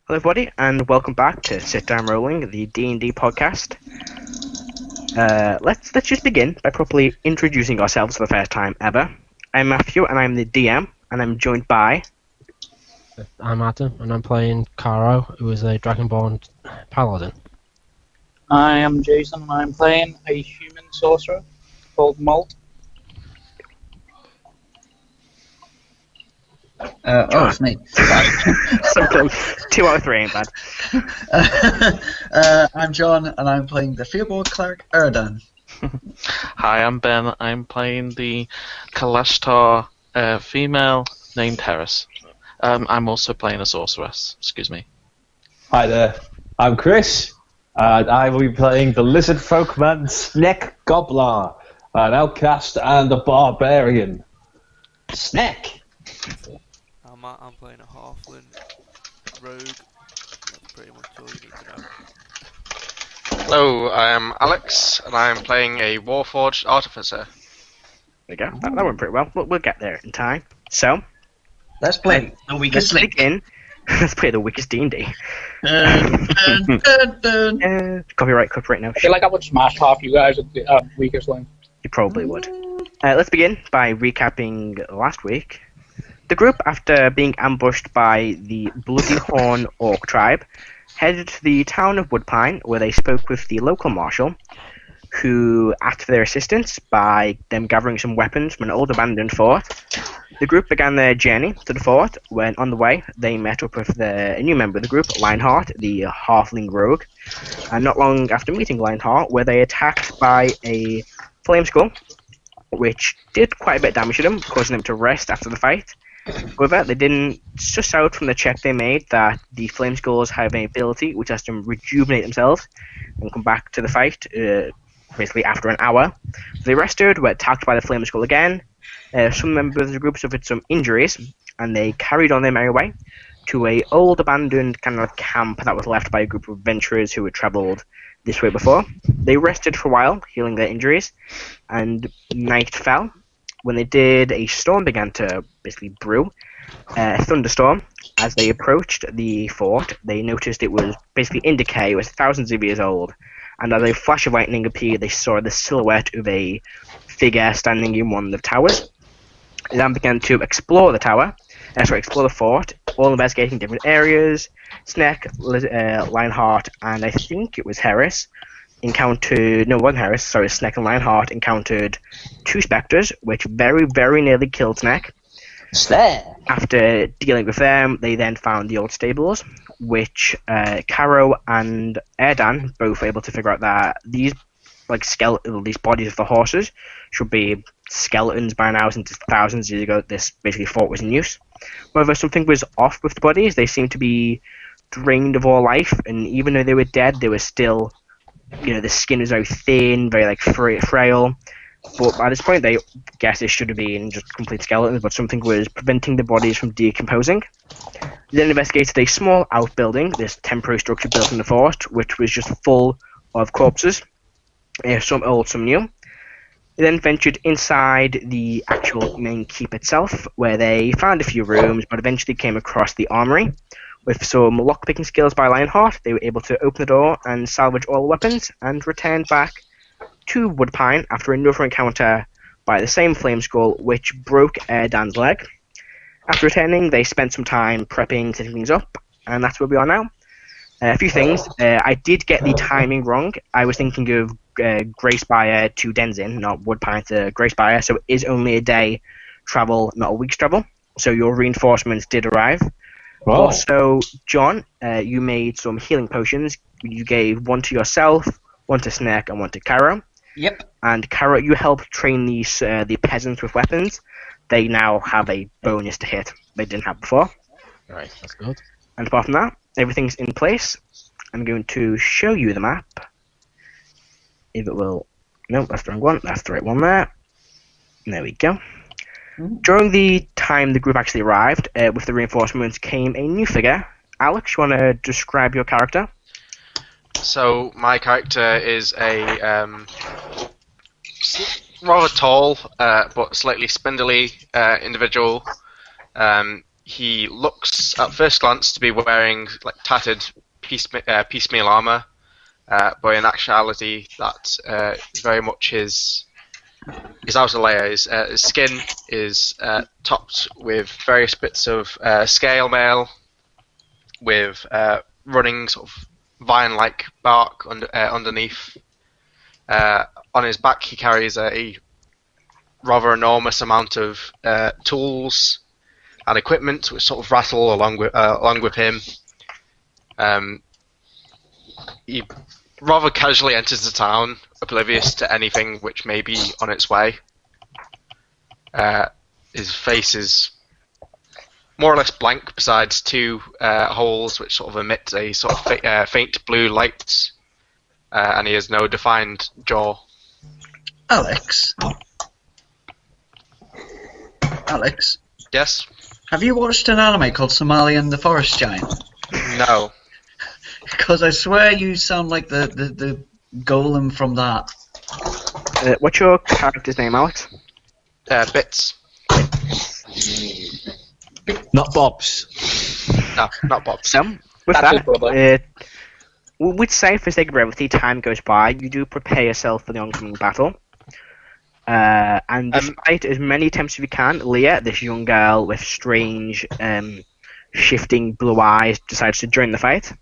Hello everybody, and welcome back to Sit Down Rolling, the D&D podcast. Let's just begin by properly introducing ourselves for the first time ever. I'm Matthew, and I'm the DM, and I'm joined by... I'm Adam, and I'm playing Karo, who is a Dragonborn Paladin. I am Jason, and I'm playing a human sorcerer called Molt. It's me. Something 2 out of 3 ain't bad. I'm John, and I'm playing the Firblog Cleric Erdan. Hi, I'm Ben. I'm playing the Kalashtar female named Heris. I'm also playing a sorceress. Excuse me. Hi there, I'm Chris, and I will be playing the Lizardfolk man Snek Gobbler, an outcast and a barbarian. Snek! I'm Matt, I'm playing a Halfling rogue. That's pretty much all you need to know. Hello, I am Alex, and I am playing a Warforged Artificer. There we go. That went pretty well. We'll get there in time. So, Let's play the weakest let's link. begin. Let's play the weakest D&D. Copyright now. I feel like I would smash half you guys at the weakest link. You probably would. Let's begin by recapping last week. The group, after being ambushed by the Bloody Horn Orc tribe, headed to the town of Woodpine, where they spoke with the local marshal, who asked for their assistance by them gathering some weapons from an old abandoned fort. The group began their journey to the fort, when on the way they met up with a new member of the group, Lionheart, the Halfling rogue. And not long after meeting Lionheart, were they attacked by a flame skull, which did quite a bit of damage to them, causing them to rest after the fight. However, they didn't suss out from the check they made that the flame skulls have an ability which has them rejuvenate themselves and come back to the fight basically after an hour. So they rested, were attacked by the flame skull again. Some members of the group suffered some injuries, and they carried on their merry way to a old abandoned kind of camp that was left by a group of adventurers who had travelled this way before. They rested for a while, healing their injuries, and night fell. When they did, a storm began to basically brew, a thunderstorm. As they approached the fort, they noticed it was basically in decay, it was thousands of years old, and as a flash of lightning appeared, they saw the silhouette of a figure standing in one of the towers. They then began to explore the explore the fort, all investigating different areas. Snek, Lionheart, and I think it was Heris, Snek and Lionheart encountered 2 spectres, which very, very nearly killed Snek. After dealing with them, they then found the old stables, which Karo and Erdan both were able to figure out that these bodies of the horses should be skeletons by now, since thousands of years ago this basically fort was in use. However, something was off with the bodies. They seemed to be drained of all life, and even though they were dead, they were still... the skin was very thin, very frail. But by this point, they guessed it should have been just complete skeletons, but something was preventing the bodies from decomposing. They then investigated a small outbuilding, this temporary structure built in the fort, which was just full of corpses, some old, some new. They then ventured inside the actual main keep itself, where they found a few rooms, but eventually came across the armory. With some lockpicking skills by Lionheart, they were able to open the door and salvage all the weapons, and returned back to Woodpine after another encounter by the same flame skull, which broke Erdan's leg. After returning, they spent some time prepping, setting things up, and that's where we are now. A few things. I did get the timing wrong. I was thinking of Gracespire to Denzin, not Woodpine to Gracespire, so it is only a day travel, not a week's travel. So your reinforcements did arrive. Oh. Also, John, you made some healing potions. You gave one to yourself, one to Snek, and one to Karo. Yep. And Karo, you helped train these the peasants with weapons. They now have a bonus to hit they didn't have before. Right, that's good. And apart from that, everything's in place. I'm going to show you the map. If it will... No, that's the wrong one. That's the right one there. There we go. During the time the group actually arrived, with the reinforcements came a new figure. Alex, you want to describe your character? So, my character is a rather tall, but slightly spindly individual. he looks at first glance to be wearing like tattered piecemeal armor, but in actuality, that is very much his outer layer. His skin is topped with various bits of scale mail, with running sort of vine-like bark underneath. On his back, he carries a rather enormous amount of tools and equipment, which sort of rattle along with him. He rather casually enters the town, oblivious to anything which may be on its way. His face is more or less blank, besides two holes which sort of emit a sort of faint blue light, and he has no defined jaw. Alex? Alex? Yes? Have you watched an anime called Somalian the Forest Giant? No. Because I swear you sound like the golem from that. What's your character's name, Alex? Bits. Not Bob's. No, not Bob. So, with That's his brother. that, we'd say for sake of brevity, time goes by, you do prepare yourself for the oncoming battle. And despite as many attempts as you can, Leah, this young girl with strange, shifting blue eyes, decides to join the fight.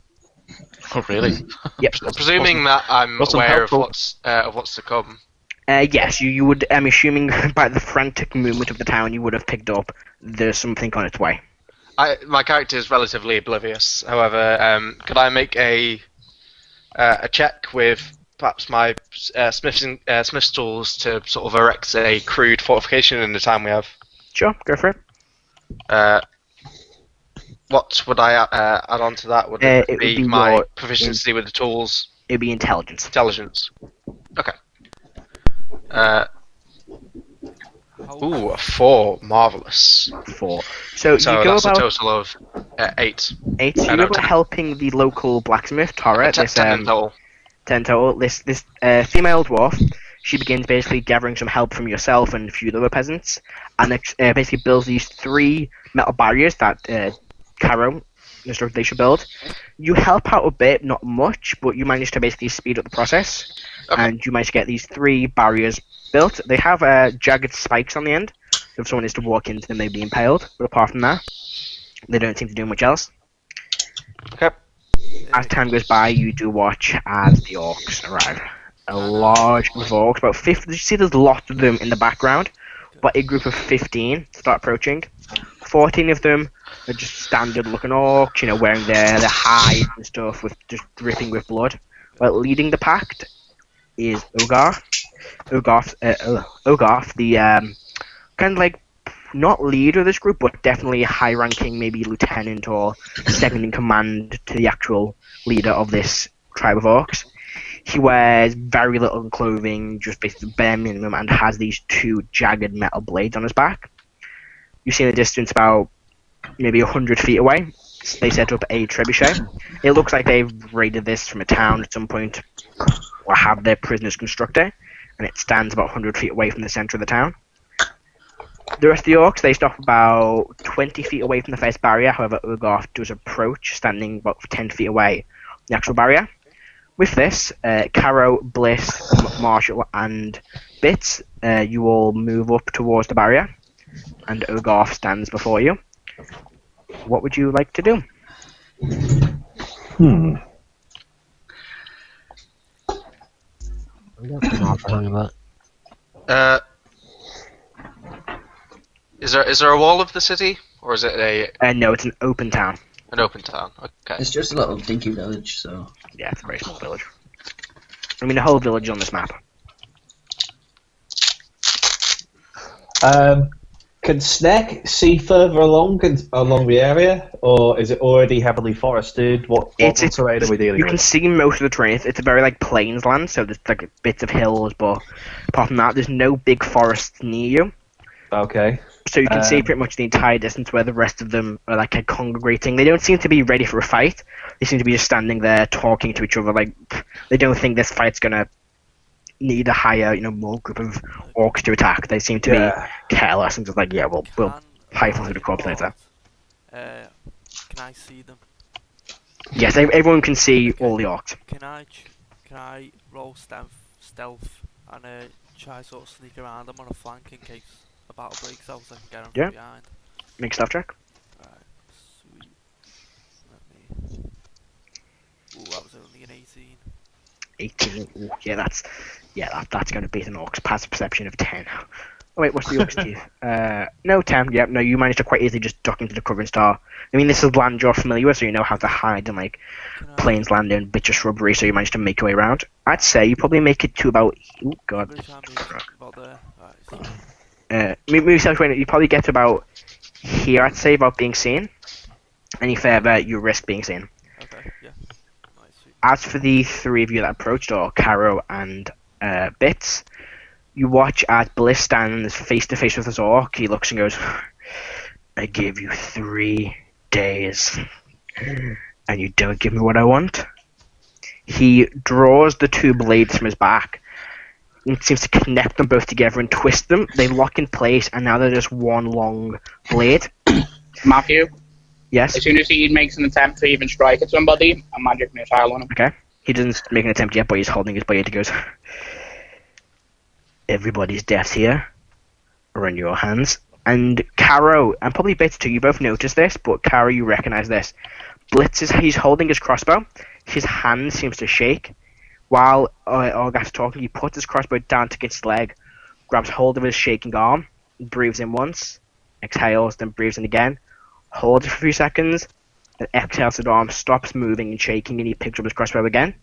Oh, really? Yep. Presuming that I'm wasn't aware of helpful. what's to come. Yes, you would. I'm assuming by the frantic movement of the town, you would have picked up there's something on its way. My character is relatively oblivious. However, could I make a check with perhaps my smith's tools to sort of erect a crude fortification in the time we have? Sure, go for it. What would I add on to that? Would It it would be be my your- proficiency with the tools? It'd be intelligence. Intelligence. Okay. Ooh, a 4. Marvellous. 4. So So you go that's a about total of 8. 8. So you no, go about 10. helping the local blacksmith, Tora. 10 This 10 in total. 10 total. This female dwarf. She begins basically gathering some help from yourself and a few other peasants, and basically builds these 3 metal barriers that Karo instructed they should build. You help out a bit, not much, but you manage to basically speed up the process, Okay. and you manage to get these 3 barriers built. They have jagged spikes on the end. If someone is to walk into them, they'd be impaled. But apart from that, they don't seem to do much else. Okay. As time goes by, you do watch as the orcs arrive. A large group of orcs, about 50. You see there's lots of them in the background, but a group of 15 start approaching. 14 of them are just standard looking orcs, wearing their hides and stuff, with just dripping with blood. But leading the pack is Ogarth. Ogarth, the kind of like not leader of this group, but definitely high-ranking, maybe lieutenant or second in command to the actual leader of this tribe of orcs. He wears very little clothing, just basically bare minimum, and has these 2 jagged metal blades on his back. You see in the distance about maybe 100 feet away, they set up a trebuchet. It looks like they've raided this from a town at some point, or have their prisoners constructed, and it stands about 100 feet away from the center of the town. The rest of the orcs, they stop about 20 feet away from the first barrier. However, Urgoth does approach, standing about 10 feet away from the actual barrier. With this, Karo, Bliss, Marshall, and Bits, you all move up towards the barrier, and Urgoth stands before you. What would you like to do? I'm going to come off the hang of that. Is there a wall of the city, or is it No, it's an open town. an open town? Okay. It's just a little dinky village, so... Yeah, it's a very small village. I mean, the whole village is on this map. Can Snek see further along the area, or is it already heavily forested? What terrain are we dealing You with? can see most of the terrain. It's a very plains land, so there's like bits of hills, but apart from that, there's no big forests near you. Okay. So you can see pretty much the entire distance where the rest of them are congregating. They don't seem to be ready for a fight. They seem to be just standing there talking to each other. They don't think this fight's gonna need a higher, more group of orcs to attack. They seem to be careless and just we'll rifle through the corpse later. Can I see them? Yes, everyone can see all the orcs. Can I roll stealth and try sort of sneak around them on a flank in case a battle breaks out, so I can get them Yeah. from behind. Make a stealth check. Right, sweet. Let me. Ooh, that was only an 18. 18. Ooh, yeah, that's going to beat an orc's passive perception of 10. Oh wait, what's the orc's achieve? No, 10. Yep, no, you managed to quite easily just duck into the cover and star. I mean, this is land you're familiar with, so you know how to hide in like plains, land, and bits of shrubbery. So you managed to make your way around. I'd say you probably make it to about. Oh god. About there. Right. Move yourself around. You probably get to about here. I'd say without being seen. Any further, you risk being seen. Okay. Yeah. Nice. Sweet. As for the three of you that approached, or Karo and Bits, you watch as Bliss stands face to face with this orc. He looks and goes, "I gave you 3 days, and you don't give me what I want." He draws the 2 blades from his back and seems to connect them both together and twist them. They lock in place, and now they're just one long blade. Matthew, Yes? as soon as he makes an attempt to even strike at somebody, a magic missile on him. Okay. He doesn't make an attempt yet, but he's holding his blade. He goes, "Everybody's deaths here are in your hands." And Karo, and probably Bits too, you both noticed this, but Karo, you recognize this. Blitz he's holding his crossbow. His hand seems to shake. While Orgath's talking, he puts his crossbow down to his leg, grabs hold of his shaking arm, breathes in once, exhales, then breathes in again, holds it for a few seconds, then exhales his arm, stops moving and shaking, and he picks up his crossbow again.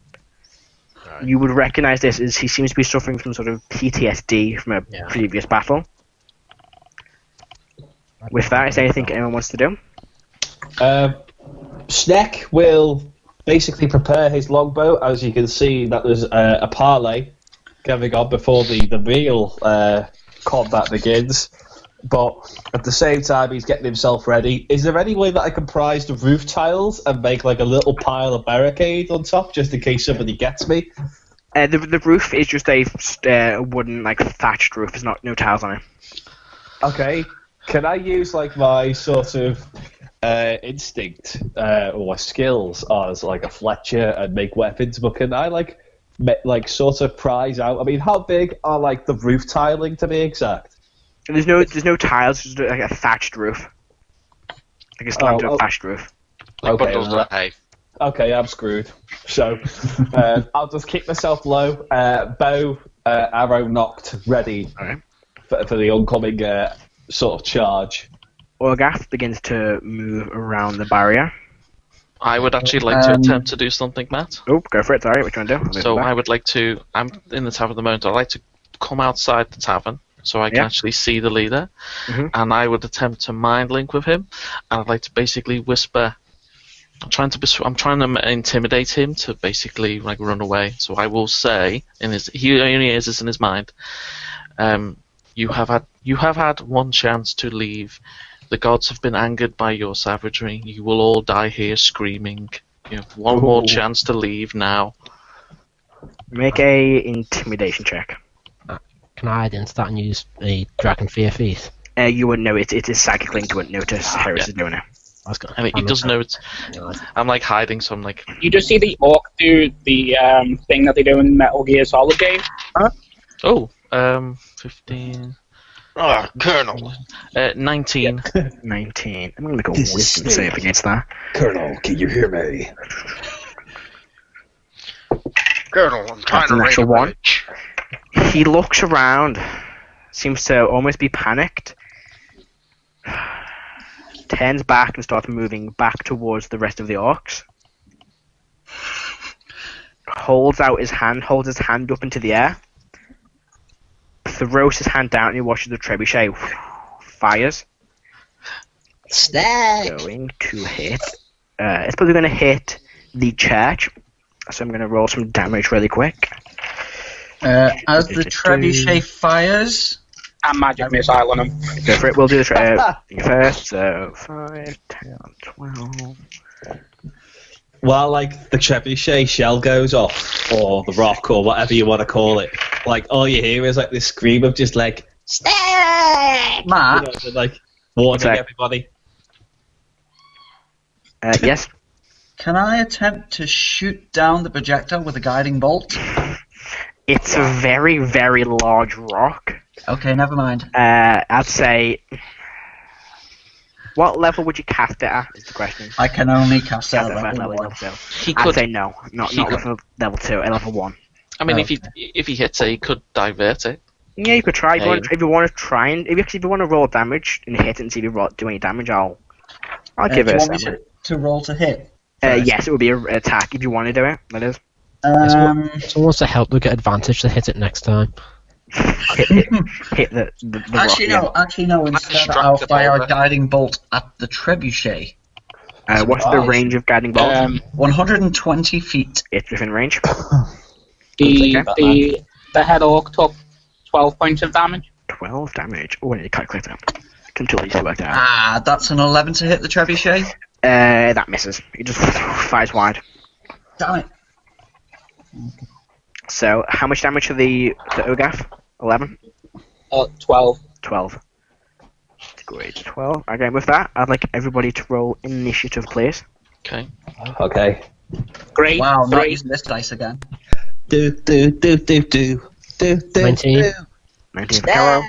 Right. You would recognize this as he seems to be suffering from sort of PTSD from a previous battle. With that, is there anything anyone wants to do? Snek will basically prepare his longbow. As you can see, that there's a parley going on before the real combat begins. But at the same time, he's getting himself ready. Is there any way that I can prise the roof tiles and make like a little pile of barricade on top, just in case somebody gets me? The roof is just a wooden, like thatched roof. There's no tiles on it. Okay. Can I use like my sort of instinct or my skills as like a Fletcher and make weapons? But can I like sort of prize out? I mean, how big are like the roof tiling to be exact? There's no tiles. It's just like a thatched roof, like a slanted thatched roof. Like Okay, bundles of hay. Okay, I'm screwed. So I'll just keep myself low. Bow, arrow knocked, ready Okay. for the oncoming sort of charge. Orgath begins to move around the barrier. I would actually like to attempt to do something, Matt. Oh, go for it. Sorry, what you want to do? So I would like to. I'm in the tavern at the moment. I'd like to come outside the tavern so I can actually see the leader, and I would attempt to mind link with him. And I'd like to basically whisper. I'm trying to intimidate him to basically like run away. So I will say, he only hears this in his mind. You have had one chance to leave. The gods have been angered by your savagery. You will all die here screaming. You have one more chance to leave now. Make a intimidation check. Can I against that and use a Dragon Fear Feast? You wouldn't know it. It is psychic link. You wouldn't notice Heris is doing it. I mean, he does know it's. I'm like hiding, so I'm like. You just see the orc do the thing that they do in Metal Gear Solid games. Oh, 15. Oh, Colonel. 19. 19. I'm going to make a wisdom save against that. Colonel, can you hear me? Colonel, I'm trying That's to an raid actual a one. village. He looks around, seems to almost be panicked, turns back and starts moving back towards the rest of the orcs. Holds his hand up into the air, throws his hand down, and he watches the trebuchet fires. Snek! Going to hit. It's probably going to hit the church, so I'm going to roll some damage really quick. As the trebuchet fires, And magic missile on him. Go for it. We'll do the thing first. So 5, 10, 12. While like the trebuchet shell goes off, or the rock, or whatever you want to call it, like all you hear is like this scream of just like Matt, like warning Okay. everybody. Yes. Can I attempt to shoot down the projectile with a guiding bolt? It's a very, very large rock. Okay, never mind. I'd say... What level would you cast it at, is the question. I can only cast it Cast at it at first level level, 1. level 2. He I'd could. say no. Not level 2, at level 1. I mean, Oh. if he hits it, he could divert it. Yeah, you could try. Yeah, If you want to try and... If you want to roll damage and hit it and see if you do any damage, I'll give Do it you a want me 7. to roll to hit? first? Yes, it would be an attack if you want to do it, that is. Someone wants to help to get advantage to hit it next time. Hit the Actually, rock, no. Actually, no. Instead, distract I'll the fire a boulder. guiding bolt at the trebuchet. What's the range of guiding bolt? 120 feet. It's within range. The head orc took 12 points of damage. 12 damage. Oh, I need to calculate that. I can totally work that out. Ah, that's an 11 to hit the trebuchet. That misses. He just fires wide. Damn it. So, how much damage to the Ogaf? 11? 12. 12. Great. 12. Okay, with that, I'd like everybody to roll initiative, please. Okay. Okay. Great. Wow, not 3. using this dice again. 19 for Karo.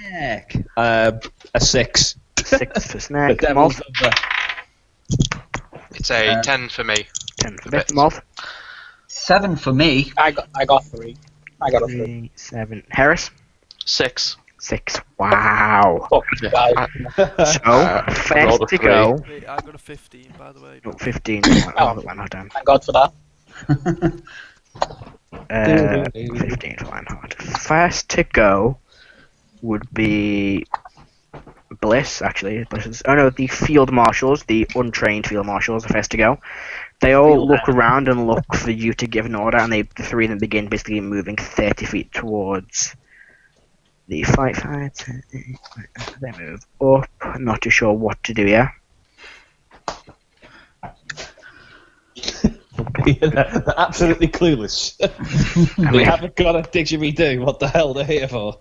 A 6. 6 for The Snek. devil's Molt. number. It's a 10 for me. 10 for Bit. Molt. 7 for me. I got 3. I got a 3. 3, 7. Harris. 6. 6. Wow. Fuck, Yeah, guys. So, rolled first a to 3. go. Wait, I got a 15, by the way. Oh, 15. Lionheart down. Thank God for that. 15 for Lionheart. First to go would be Bliss, actually. The field marshals, the untrained field marshals, are first to go. They all look around and look for you to give an order, and the 3 of them begin basically moving 30 feet towards the fight. They move up. I'm not too sure what to do here. They're absolutely clueless. They haven't got a didgeridoo. What the hell they're here for?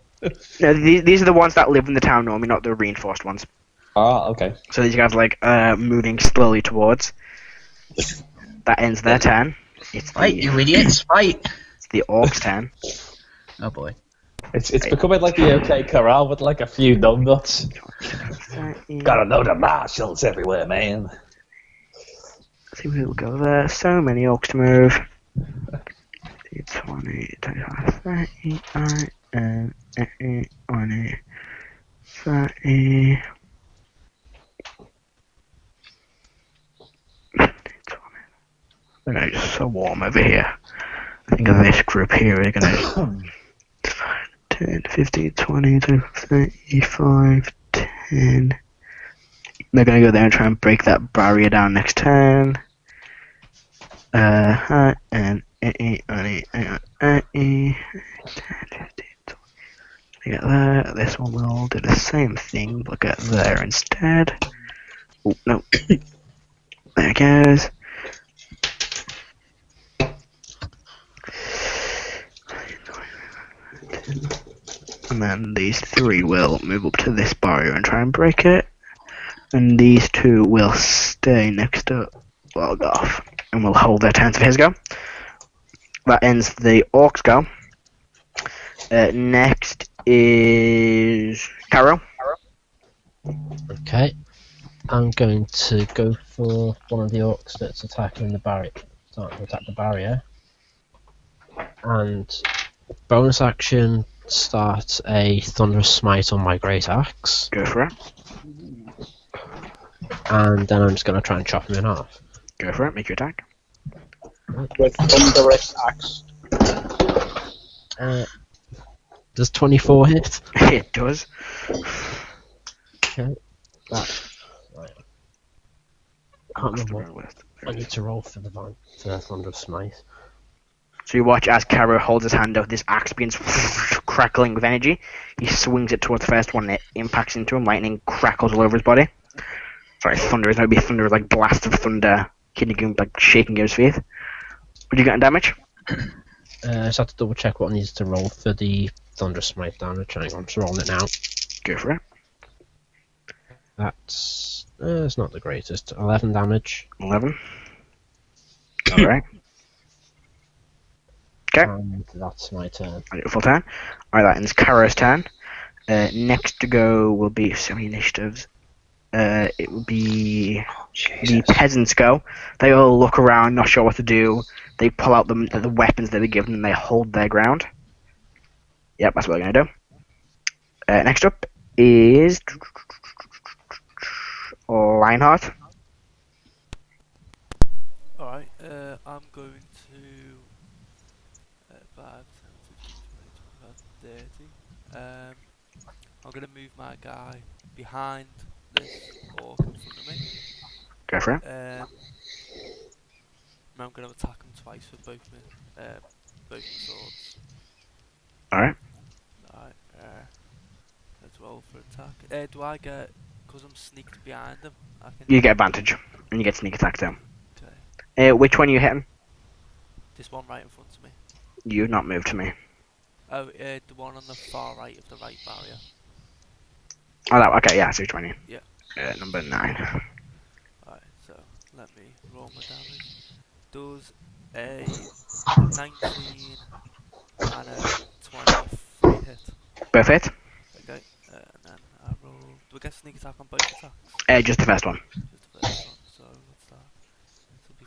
No, these are the ones that live in the town normally, not the reinforced ones. Ah, okay. So these guys are moving slowly towards. That ends their turn. It's Fight, you idiots, fight! It's the orc's turn. Oh boy. It's becoming like the OK Corral with like a few numbnuts. Gotta know the marshals everywhere, man. See who will go there. So many orcs to move. 20, 25, 30, 20, 30. It's so warm over here. I think of this group here, we're gonna 10, 15, 20, 35, 10. They're gonna go there and try and break that barrier down next turn. And 10, 15, 20. Get there. This one will do the same thing, but get there instead. Oh, no. There it goes. And then these 3 will move up to this barrier and try and break it. And these 2 will stay next to Loggoff and will hold their turns of his go. That ends the orcs go. Next is Karo. Okay. I'm going to go for one of the orcs that's attacking the barrier. Starting to attack the barrier. And bonus action, start a Thunderous Smite on my Great Axe. Go for it. And then I'm just going to try and chop him in half. Go for it. Make your attack. With Thunderous Axe. Does 24 hit? It does. Okay. Right. Can't remember what I need to roll for the Thunderous Smite. So you watch as Karo holds his hand out, this axe begins crackling with energy. He swings it towards the first one and it impacts into him. Lightning crackles all over his body. Sorry, thunder. It's going to be thunder, like blast of thunder, hitting him, like shaking his feet. Would you get damage? I just have to double check what I need to roll for the Thunderous Smite damage. Hang on, I'm just rolling it now. Go for it. That's it's not the greatest. 11 damage. 11. Alright. Okay. And that's my turn. Full turn. Alright, that ends Karo's turn. Next to go will be so many initiatives. It will be the peasants go. They all look around, not sure what to do. They pull out the weapons they were given and they hold their ground. Yep, that's what they're going to do. Next up is Lionheart. Alright, I'm going to 5, 10, 15, 20, 25, 30. I'm going to move my guy behind this orc in front of me. Go for it. I'm going to attack him twice with both my swords. Alright. Alright, let's roll for attack. Do I get, because I'm sneaked behind him, I can... You get advantage, and you get sneak attack too. Okay. Which one are you hitting? This one right in front of me. You've not moved to me. Oh, the one on the far right of the right barrier. Oh, that, okay, yeah, I see which one you. Yeah. Number 9. Alright, so let me roll my damage. Does a 19 and a 23 hit. Both hit? Okay, and then I roll. Do I get sneak attack on both attacks? Just the first one. Just the first one, so what's that? So be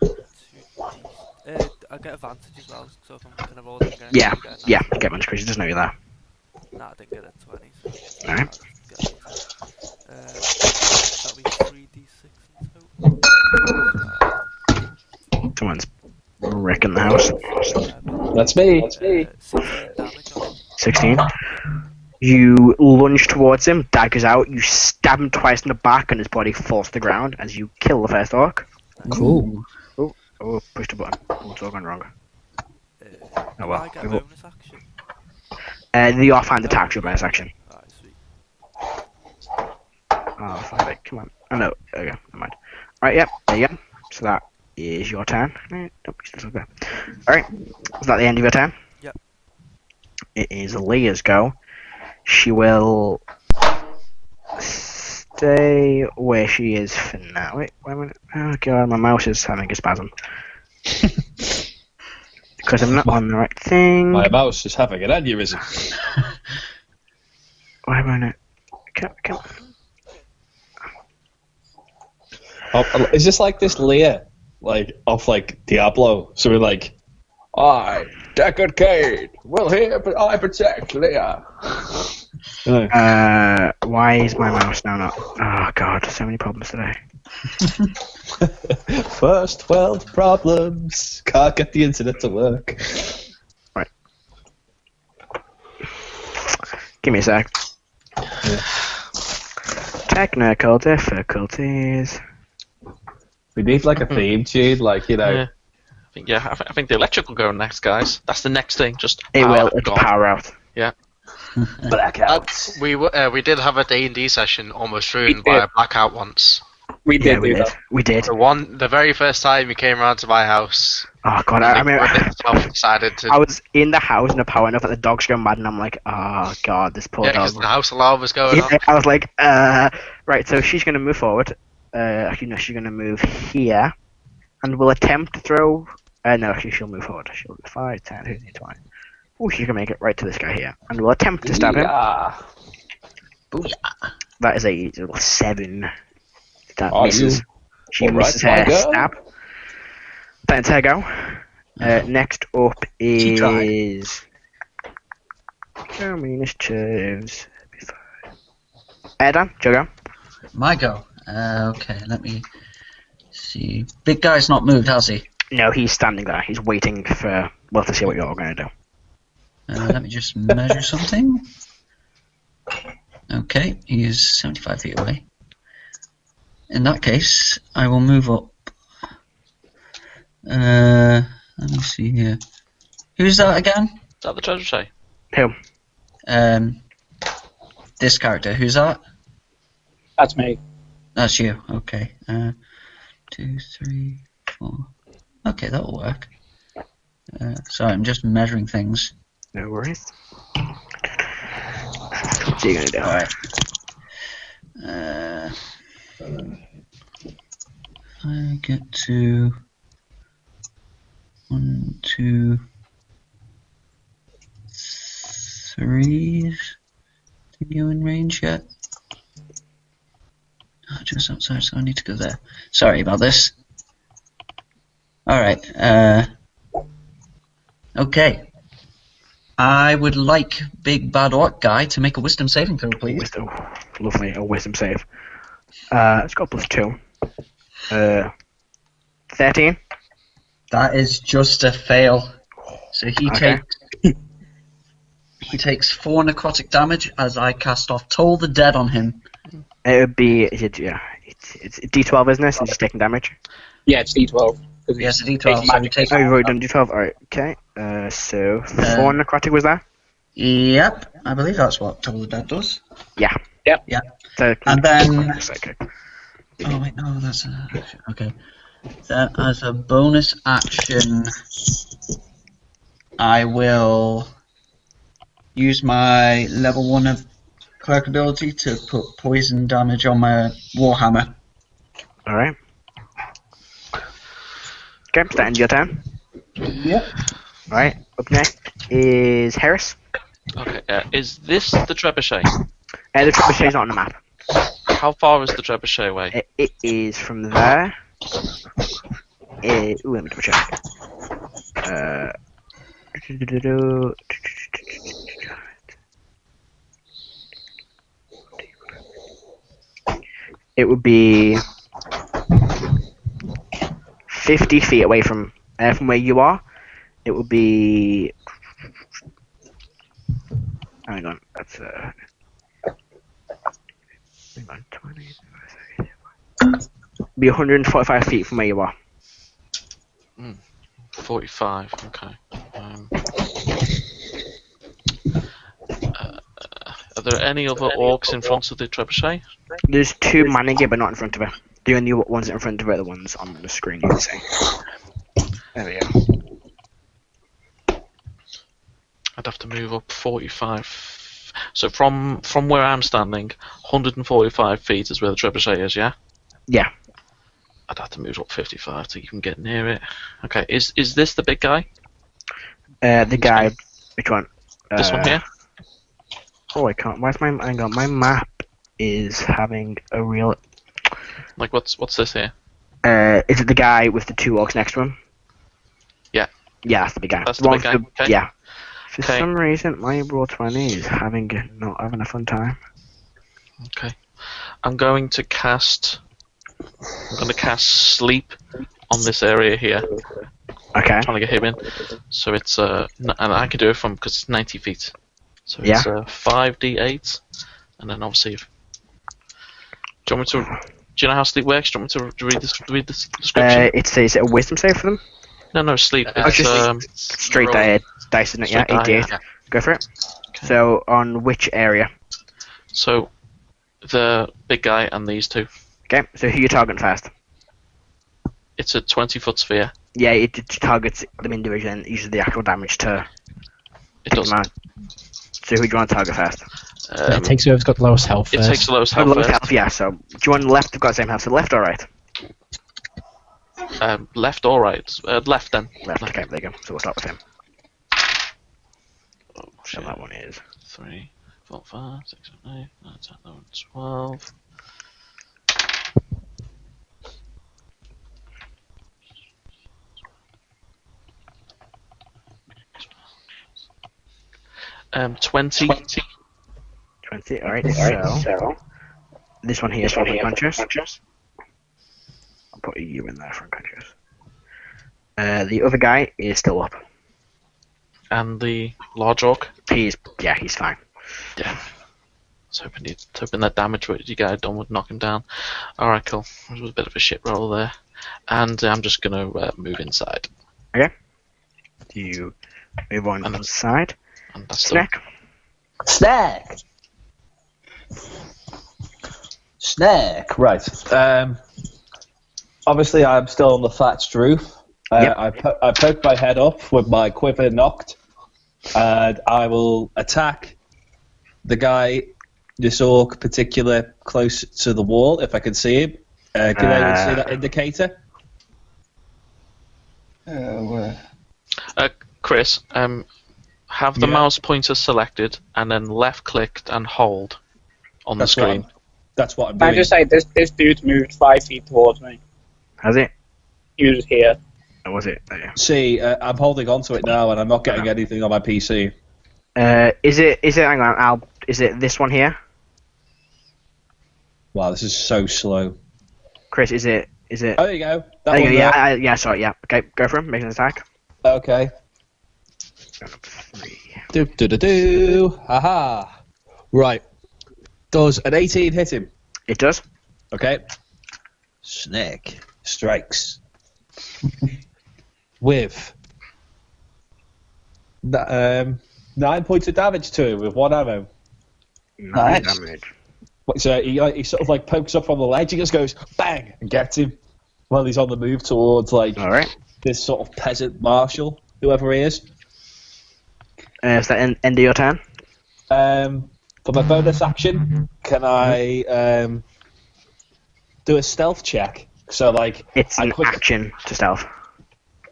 2d. I get advantage as well, so if I'm going to roll it again. Yeah, you get advantage because he doesn't know you're there. Nah, I didn't get a 20. So Alright. That'll be 3d6 in total. Someone's wrecking the house. That's me. 16 damage on him. 16. You lunge towards him, daggers out, you stab him twice in the back and his body falls to the ground as you kill the first orc. Cool. Oh, pushed a button. What's all gone wrong? Oh Do well. I get a bonus action? The offhand attack's your bonus action. Alright, sweet. Oh, fuck it. Come on. Oh no. Okay, never mind. Alright, yep, there you go. So that is your turn. Nope, you're still there. Alright, is that the end of your turn? Yep. It is Leah's go. She will stay where she is for now. Wait a minute. Oh god, my mouse is having a spasm. Because I'm not on the right thing. My mouse is having an aneurysm. Wait a minute. Come. Oh, is this like this Leah, like off like Diablo? So we're like, I, Deckard Cade, will here, but I protect Leah. Why is my mouse now not? Oh god, so many problems today. First world problems. Can't get the internet to work. Right. Give me a sec. Yeah. Technical difficulties. We need like a theme tune, like, you know. Yeah. I think the electric will go next, guys. That's the next thing. Just It will. It'll It'll power out. Yeah. Blackout. We did have a D&D session almost ruined by a blackout once. We did Yeah, we do did. that. We did. The very first time you came around to my house, Oh god, I remember. decided to. I was in the house and the power enough that the dogs go mad, and I'm like, oh god, this poor Yeah, dog. because the house alarm was going on. Yeah, I was like, right. So she's gonna move forward. Actually, no, she's gonna move here, and will attempt to throw. No, actually, she'll move forward. She'll do 5, 10, 15, 20. Oh, she can make it right to this guy here, and will attempt to stab him. That is a 7. That misses. She misses her stab. That's her go. Next up is. How many initiatives? Erdan, go. My go. Okay, let me see. Big guy's not moved, has he? No, he's standing there. He's waiting for. Well, to see what you're all going to do. Let me just measure something. Okay, he is 75 feet away. In that case, I will move up. Let me see here. Who's that again? Is that the treasure say? Who? This character. Who's that? That's me. That's you. Okay. 2, 3, 4. Okay, that'll work. Sorry, I'm just measuring things. No worries. What are you going to do? Alright. I get to 1, 2, 3. Are you in range yet? Oh, just outside, so I need to go there. Sorry about this. Alright, okay. I would like Big Bad Orc Guy to make a wisdom saving throw, please. Wisdom. Lovely, a wisdom save. It's got +2. 13. That is just a fail. So he takes 4 necrotic damage as I cast off Toll the Dead on him. It would be, it's D12, isn't it, since he's taking damage? Yeah, it's D12. Yes, a D12. So he takes. Oh, you've already done D12. Alright, okay. So 4 necrotic was that? Yep, I believe that's what Toll the Dead does. Yeah. Yep. Yeah. So, And then. psychic. Oh wait, no, that's okay. Then as a bonus action, I will use my level 1 of Cleric ability to put poison damage on my Warhammer. Alright. Okay, that ends your turn. Yep. Alright, up next is Heris. Okay, is this the trebuchet? The trebuchet's not on the map. How far is the trebuchet away? It is from there. Let me double check. It would be 50 feet away from where you are. It would be. Hang on, that's hang on, 20. Be 145 feet from where you are. 45. Okay. Are there any other orcs in front of the trebuchet? There's 2 manning it, but not in front of her. The only ones in front of her are the ones on the screen, you can see. There we go. I'd have to move up 45. So from where I'm standing, 145 feet is where the trebuchet is, yeah? Yeah. I'd have to move up 55 to even get near it. Okay, is this the big guy? The guy. Which one? This one here? Oh, I can't. Where's my? Hang on. My map is having a real. Like what's this here? Is it the guy with the 2 orcs next to him? Yeah. Yeah, that's the big guy. That's the big guy. Okay. Yeah. For some reason, my Roll 20 is not having a fun time. Okay. I'm going to cast Sleep on this area here. Okay. Trying to get him in. So it's and I can do it because it's 90 feet. So it's 5d8, and then obviously. Do you know how sleep works? Do you want me to read this description? Is it a wisdom save for them? No, sleep. It's It's straight dice, isn't it? Yeah, 88. Yeah. Go for it. Okay. So on which area? So the big guy and these 2. Okay. So who you targeting first? It's a 20-foot sphere. Yeah, it targets them individually and uses the actual damage to. It does. Them out. So who do you want to target first? It takes whoever's got the lowest health It first. takes the lowest Oh, health lowest first. health, yeah. So do you want left? We've got the same health. So left or right? Left or right? Left then. Left. Okay, there you go. So we'll start with him. Oh, So shit. that one is. 3, 4, 5, 6, 7, 8, 9, 10, 11, 12. Um, 20. 20. Alright. So this one here is unconscious. I'll put you in there for unconscious. The other guy is still up. And the large orc. He's fine. Yeah. I was hoping that damage what you guys done would knock him down. Alright, cool. It was a bit of a shit roll there. And I'm just going to move inside. Okay. Do you move on inside? And that's Snek. Snek, right. Obviously, I'm still on the thatched roof. Yep. I poke my head up with my quiver knocked, and I will attack the guy this orc particular close to the wall, if I can see him. Can anyone see that indicator? Chris, have the mouse pointer selected and then left-clicked and hold on the screen. That's what I'm Can doing. I just say, this dude's moved 5 feet towards me. Has it? He was here. Or was it? Oh, yeah. See, I'm holding on to it now, and I'm not getting anything on my PC. Is it? Hang on, is it this one here? Wow, this is so slow. Chris, is it? Oh, there you go. There you go, yeah, sorry, yeah. Okay, go for him. Make an attack. Okay. 3. Do. Haha. Right. Does an 18 hit him? It does. Okay. Snek strikes with 9 points of damage to him with 1 ammo. 9 damage. So he sort of like pokes up from the ledge. He just goes bang and gets him while he's on the move towards like this sort of peasant marshal, whoever he is. Is that end of your turn? For my bonus action, can I do a stealth check? So like it's an action to stealth.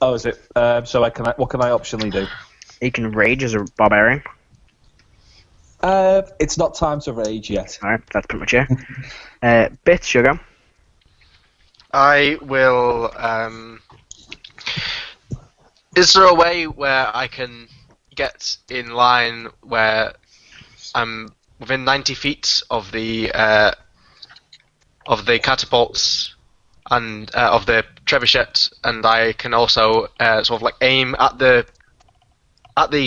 Oh, is it? So what can I optionally do? You can rage as a barbarian. It's not time to rage yet. Alright, that's pretty much it. Bits, sugar. I will. Is there a way where I can get in line where I'm within 90 feet of the catapults and of the trebuchet, and I can also sort of like aim at the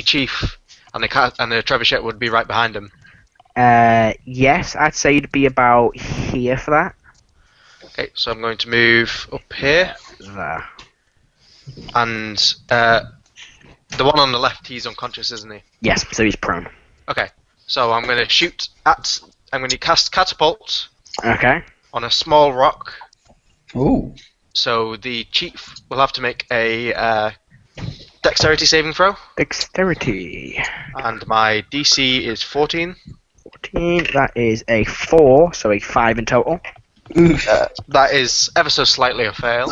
chief, and the trebuchet would be right behind him? Yes, I'd say you'd be about here for that. Okay, so I'm going to move up here. There. And the one on the left, he's unconscious, isn't he? Yes, so he's prone. Okay, so I'm going to shoot at... I'm going to cast Catapult on a small rock. Ooh. So the chief will have to make a dexterity saving throw. Dexterity. And my DC is 14. 14, that is a 4, so a 5 in total. That is ever so slightly a fail.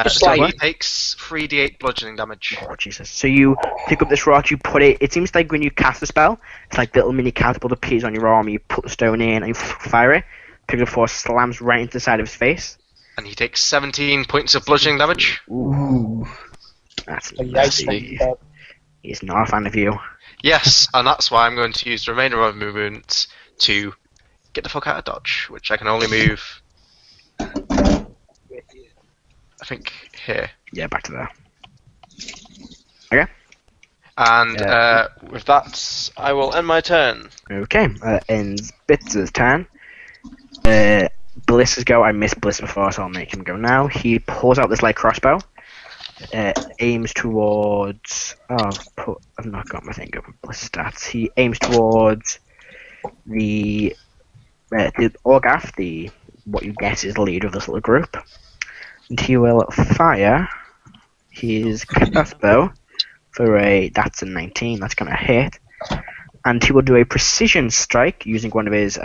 So he takes 3d8 bludgeoning damage. Oh, Jesus. So you pick up this rock, you put it... It seems like when you cast a spell, it's like little mini catapult appears on your arm, you put the stone in, and you fire it. Pick it up 4, slams right into the side of his face. And he takes 17 points of bludgeoning damage. Ooh. That's nasty. He's not a fan of you. Yes, and that's why I'm going to use the remainder of movement to get the fuck out of dodge, which I can only move... I think here. Yeah, back to there. Okay. And with that, I will end my turn. Okay, ends Bits' turn. Bliss's go. I missed Bliss before, so I'll make him go now. He pulls out this light crossbow. Aims towards... Oh, I've not got my thing open. Bliss stats. He aims towards the Orgath, what you guess is the leader of this little group. And he will fire his crossbow for that's a 19, that's going to hit. And he will do a precision strike using one of his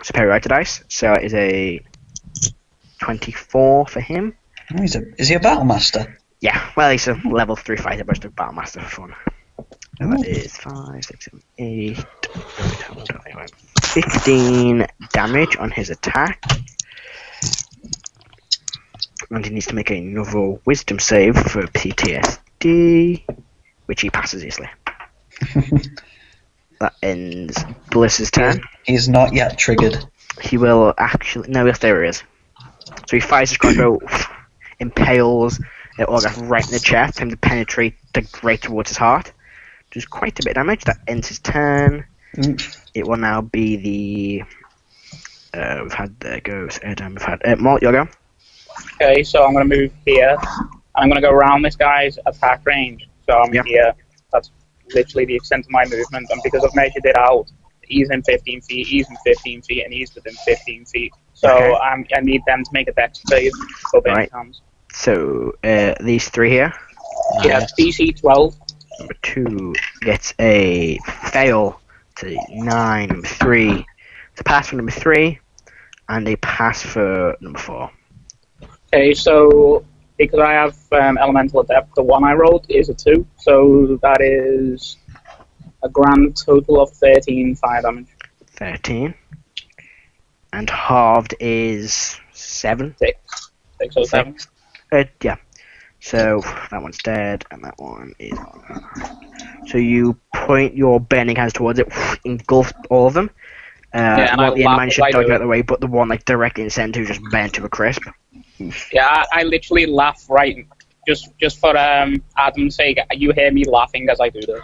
superiority dice. So it is a 24 for him. Oh, is he a battle master? Yeah, well, he's a level 3 fighter, but he's a battle master for fun. So that is 5, 6, 7, 8, 15 damage on his attack. And he needs to make another wisdom save for PTSD, which he passes easily. That ends Bliss's turn. He's not yet triggered. He will actually... No, yes, there he is. So he fires his crossbow, impales Orgath right in the chest, him to penetrate right towards his heart. Does quite a bit of damage. That ends his turn. It will now be the... we've had... There goes Erdan. We've had... Molt, your go. Okay, so I'm going to move here. I'm going to go around this guy's attack range. So I'm here. That's literally the extent of my movement. And because I've measured it out, he's in 15 feet, he's in 15 feet, and he's within 15 feet. So I need them to make a dex save. Right. So, these three here? Yeah, DC 12. Number 2 gets a fail to 9. Number 3, it's a pass for number 3, and a pass for number 4. Okay, so because I have Elemental Adept, the one I rolled is a 2, so that is a grand total of 13 fire damage. 13. And halved is 7. 6 or 7. Yeah. So that one's dead, and that one is. So you point your burning hands towards it, engulf all of them. And one the laugh man as should I dodge do out it. the way, but the one like directly in the center just burnt to a crisp. Yeah, I literally laugh right, just for Adam's sake. You hear me laughing as I do this.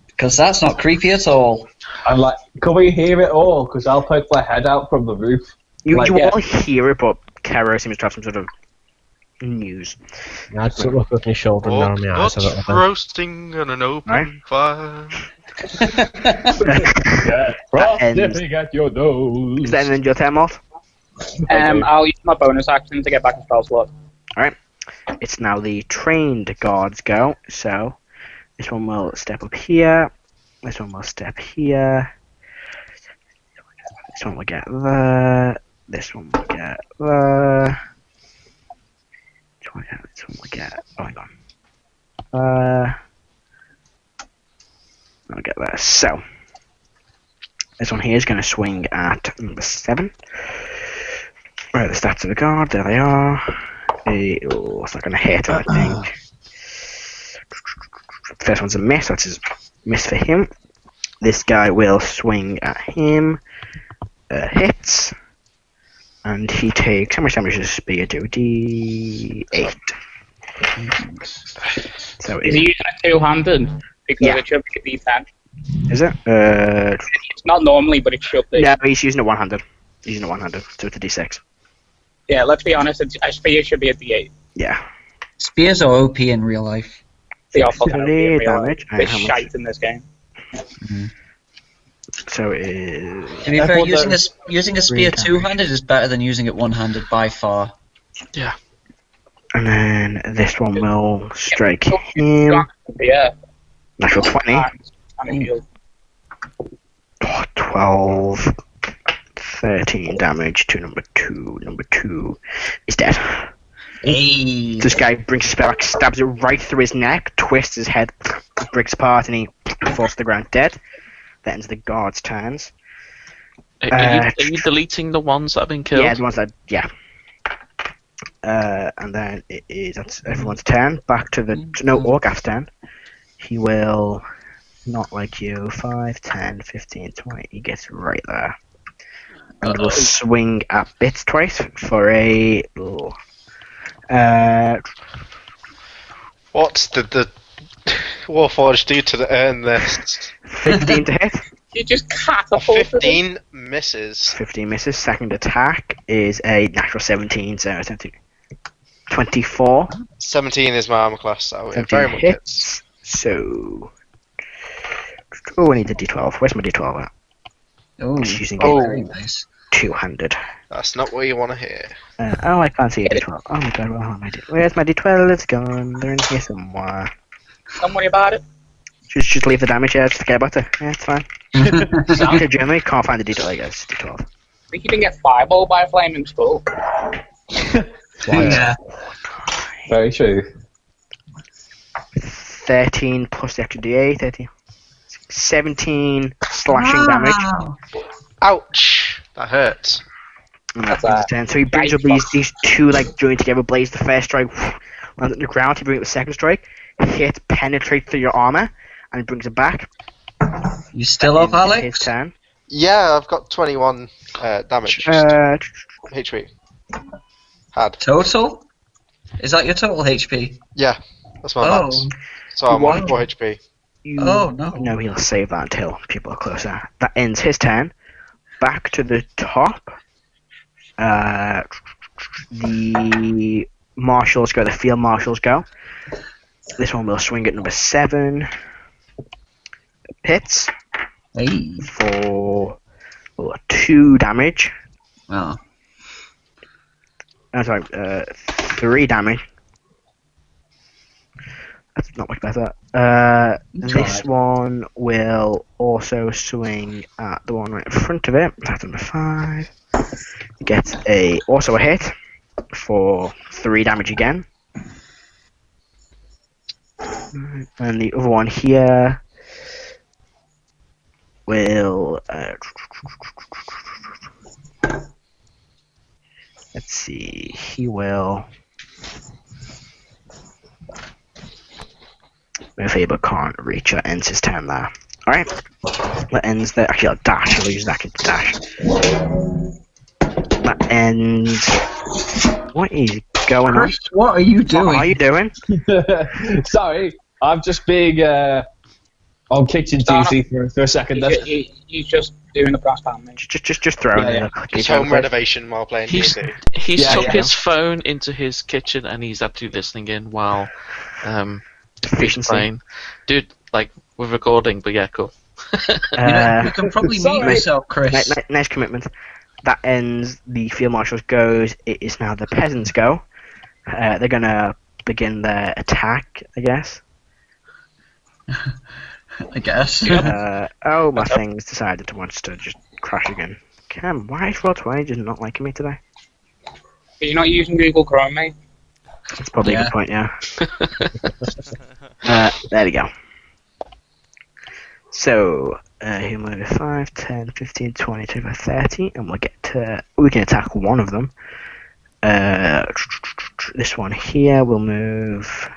Because that's not creepy at all. I'm like, can we hear it all? Because I'll poke my head out from the roof. You Yeah. all hear it, but Karo seems to have some sort of news. I'd sort of look over my shoulder and narrow my eyes a little What's bit. roasting in an open fire? Frost ends. dipping at your nose. Is that in your turn, Molt? I'll use my bonus action to get back to spell slot. Alright. It's now the trained guards go, so this one will step up here. This one will step here. This one will get there. This one will get there. This one will get. Oh, hang on. I'll get there. So, this one here is going to swing at number 7. Right, the stats of the guard, there they are. It's not going to hit, I think. First one's a miss, that's a miss for him. This guy will swing at him. Hits. And he takes. How much damage does a spear do? D8. So Is he using a two-handed? Because Yeah. it should be a D10. is it? It's not normally, but it should be. No, he's using it one-handed. He's using it one-handed, so it's a D6. Yeah, let's be honest, a spear should be a D8. Yeah. Spears are OP in real life. They are fucking OP in real damage. life. They're How much? shite in this game. So it is. To be I fair, thought using a spear damage. two-handed is better than using it one-handed by far. Yeah. And then this one will strike him. Yeah. Natural 20. And it heals. 12. 13 damage to number 2. Number 2 is dead. Hey. This guy brings his back, stabs it right through his neck, twists his head, breaks apart, and he falls to the ground dead. That ends the guard's turns. Are you deleting the ones that have been killed? Yeah, the ones that, yeah. And then that's everyone's turn. Back to the, no, Orgath's turn. He will, not like you, 5, 10, 15, 20, he gets right there. And will swing at Bits twice for a, What did the Warforged do to earn this? 15 to hit. You just catapulted 15 misses. 15 misses. Second attack is a natural 17, so it's 24. 17 is my armor class, so it 17 very much hits. hits. So, oh, I need the D12. Where's my D12 at? Oh, Just using very nice. two-handed. That's not what you want to hear. Oh, I can't see a D12. Oh my god, where's my D12? It's gone. They're in here somewhere. Don't worry about it. Just leave the damage here. Just forget about it. Yeah, it's fine. Okay, generally can't find the D12. I guess D12. I think you can get fireball by a flaming skull. Yeah. Very true. 13 plus the extra D8. 13. 17 slashing damage. Ouch! That hurts. And That's that's his turn. So he brings up these two like joined together blades. The first strike lands on the ground. He brings up the second strike. Hit penetrates through your armor and brings it back. You still up, His Alex? turn. Yeah, I've got 21 damage. Uh, HP. Had. Total? Is that your total HP? Yeah, that's my Oh. max. So I'm on 4 HP. Oh, no. No, he'll save that until people are closer. That ends his turn. Back to the top. The marshals go. The field marshals go. This one will swing at number 7. Hits Hey. for 2 damage. Oh. I'm sorry, 3 damage. That's not much better. This tried. one will also swing at the one right in front of it. That's number 5. Gets also a hit for 3 damage again. And the other one here will let's see, he will move here but can't reach it. Ends his turn there. Alright, that ends there. Actually, I'll dash. I'll use that to dash. That ends. What is going on? Chris, what are you doing? What are you doing? Sorry, I'm just being on kitchen duty for a second. He's just doing the brass band, mate. Just throwing it. Just home renovation while playing D&D. He's took his phone into his kitchen and he's actually listening in while he's playing. Dude, like, we're recording, but yeah, cool. You can probably mute yourself, Chris. Nice commitment. That ends the Field Marshal's goes. It is now the peasants' go. They're going to begin their attack, I guess. I guess. My thing's decided to want to just crash again. Cam, why is Roll20 just not liking me today? You're not using Google Chrome, mate. That's probably a good point, yeah. There we go. So, he'll move 5, 10, 15, 20, 25, 30, and we can attack one of them. This one here will move.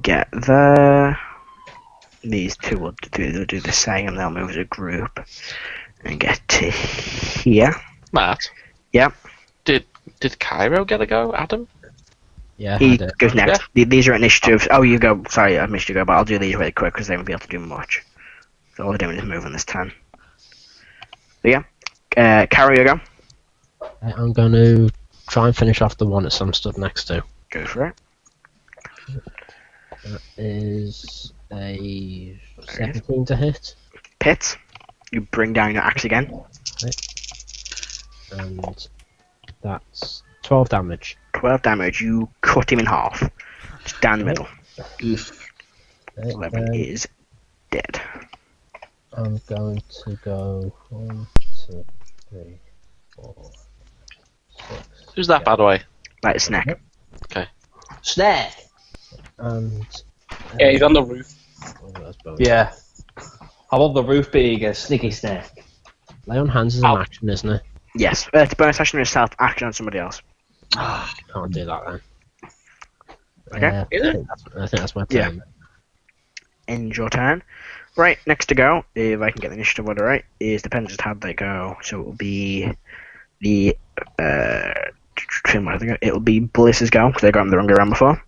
Get there. These two will do the same. They'll move as a group and get to here. Matt? Yep. Did Karo get a go, Adam? Yeah, he goes next. Yeah. These are initiatives. Oh, you go. Sorry, I missed you go, but I'll do these really quick because they won't be able to do much. So all they're doing is moving this turn. So yeah. Karo, you go. I'm going to try and finish off the one that I'm stood next to. Go for it. That is a 17 to hit. Hits. You bring down your axe again. Okay. And that's 12 damage. 12 damage. You cut him in half. Just down the middle. Oof. 11 is dead. I'm going to go 1, 2, 3, 4, 6. Who's that, by the way? That is Snek. Okay. Snek! And yeah, he's on the roof. Yeah. I'm on the roof being a sneaky Snek. Lay on hands is an action, isn't it? Yes. It's bonus action yourself, action on somebody else. Can't do that then. Okay. I think that's my turn. Yeah. End your turn. Right, next to go, if I can get the initiative order right, is depends on how they go. So it will be the it will be Bliss's go because they got him the wrong way around before.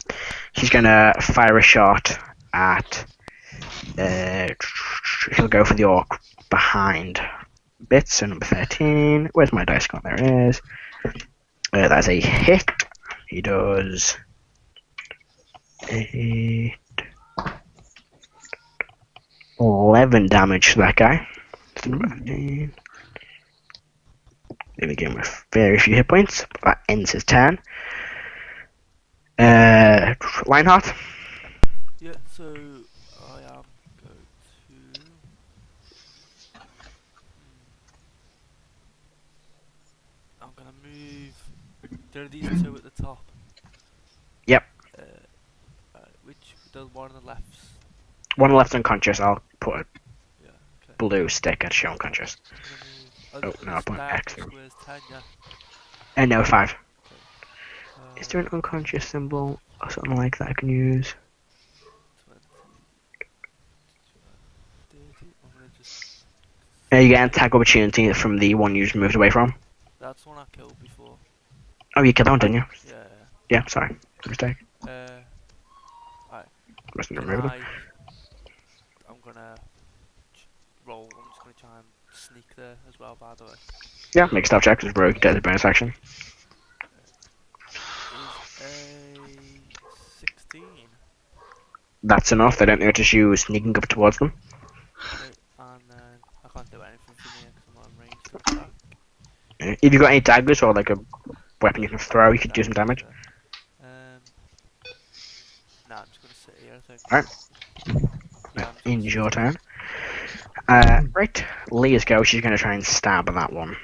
He's gonna fire a shot at. He'll go for the orc behind bits. So number 13. Where's my dice gun? There it is. That's a hit. He does 8, 11 damage to that guy. They begin with very few hit points. That ends his turn. Lionheart. Yeah, so I am going to. I'm gonna move. There are these two at the top. Yep. Which the one on the left? One on the left's unconscious. I'll put a Okay. blue stick at show unconscious. Oh no, I put X. Where's 10, yeah. And no 5. Is there an unconscious symbol or something like that I can use? 20, 30, I'm gonna just... You get an attack opportunity from the one you just moved away from. That's one I killed before. Oh, you killed that one, didn't you? Yeah. Yeah, sorry. Mistake. Alright. Must have removed it. I'm gonna roll. I'm just gonna try and sneak there as well, by the way. Yeah, make stealth checks as rogue, get the bonus action. Is a 16. That's enough. They don't notice you sneaking up towards them. Okay, and then I can't do anything from here because I'm not in range to attack. If you've got any daggers or like a weapon you can throw, you could do some damage. Alright. Yeah, In your turn. Right. Leah's go. She's going to try and stab that one.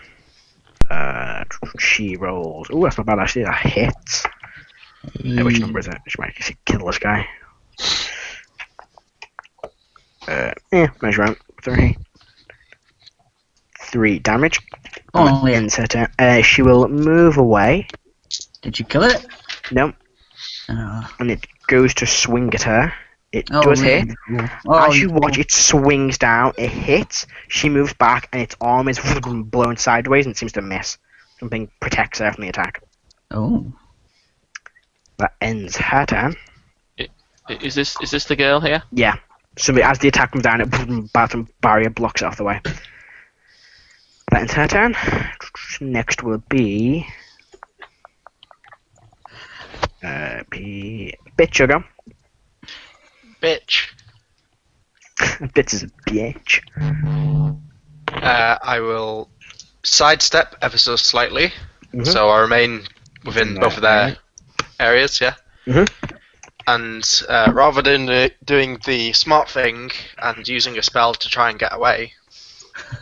She rolls. Ooh, that's not bad actually. That hits. Which number is it? She might kill this guy. Measure out. 3 damage. Oh, yeah. Ends her turn. She will move away. Did you kill it? No. Oh. And it goes to swing at her. It does hit. As you watch, it swings down. It hits. She moves back, and its arm is blown sideways and seems to miss. Something protects her from the attack. Oh. That ends her turn. Is this the girl here? Yeah. So as the attack comes down, it barrier blocks it off the way. That ends her turn. Next will be Bitch Sugar. Bitch. Bitch is a bitch. I will sidestep ever so slightly, so I remain within both of their areas, yeah. And rather than doing the smart thing and using a spell to try and get away,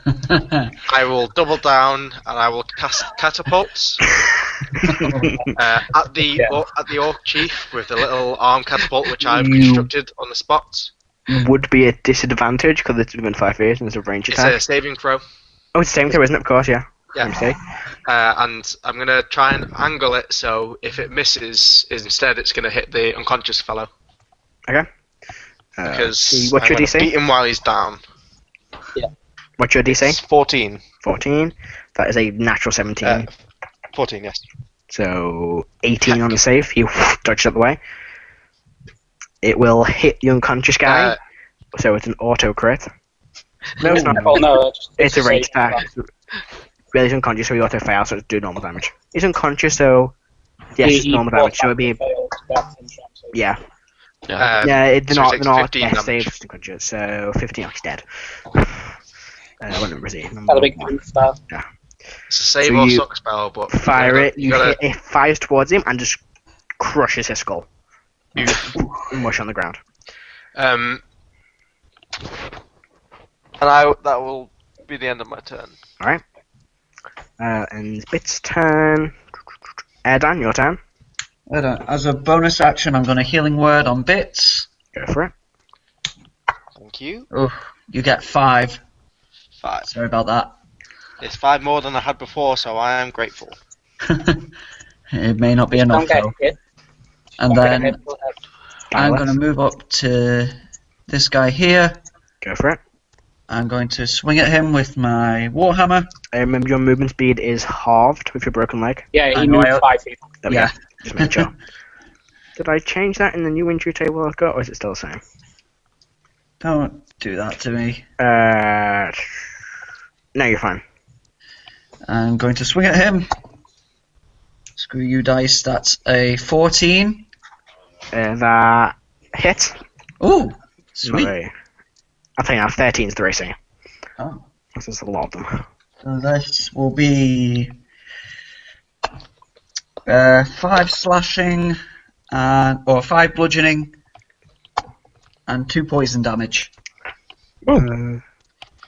I will double down and I will cast catapults at the orc chief with the little arm catapult which I've constructed on the spot. Would be a disadvantage because it's within 5 feet and it's a range attack. It's a saving throw. Oh, it's a saving throw, isn't it? Of course, yeah. Yeah. And I'm going to try and angle it so if it misses, instead it's going to hit the unconscious fellow. Okay. Because what's your I'm DC? gonna beat him while he's down. Yeah. What's your DC? It's 14. 14. That is a natural 17. 14, yes. So 18 on the save. You dodged out the way. It will hit the unconscious guy. So it's an auto crit. No, it's not. Well, no, it's a ranged attack. Really, he's unconscious, so he auto fails, so it's do normal damage. He's unconscious, so yes, it's normal damage. So it'd be yeah. They're not 15 death damage. saves unconscious. So 15, he's dead. What number is he? That'll be good stuff. Yeah. It's a save So or you suck spell, but fire it. you gotta, It fires towards him and just crushes his skull. Mush on the ground. and that will be the end of my turn. Alright. And Bit's turn. Erdan, your turn. As a bonus action, I'm going to healing word on Bits. Go for it. Thank you. Oh, you get 5. 5. Sorry about that. It's 5 more than I had before, so I am grateful. It may not be enough though. And then I'm going to move up to this guy here. Go for it. I'm going to swing at him with my Warhammer. Remember, your movement speed is halved with your broken leg. Yeah, he moved 5 feet. There we go. Just make sure. Did I change that in the new injury table I've got, or is it still the same? Don't do that to me. No, you're fine. I'm going to swing at him. Screw you, dice. That's a 14. That hits. Ooh, sweet. I think 13's the AC. Oh. This is a lot of them. So this will be 5 slashing, or 5 bludgeoning, and 2 poison damage. No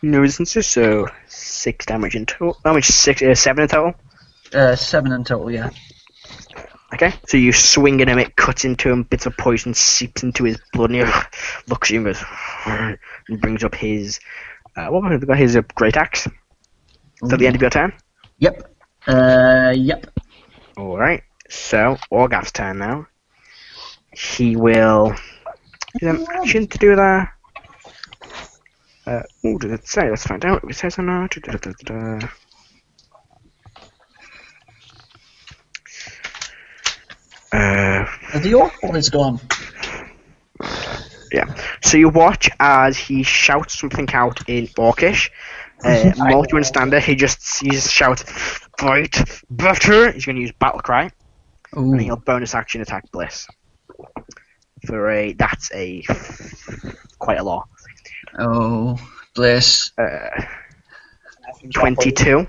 resistances, so 6 damage in total. How much? 7 in total? 7 in total, yeah. Okay, so you swing at him, it cuts into him, bits of poison seeps into his blood, and he looks at you and goes, and brings up his, his great axe. Is that the end of your turn? Yep. Yep. Alright, so Orgath's turn now. He will use an action to do that. Did it say? Let's find out what it says or not. The orc one is gone. Yeah. So you watch as he shouts something out in Orcish. Molt, you understand it. He just shouts, "Fight better!" He's going to use Battle Cry. Ooh. And he'll bonus action attack Bliss. That's quite a lot. Oh, Bliss. 22.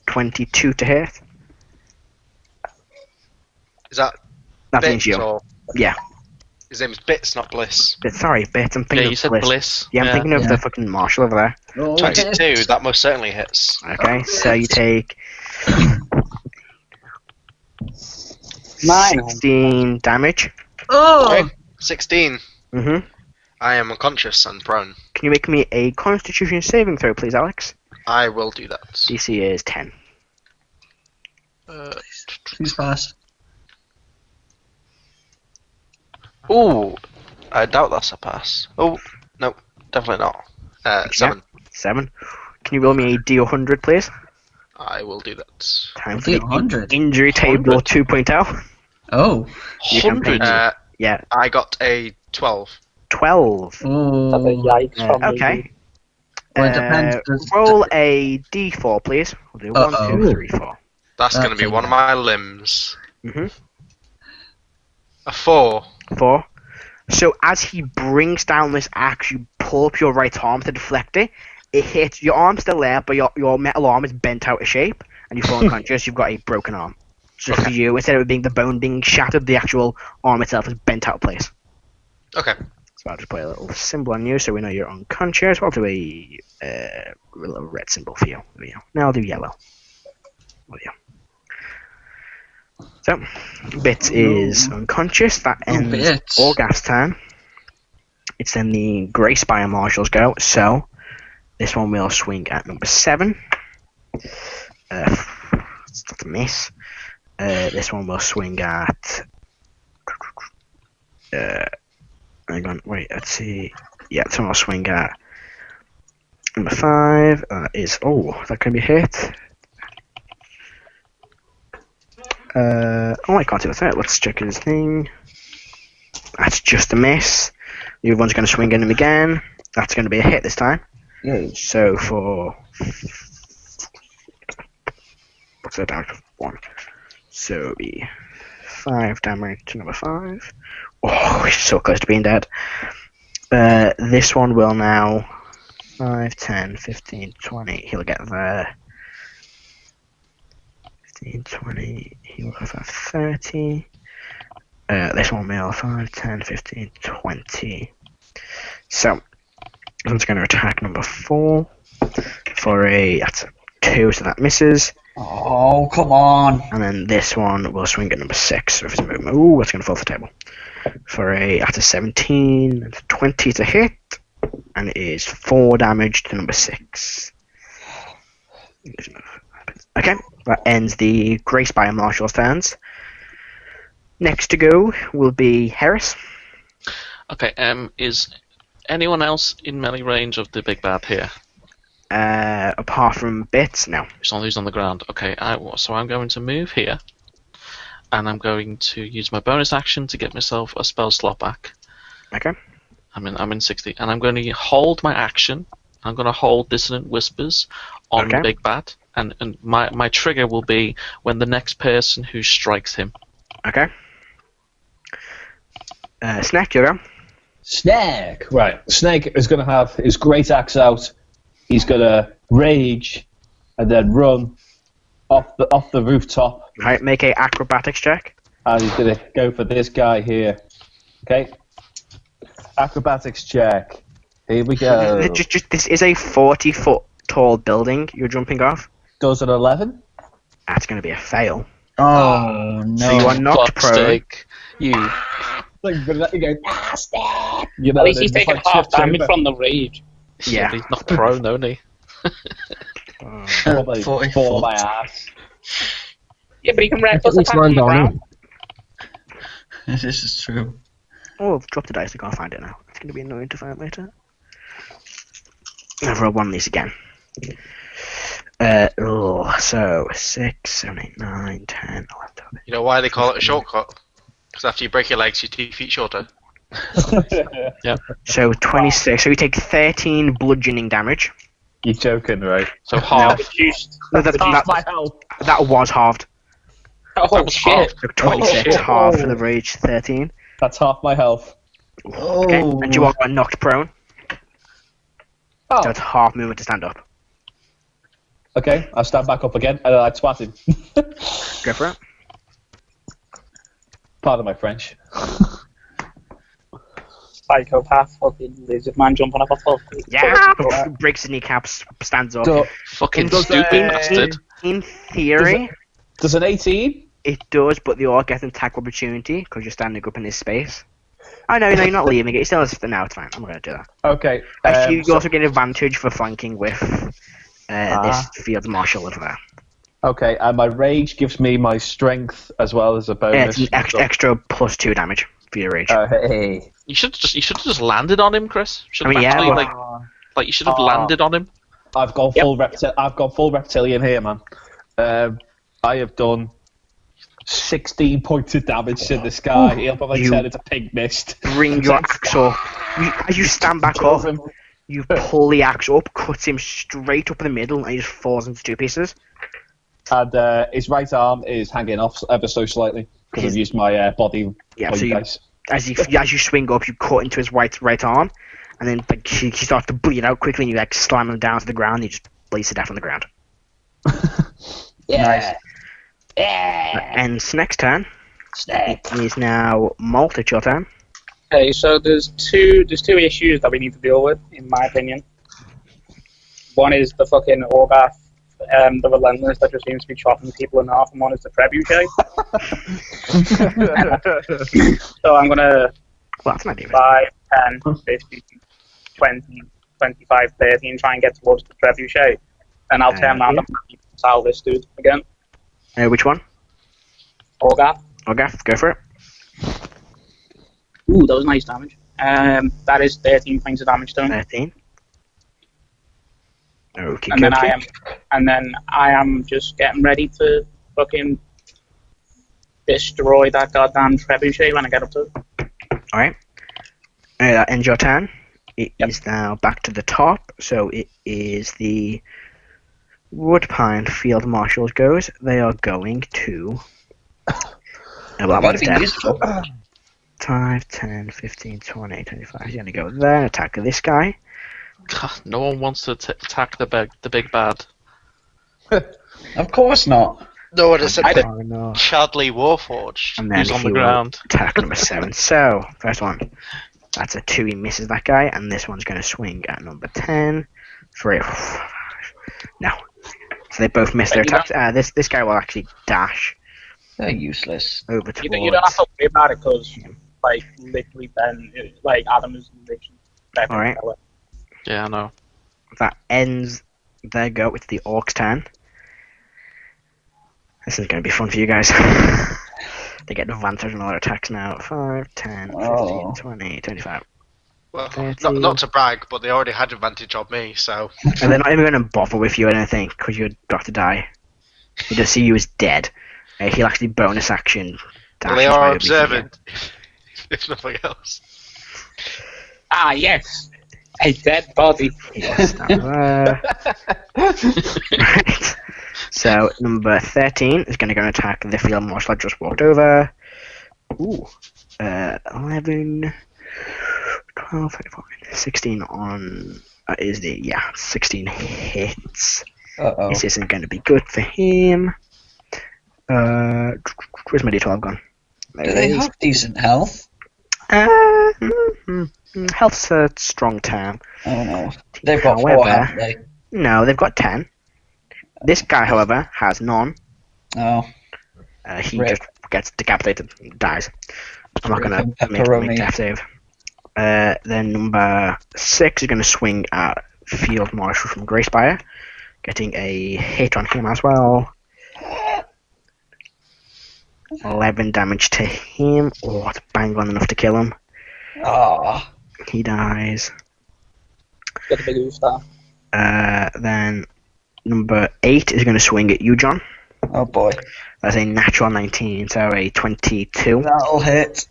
22 to hit. Is that That means Bits you. or... Yeah. His name's Bits, not Bliss. Sorry, Bits. I'm thinking Yeah, of you said Bliss. Yeah, I'm thinking of the fucking marshal over there. Oh, 22, that most certainly hits. Okay, so you take 9. 16 damage. Oh! 16. Mm-hmm. I am unconscious and prone. Can you make me a Constitution saving throw, please, Alex? I will do that. DC is 10. Please pass. Ooh, I doubt that's a pass. Oh, no, definitely not. 7. 7. Can you roll me a D100, please? I will do that. Time for the D100. injury table 2.0. Oh. You can 100. pay- Yeah, I got a 12. 12. Oh. That's a yikes from me. Okay. Well, it depends. Roll a D4, please. We'll do 1, Uh-oh. 2, 3, 4. That's going to be Okay. one of my limbs. Mm-hmm. A 4. 4. So as he brings down this axe, you pull up your right arm to deflect it. It hits your arm's still there, but your metal arm is bent out of shape, and you fall unconscious. You've got a broken arm. So for you, instead of it being the bone being shattered, the actual arm itself is bent out of place. Okay. So I'll just put a little symbol on you so we know you're unconscious. I'll do a little red symbol for you. There we go. Now I'll do yellow. There we go. So, Bits is unconscious. That ends Bits. Orgast's turn. It's then the Grey Spire Marshals go. So, this one will swing at number 7. It's not a miss. This one will swing at... hang on, wait, let's see. Yeah, this one will swing at number 5. That can be hit. I can't see what's that. Let's check his thing. That's just a miss. The other one's going to swing at him again. That's going to be a hit this time. So for... What's the damage? 1. So it'll be 5 damage to number 5. Oh, he's so close to being dead. This one will now... 5, 10, 15, 20. He'll get there. 15, 20. He will have 30. This one will 5, 10, 15, 20. So, this one's going to attack number 4 for that's a 2, so that misses. Oh, come on. And then this one will swing at number 6 with his movement. Ooh, that's going to fall off the table. For that's a 17, and a 20 to hit, and it is 4 damage to number 6. Okay, that ends the Grey Spire Marshal's turns. Next to go will be Heris. Okay, is anyone else in melee range of the big bad here? Apart from Bits, no. Who's on the ground? Okay, so I'm going to move here, and I'm going to use my bonus action to get myself a spell slot back. Okay. I'm in 60, and I'm going to hold my action. I'm going to hold Dissonant Whispers on Okay. Big Bad, and my trigger will be when the next person who strikes him. Okay. Snek, you go. Snek! Right, Snek is going to have his great axe out. He's going to rage and then run off the rooftop. Right, make a acrobatics check. And he's going to go for this guy here. Okay? Acrobatics check. Here we go. This is a 40-foot tall building you're jumping off. Does an 11? That's going to be a fail. Oh, no. So you are knocked Fuck's prone. sake. You. Like, you go, Snek! You know, At least he's then taking just, like, half tips damage over. from the rage. Yeah. He's not prone, only. Probably 40 fall my foot. ass. Yeah, but he can reckless It's attack on the land on ground. This is true. Oh, I've dropped the dice, I can't find it now. It's going to be annoying to find later. I've rolled one of these again. So 6, 7, 8, 9, 10, 11, 12. You know why they call it a shortcut? Because after you break your legs, you're 2 feet shorter. So 26. So you take 13 bludgeoning damage. You're joking, right? So half. Reduced. No, that health. was halved. Oh shit. So 26, shit. half for the rage, 13. That's half my health. Okay, and you are knocked prone. Oh. So it's half movement to stand up. Okay, I'll stand back up again and then I twat him. Go for it. Pardon my French. Psychopath, fucking lizard man jumping off a 12 feet. Yeah, breaks his kneecaps, stands up. Fucking does, stupid bastard. In theory, Does an 18? it does, but the orc gets an attack opportunity because you're standing up in his space. Oh no, you're not leaving it. It's still no, it's fine. I'm gonna do that. Okay. You also get advantage for flanking with this field marshal over there. Okay, and my rage gives me my strength as well as a bonus. It's an extra +2 damage for your rage. Hey. You should have just landed on him, Chris. I mean, yeah, Actually, well- like you should have landed on him. I've gone full I've gone full reptilian here, man. I have done 16 points of damage to this guy. He'll probably turn into pig mist. Bring your axe up. As you stand back up, you pull the axe up, cuts him straight up in the middle, and he just falls into 2 pieces. And his right arm is hanging off ever so slightly because I've used my body dice. As you swing up, you cut into his right arm, and then he starts to bleed out quickly, and you slam him down to the ground, and he just bleeds to death on the ground. Nice. And Snek's turn. It is now Molt, it's your turn. Okay, so there's two issues that we need to deal with, in my opinion. One is the fucking Orgath, the Relentless that just seems to be chopping people in half, and one is the Trebuchet. So I'm gonna 5, 10, 15, 20, 25, 30 and try and get towards the Trebuchet. And I'll turn around and sell this dude again. Which one? Orgath. Orgath, go for it. Ooh, that was nice damage. That is 13 points of damage to him. 13. Okay. And then I am just getting ready to fucking destroy that goddamn trebuchet when I get up to it. Alright. That ends your turn. It is now back to the top, so it is the Woodpine Field Marshals goes. They are going to... That'd be useful. 5, 10, 15, 20, 25. He's going to go there and attack this guy. God, no one wants to attack the big bad. Of course not. No, it's a no. Chadley Warforged. And then Who's on the he ground? will attack number 7. So, first one. That's a 2, he misses that guy. And this one's going to swing at number 10. 3. No. So they both miss their attacks. This guy will actually dash. They're useless. Over towards... You don't have to worry about it because, literally Ben, Adam is literally... Alright. Yeah, I know. That ends their go. It's the Orc's turn. This is going to be fun for you guys. They get advantage on all their attacks now. 5, 10, 15, 20, 25. Well, 30. not to brag, but they already had advantage on me, so... And they're not even going to bother with you, I don't think, because you're about to die. They just see you as dead. He'll actually bonus action. Well, they are observant, if nothing else. Ah, yes. A dead body. Yes, right. So, number 13 is going to go and attack the field marshal I just walked over. Ooh. 11, 12, 34, 16 on... is the... Yeah, 16 hits. Uh-oh. This isn't going to be good for him. Where's my D12 gone? Do they have decent health? Health's a strong term. Oh no. They've got 4, haven't they? No, they've got 10. This guy, however, has none. Oh. He just gets decapitated and dies. I'm not going to make a death save. Then number 6 is going to swing at Field Marshal from Greyspire, getting a hit on him as well. 11 damage to him. Oh, it's bang on enough to kill him. Ah. He dies. Get a big oof star. Then number 8 is going to swing at you, John. Oh boy. That's a natural 19, so a 22. That'll hit.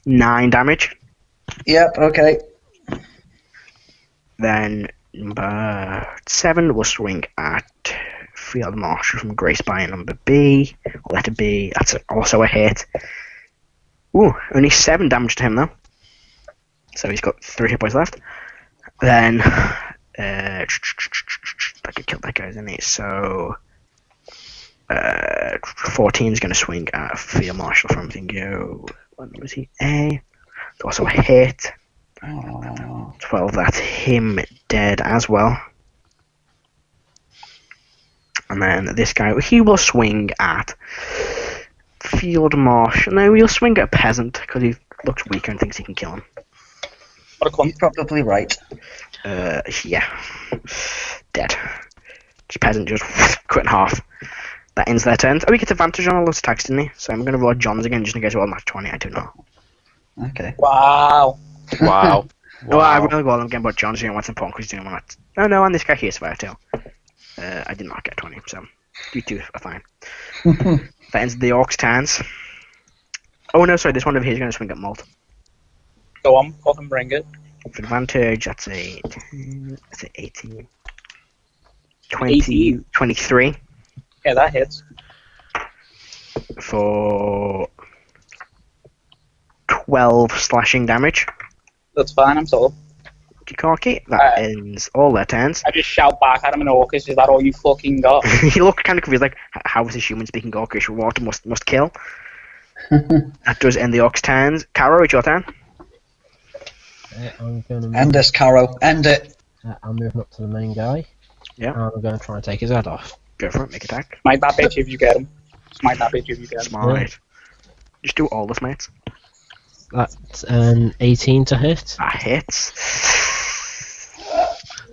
9 damage. Yep, okay. Then number 7 will swing at Field Marshal from Greyspire, number B, or letter B. That's also a hit. Ooh, only 7 damage to him though. So he's got 3 hit points left. Then, I could kill that guy, isn't he? So, 14 is going to swing at Field Marshal from Thingo. What was he? A. It's also a hit. 12, that's him dead as well. And then this guy, he will swing at Field Marshal. No, he'll swing at a peasant because he looks weaker and thinks he can kill him. You're probably right. Yeah. Dead. Just peasant just cut in half. That ends their turns. Oh, we get advantage on all those attacks, didn't he? So I'm going to roll John's again just in case we'll match 20. I don't know. Okay. Wow. Wow. Well, I really roll him again, but John's doing what's important because he's doing that. Oh no, and this guy here survived too. I did not get 20, so you two are fine. That ends the Orc's turns. Oh no, sorry, this one over here is going to swing at Molt. Go on, pop and bring it. For advantage, that's a 18. 18. 23 Yeah, that hits. for 12 slashing damage. That's fine, I'm sold. Kikaki, that ends all their turns. I just shout back at him in Orcish, is that all you fucking got? He looked kind of confused, like, how is this human speaking Orcish? Water must kill. That does end the Orc's turns. Karo, it's your turn. I'm going to End this, Caro. End it. I'm moving up to the main guy. Yeah. And I'm going to try and take his head off. Go for it, make attack. Smite that bitch if you get him. Smite that bitch if you get him. Smite. Just do all the smites. That's an 18 to hit. That hits.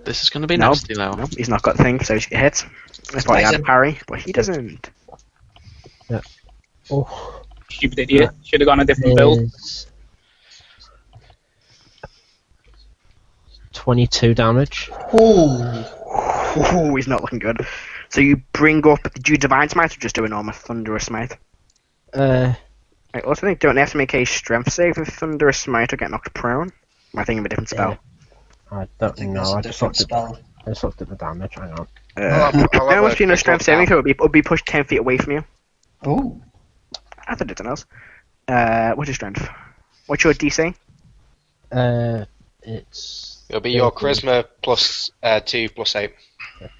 This is going to be nasty now. No, he's not got the thing, so he hits. That's why he had a parry, but he doesn't. Yeah. Oh. Stupid idiot. Should have gone a different build. Is 22 damage. Ooh, he's not looking good. So you bring up, do you Divine Smite or just do a normal Thunderous Smite? Uh, I also think, don't they have to make a Strength save with Thunderous Smite or get knocked prone? Am I thinking of a different spell? I don't think know. that's a I just different looked spell. I just looked at the damage. Hang on. There must be no Strength saving, so it would be pushed 10 feet away from you. Oh. I thought it else. What's your Strength? What's your DC? It's... It'll be your Charisma plus 2 plus 8.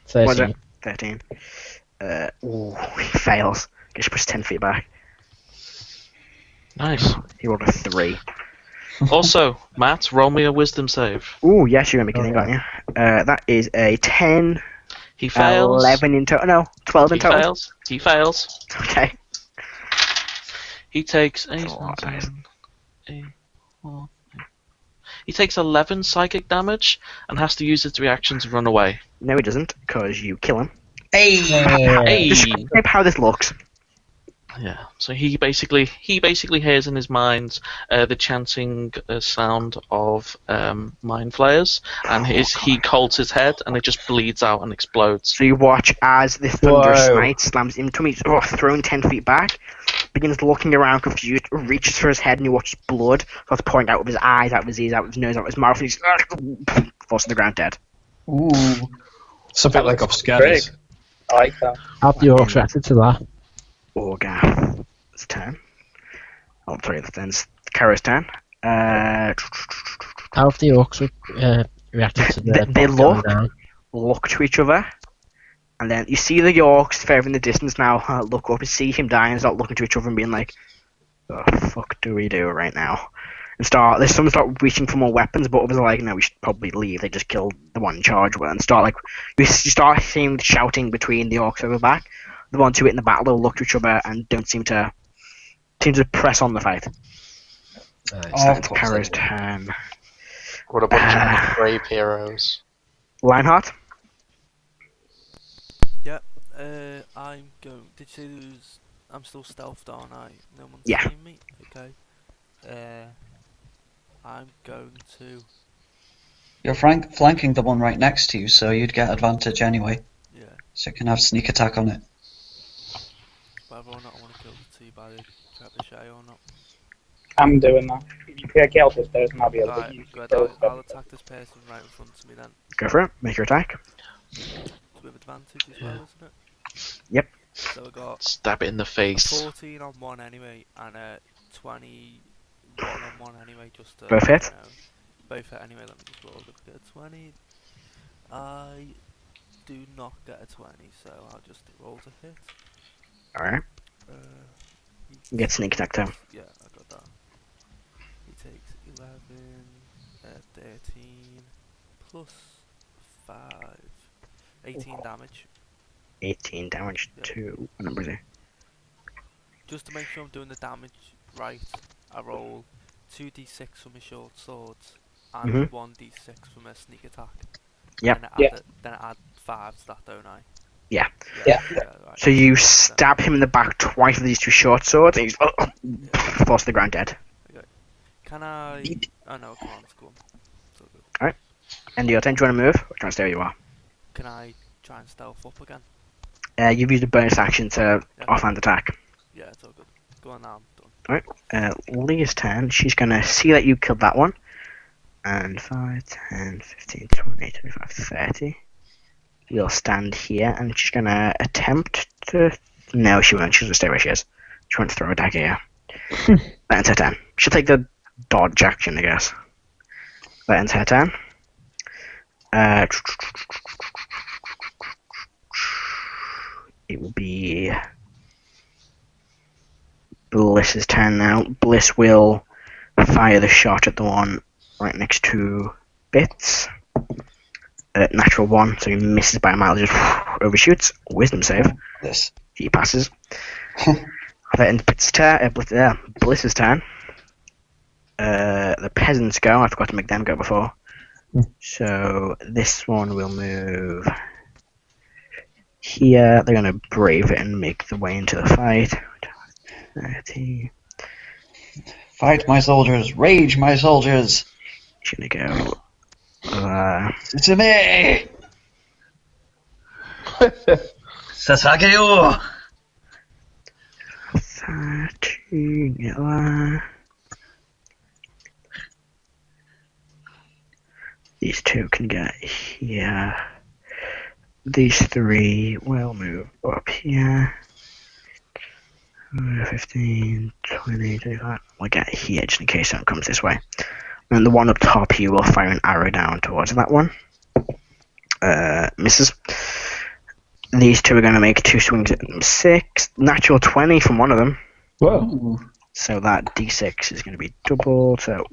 13. What's it? 13. Ooh, he fails. Gets pushed 10 feet back. Nice. He rolled a 3. Also, Matt, roll me a wisdom save. Ooh, yes, you're going to be kidding, aren't you? That is a 10, He fails. 11 in total. No, 12 in He total. fails. He fails. Okay. He takes He takes 11 psychic damage and has to use his reaction to run away. No, he doesn't, because you kill him. Hey! Describe how this looks. Yeah. So he basically hears in his mind the chanting sound of mind flayers, and he holds his head, and it just bleeds out and explodes. So you watch as the Thunder Smite slams into him. He's thrown 10 feet back, begins looking around confused, reaches for his head, and he watches blood starts pouring out of his eyes, out of his ears, out of his nose, out of his mouth, and he's falls to the ground dead. Ooh. It's a bit like Obscurity. I like that. How have the orcs reacted to that? Orgath's turn. Oh, sorry, that ends Karo's turn. How have the orcs reacted to the They going down? look to each other, and then you see the orcs further in the distance now look up and see him die and start looking to each other and being like, "What the fuck do we do right now?" And some start reaching for more weapons, but others are like, "No, we should probably leave. They just killed the one in charge." And you start seeing the shouting between the orcs over back. The ones who hit in the battle will look to each other and don't seem to press on the fight. It's Karo's turn. What a bunch of brave heroes. Lionheart? Yeah, I'm going. Did you say there was... I'm still stealthed, aren't I? No one's Yeah. seeing me? Okay. I'm going to... You're flanking the one right next to you, so you'd get advantage anyway. Yeah. So you can have sneak attack on it. Whether or not I want to kill the two by the trebuchet or not. I'm doing that. If you can't kill this person, I'll be able to Right, use good. those. I'll attack this person right in front of me then. Go for it. Make your attack. It's with advantage as well, isn't it? Yep. So I got Stab it in the face. 14 on one anyway, and 21 on one anyway, just to... Both hit? Both hit anyway, let me just roll. Look at 20. I do not get a 20, so I'll just roll to hit. Alright. He Get sneak attack too. Yeah, I got that. He takes 11, 13, plus 5, 18 damage. 18 damage to... What number is he? Just to make sure I'm doing the damage right, I roll 2d6 from my short swords and 1d6 from a sneak attack. Yep. Then I add 5 to that, don't I? Yeah. Right. So you stab him in the back twice with these 2 short swords, and he's falls to the ground dead. Okay. Can I... Oh no, come on, let's go on. So good. Alright. End of your turn, do you want to move? Or do you want to stay where you are? Can I try and stealth up again? You've used a bonus action to offhand attack. Yeah, it's all good. Go on now, I'm done. Alright. Leah's turn. She's going to see that you killed that one. And 5, 10, 15, 20, 25, 30. We'll stand here, and she's going to attempt to... No, she won't. She'll just stay where she is. She won't throw a dagger here. That ends her turn. She'll take the dodge action, I guess. That ends her turn. It will be Bliss's turn now. Bliss will fire the shot at the one right next to Bits. Natural 1, so he misses by a mile, just overshoots. Wisdom save. This. He passes. That ends Bliss's turn. The peasants go. I forgot to make them go before. So this one will move here. They're going to brave it and make the way into the fight. 30. Fight, my soldiers! Rage, my soldiers! He's going to go... It's me! Sasageo! 13, get that. These 2 can get here. These 3 will move up here. 15, 20, 25. We'll get here just in case someone comes this way. And the one up top here will fire an arrow down towards that one. Misses. These 2 are going to make 2 swings at 6. Natural 20 from one of them. Whoa. So that d6 is going to be doubled. So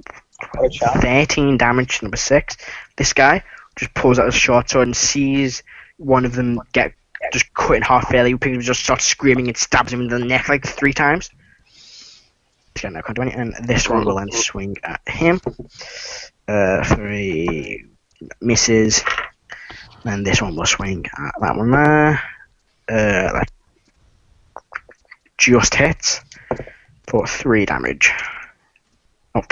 13 damage to number 6. This guy just pulls out his short sword and sees one of them get just cut in half fairly. He just starts screaming and stabs him in the neck like 3 times. He's got no count 20, and this one will then swing at him. 3 misses. And this one will swing at that one there. That just hits for 3 damage. Oh,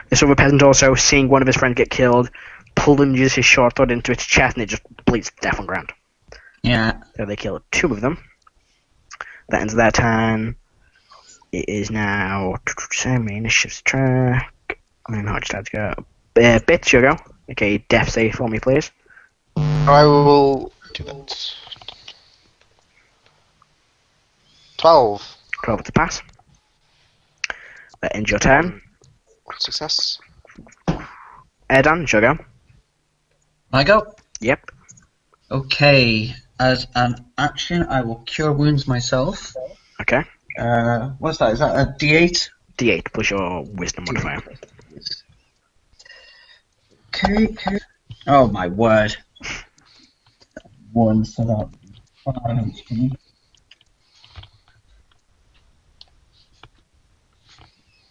this other peasant also, seeing one of his friends get killed, plunges his short sword into its chest and it just bleeds to death on ground. Yeah. So they kill 2 of them. That ends their turn. It is now same initiative track. I mean, how much time to go? Bits, you go. Okay, death save for me, please. I will do that. 12. 12 to pass. That ends your turn. Success. Erdan, you go. I go? Yep. Okay. As an action, I will cure wounds myself. Okay. What's that? Is that a D8? D8 plus your wisdom modifier. Okay. Oh my word. 1 for that. 5 HP.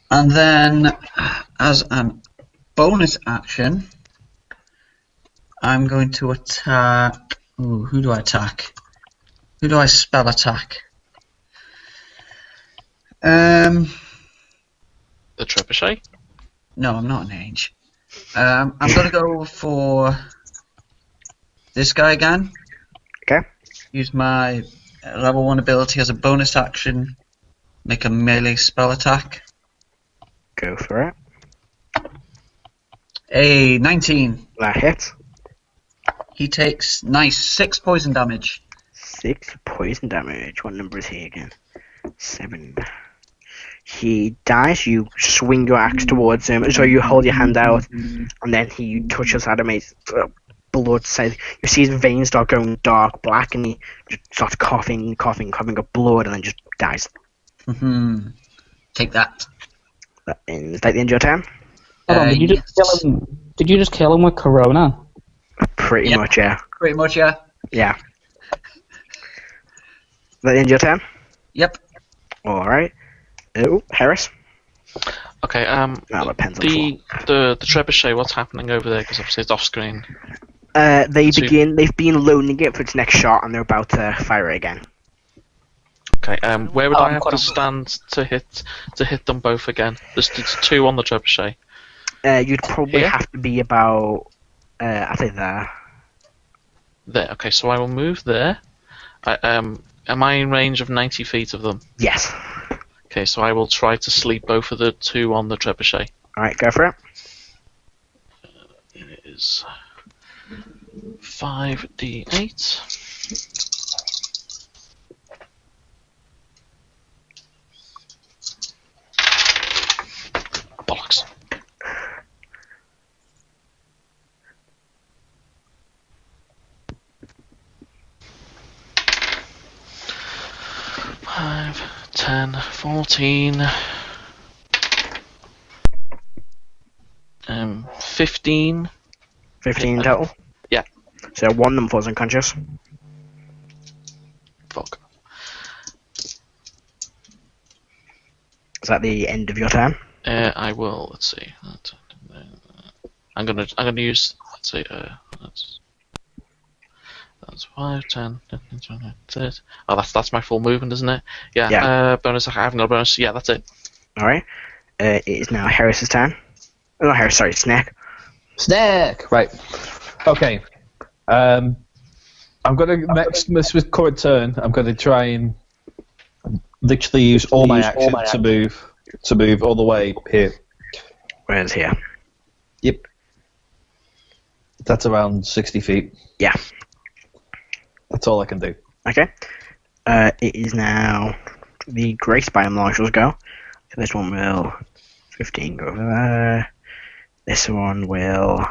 And then, as an bonus action, I'm going to attack... Ooh, who do I attack? Who do I spell attack? The trebuchet? No, I'm not an age. I'm going to go for this guy again. Okay. Use my level 1 ability as a bonus action. Make a melee spell attack. Go for it. A 19. That hits. He takes 6 poison damage. 6 poison damage. What number is he again? 7. He dies. You swing your axe towards him. So you hold your hand out, and then he touches Adam. blood. You see his veins start going dark black, and he just starts coughing up blood, and then just dies. Take that. Is that the end of your turn? Hold on, did you just kill him? Did you just kill him with Corona? Pretty much, yeah. Pretty much, yeah. Yeah. Is that the end of your turn? Yep. Alright. Oh, Heris? Okay, depends on the trebuchet, what's happening over there? Because obviously it's off screen. They've been loaning it for its next shot, and they're about to fire it again. Okay, where would I have to stand to hit them both again? There's 2 on the trebuchet. You'd probably have to be about, I think there. There, okay, so I will move there. Am I in range of 90 feet of them? Yes. Okay, so I will try to sleep both of the 2 on the trebuchet. Alright, go for it. It is 5d8. Bollocks. Five, 10, 14, 15. 15 total? Yeah. So one of them falls unconscious. Fuck. Is that the end of your turn? I will. Let's see. I'm gonna use. Let's see. That's 5, 10, 15, 20, 30. Oh, that's my full movement, isn't it? Yeah. Bonus. I haven't got a bonus. Yeah, that's it. All right. It is now Heris' turn. Oh, not Heris. Sorry, Snek. Snek. Right. Okay. I'm gonna next with current turn. I'm gonna try and literally use all my action to move all the way here. Where's here? Yep. That's around 60 feet. Yeah. That's all I can do. Okay. It is now the Grace Biome Marshals go. So this one will 15 go over there. This one will.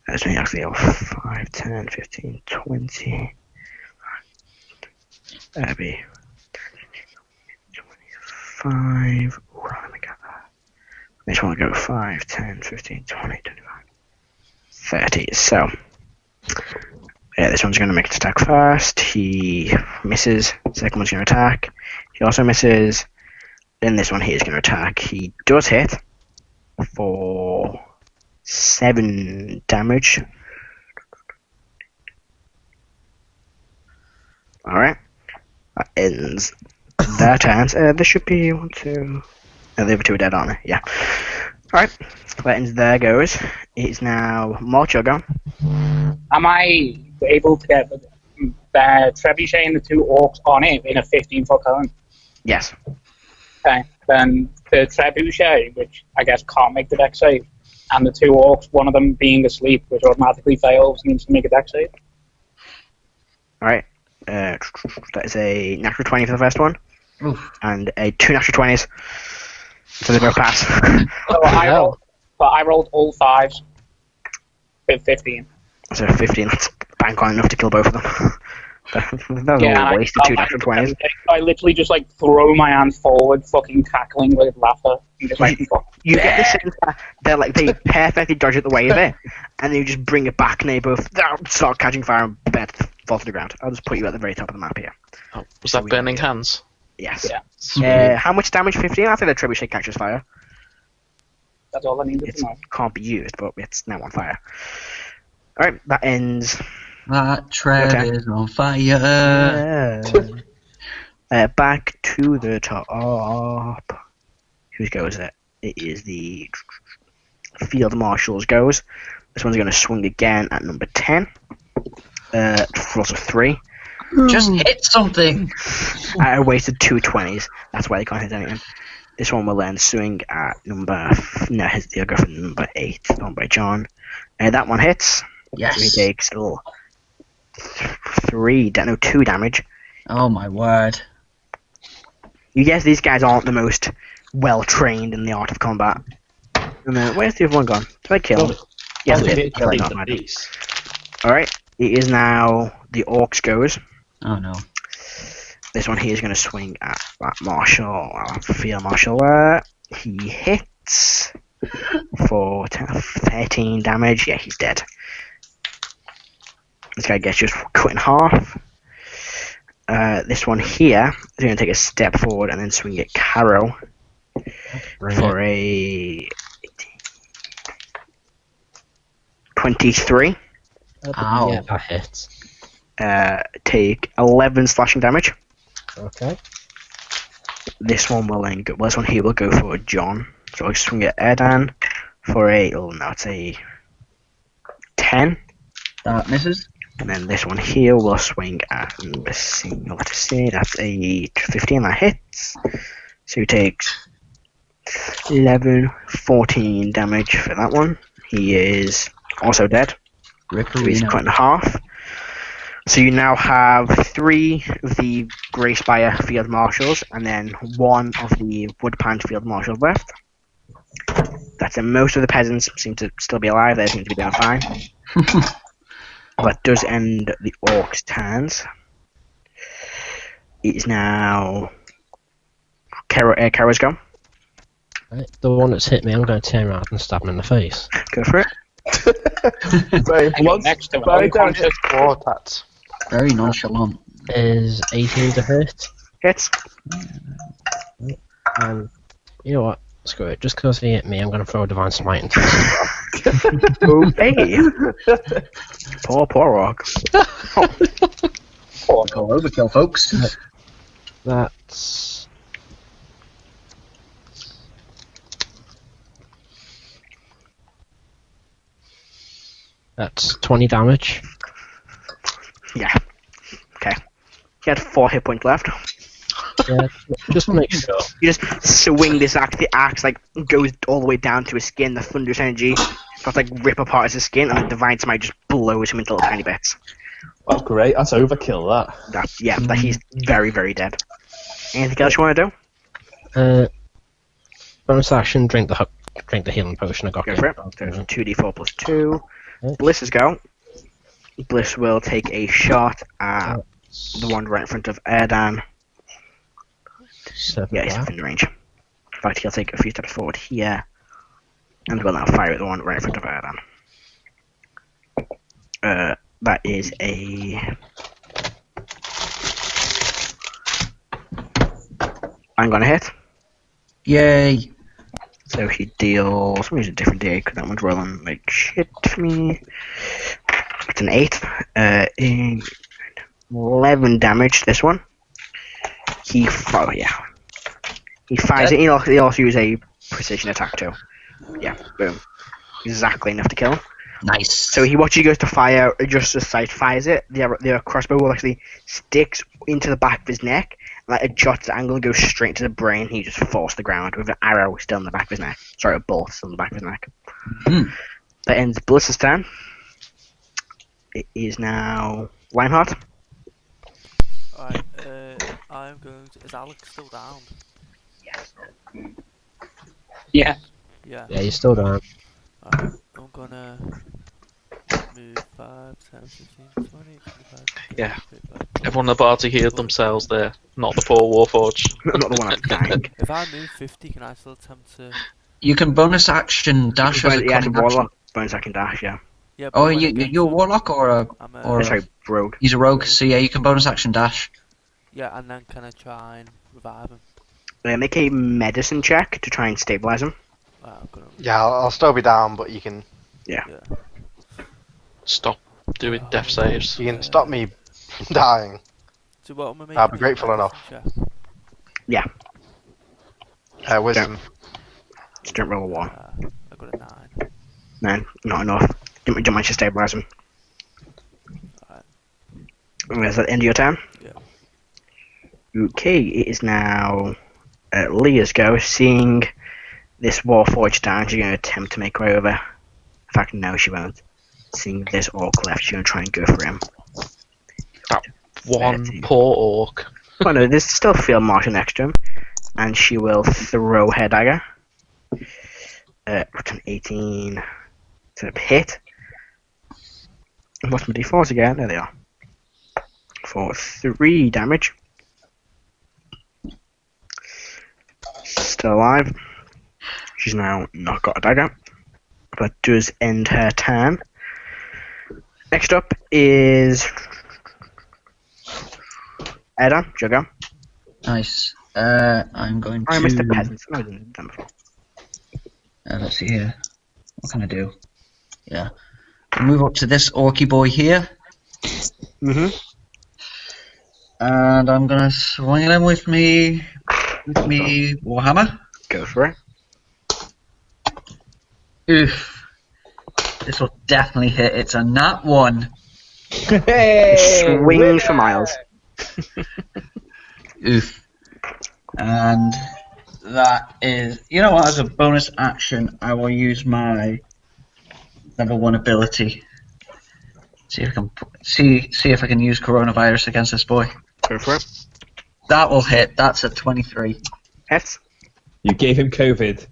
That's me actually 5, 10, 15, 20. That'd be 25. Ooh, let me get that. This one will go 5, 10, 15, 20, 25, 30. So. Yeah, this one's going to make its attack first. He misses. Second one's going to attack. He also misses. Then this one here is going to attack. He does hit for 7 damage. Alright. That ends their turns. There should be 1, 2... No, the other 2 are dead, aren't they? Yeah. Alright. That ends their goes. It's now Molt your go. Am I able to get the trebuchet and the 2 orcs on it in a 15-foot cone? Yes. Okay. Then the trebuchet, which I guess can't make the dex save, and the 2 orcs, one of them being asleep, which automatically fails, needs to make a dex save. Alright. That is a natural 20 for the first one. Oof. And a 2 natural 20s. So they go pass. So I rolled all 5s with 15. So 15, that's bank on enough to kill both of them. That was a waste of 2 natural 20s. I literally just throw my hands forward, fucking cackling with laughter. And just you get the sense that they perfectly dodge at the way of it, and then you just bring it back and they both start catching fire and fall to the ground. I'll just put you at the very top of the map here. Oh, was that burning hands? Yes. Yeah. How much damage? 15? I think the trebuchet catches fire. That's all I needed to know. It can't be used, but it's now on fire. Alright, that ends. That tread is on fire. Yeah. Back to the top. Whose goes it? It is the Field Marshals goes. This one's going to swing again at number 10. Rolls of 3. Just hit something. I wasted 2 20s. That's why they can't hit anything. This one will then swing at number. No, they'll go for number 8, done by John. That one hits. Yes. So he takes 2 damage. Oh my word. You guess these guys aren't the most well trained in the art of combat. And then, where's the other one gone? Did I kill him? Yes, Oh, it hit did. Sorry, not the mine. beast. Alright, it is now the Orcs goes. Oh no. This one here is going to swing at that Marshal, Field Marshal. He hits for 13 damage. Yeah, he's dead. This guy gets just cut in half. This one here is going to take a step forward and then swing at Karo for a 23. Ow. Yeah, that hits. Take 11 slashing damage. Okay. This one will then go. Well, this one here will go for John. So I'll swing at Erdan for a. Oh no, it's a 10. That misses. And then this one here will swing at. Let's see. That's a 15. That hits. So he takes 11, 14 damage for that one. He is also dead. So he's cut in half. So you now have 3 of the Greyspire Field Marshals and then 1 of the Woodpine Field Marshals left. That's it. Most of the peasants seem to still be alive. They seem to be doing fine. That does end the Orcs' turns. It is now Karo's go. Right, the one that's hit me, I'm going to turn around and stab him in the face. Go for it. Very blunt, Next to very unconscious That. Very nonchalant. Is 18 to hit. Hits. And you know what? Screw it. Just because he hit me, I'm going to throw a Divine Smite into him. Okay. Poor Orc. Go overkill, folks. That's 20 damage. Yeah. Okay. He had 4 hit points left. Yeah, just to make sure. You just swing this axe. The axe like goes all the way down to his skin. The thunderous energy starts like rip apart his skin, and the divine smite just blows him into little tiny bits. That's great. That's overkill. That he's very, very dead. Anything else you want to do? Bonus action, drink the healing potion I got. Go for it. So it's 2d4 plus 2. Bliss's go. Bliss will take a shot at the one right in front of Erdan. Yeah, he's within range. In fact, he'll take a few steps forward here, and will now fire at the one right in front of Erdan. That is a... I'm gonna hit. Yay. So he deals... Let me use a different D8 because that one's rolling like shit for me. It's an 8. 11 damage, this one. He fires it. He also use a precision attack too. Yeah, boom. Exactly enough to kill him. Nice. So he goes to fire, just as sight fires it. The crossbow will actually sticks into the back of his neck, and like adjusts the angle and goes straight to the brain. He just falls to the ground with an arrow still in the back of his neck. Sorry, a bolt still in the back of his neck. That ends Bliss's turn. It is now Lionheart. Alright, I'm going to... Is Alex still down? Yes. Yeah. Yeah. Yeah, you're still down. Alright, I'm gonna move 5, 10, 15, 20, 25, Yeah. 35. Everyone in the party healed themselves there, not the poor Warforged. Not the one that's dying. If I move 50, can I still attempt to... You can bonus action dash as a cunning action. Warlock. Bonus action dash, yeah. Yeah, but Oh, when it you're gets a up- warlock or a... I'm or- Sorry, rogue. He's a rogue, so yeah, you can bonus action dash. Yeah, and then can I try and revive him? Make a medicine check to try and stabilize him. I'm gonna... Yeah, I'll still be down, but you can Yeah. Stop doing death saves. stop me dying. So what am I making? I'll be grateful enough. Yeah. Wisdom. Just don't roll a 1. I got a 9. No, not enough. Don't manage to stabilize him. Alright. Is that the end of your turn? Yeah. Okay, it is now Leah's go. Seeing this Warforged down, she's going to attempt to make her way over. In fact, no, she won't. Seeing this orc left, she's going to try and go for him. That one poor orc. Oh no, there's still Field Marshal next to him. And she will throw her dagger. What's an 18? So hit. What's my d4s again? There they are. For 3 damage. Still alive. She's now not got a dagger. But does end her turn. Next up is Erdan, Jugger. Nice. I'm going to... I missed the peasants. No, I didn't do them before. Let's see here. What can I do? Yeah. Move up to this orky boy here. Mm-hmm. And I'm gonna swing him with me Warhammer. Go for it. Oof. This will definitely hit. It's a nat 1. Hey, Swings for miles. Oof. And that is... You know what? As a bonus action, I will use my level 1 ability. See if I can see if I can use coronavirus against this boy. Go for it. That will hit. That's a 23. Hits. You gave him COVID.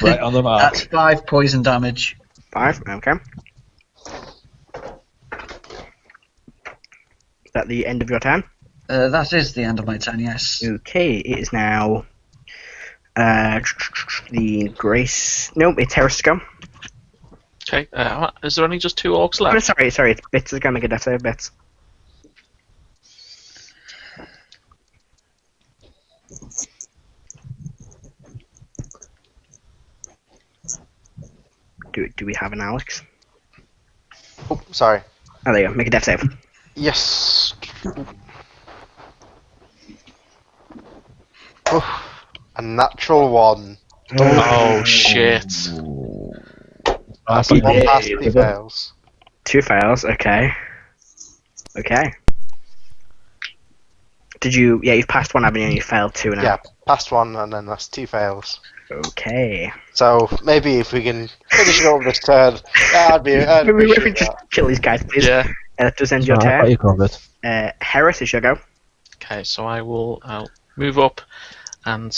Right on the mark. That's 5 poison damage. 5, okay. Is that the end of your turn? That is the end of my turn, yes. Okay, it is now the Grace... No, it's Heris' go. Okay, is there only just 2 orcs left? Oh, sorry, it's Bits is going to make a death save, Bits. Do we have an Alex? Oh, sorry. Oh, there you go, make a death save. Yes. Oh, a natural 1. Oh, shit. One pass, 3 fails. 2 fails, okay. Okay. Did you... Yeah, you've passed 1, haven't you, and you failed 2 now. Yeah, passed 1 and then that's 2 fails. Okay. So maybe if we can finish it up this turn, I'd Maybe we appreciate just that. kill these guys, please. Yeah. That does end your I turn. got you covered. Heris, is your go. Okay, so I'll move up and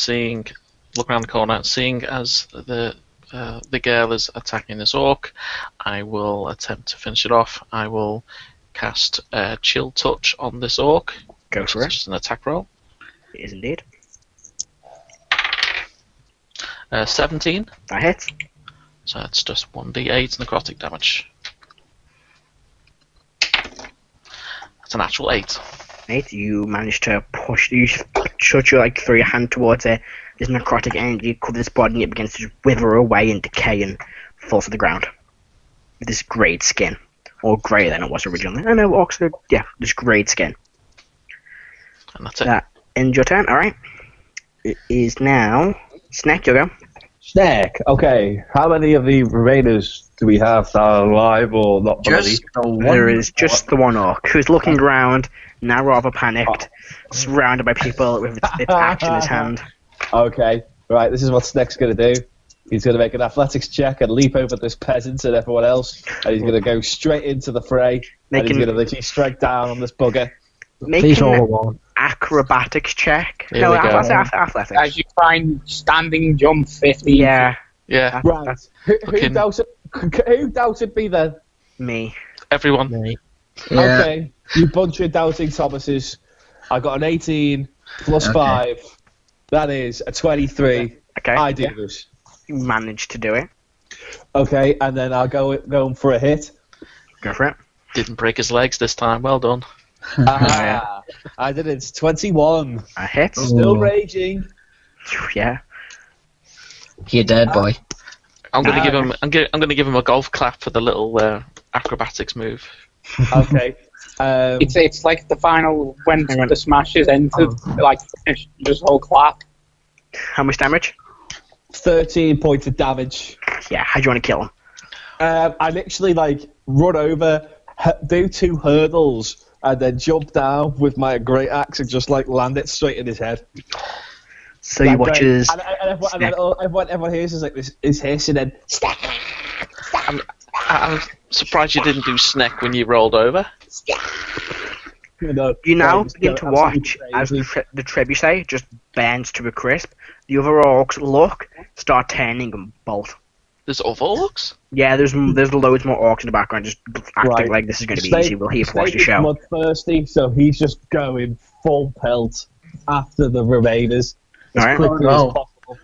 look around the corner, seeing as the girl is attacking this orc, I will attempt to finish it off. I will cast Chill Touch on this orc. Go for it. Just an attack roll. It is indeed. 17. That hits. So that's just 1d8 necrotic damage. That's an actual 8. 8, you manage to push, you shut your, throw your hand towards it, this necrotic energy covers its body and it begins to wither away and decay and fall to the ground. With this greyed skin. Or greyer than it was originally. I know, Oxford, yeah, this greyed skin. And that's it. That ends your turn, alright. It is now Snek, you'll go. Snek, okay. How many of the remainers do we have that are alive or not? Just the one. There is just the one orc who's looking around, now rather panicked, surrounded by people with its axe in his hand. Okay, right, this is what Snek's going to do. He's going to make an athletics check and leap over this peasant and everyone else, and he's going to go straight into the fray, and he's going to literally strike down on this bugger. Please roll a 1. Acrobatics check. Here we go. Athletics. As you find standing jump 15. Yeah. Yeah. Right, who Fucking- doubted me then? Me. Everyone. Me. Yeah. Okay, you bunch of doubting Thomases. I got an 18 plus Okay. 5. That is a 23. Okay. I do this. You managed to do it. Okay, and then I'll go for a hit. Go for it. Didn't break his legs this time. Well done. Ah, I did it. It's 21. A hit. Still raging. Yeah. You're dead, boy. I'm gonna give him. I'm gonna give him a golf clap for the little acrobatics move. Okay. It's like the final when Hang on. the smash is entered, finish, just whole clap. How much damage? 13 points of damage. Yeah. How do you want to kill him? I literally run over, do 2 hurdles, and then jump down with my great axe and just land it straight in his head. So he watches. And everyone hears is hissing and I'm surprised you didn't do Snek when you rolled over. You now begin to watch as the trebuchet just burns to a crisp. The other orcs look, start turning, and bolt. There's other orcs? Yeah, there's loads more orcs in the background just acting like this is going to be easy. We'll hear to watch the show. Snake is bloodthirsty, so he's just going full pelt after the Remainers as quickly as possible.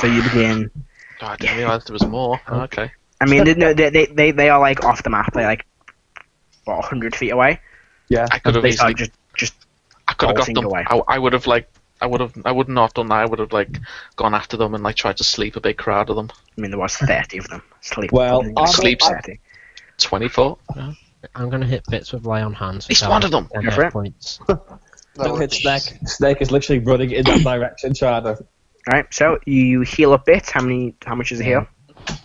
So you begin. Oh, I didn't realise there was more. Oh, okay. I mean, they are like off the map. They're like 100 feet away. Yeah, I could have easily just. I could have got them. Away. I would have not done that. I would have like gone after them and like tried to sleep a big crowd of them. I mean, there was 30 of them. Sleep. Well, sleep 30. 24. Yeah. I'm going to hit bits with lay on hands. He's one of them. Go for it. Points. Don't hit Snake. Snake is literally running in that direction, trying to. Alright, so you heal a bit. How much is a heal?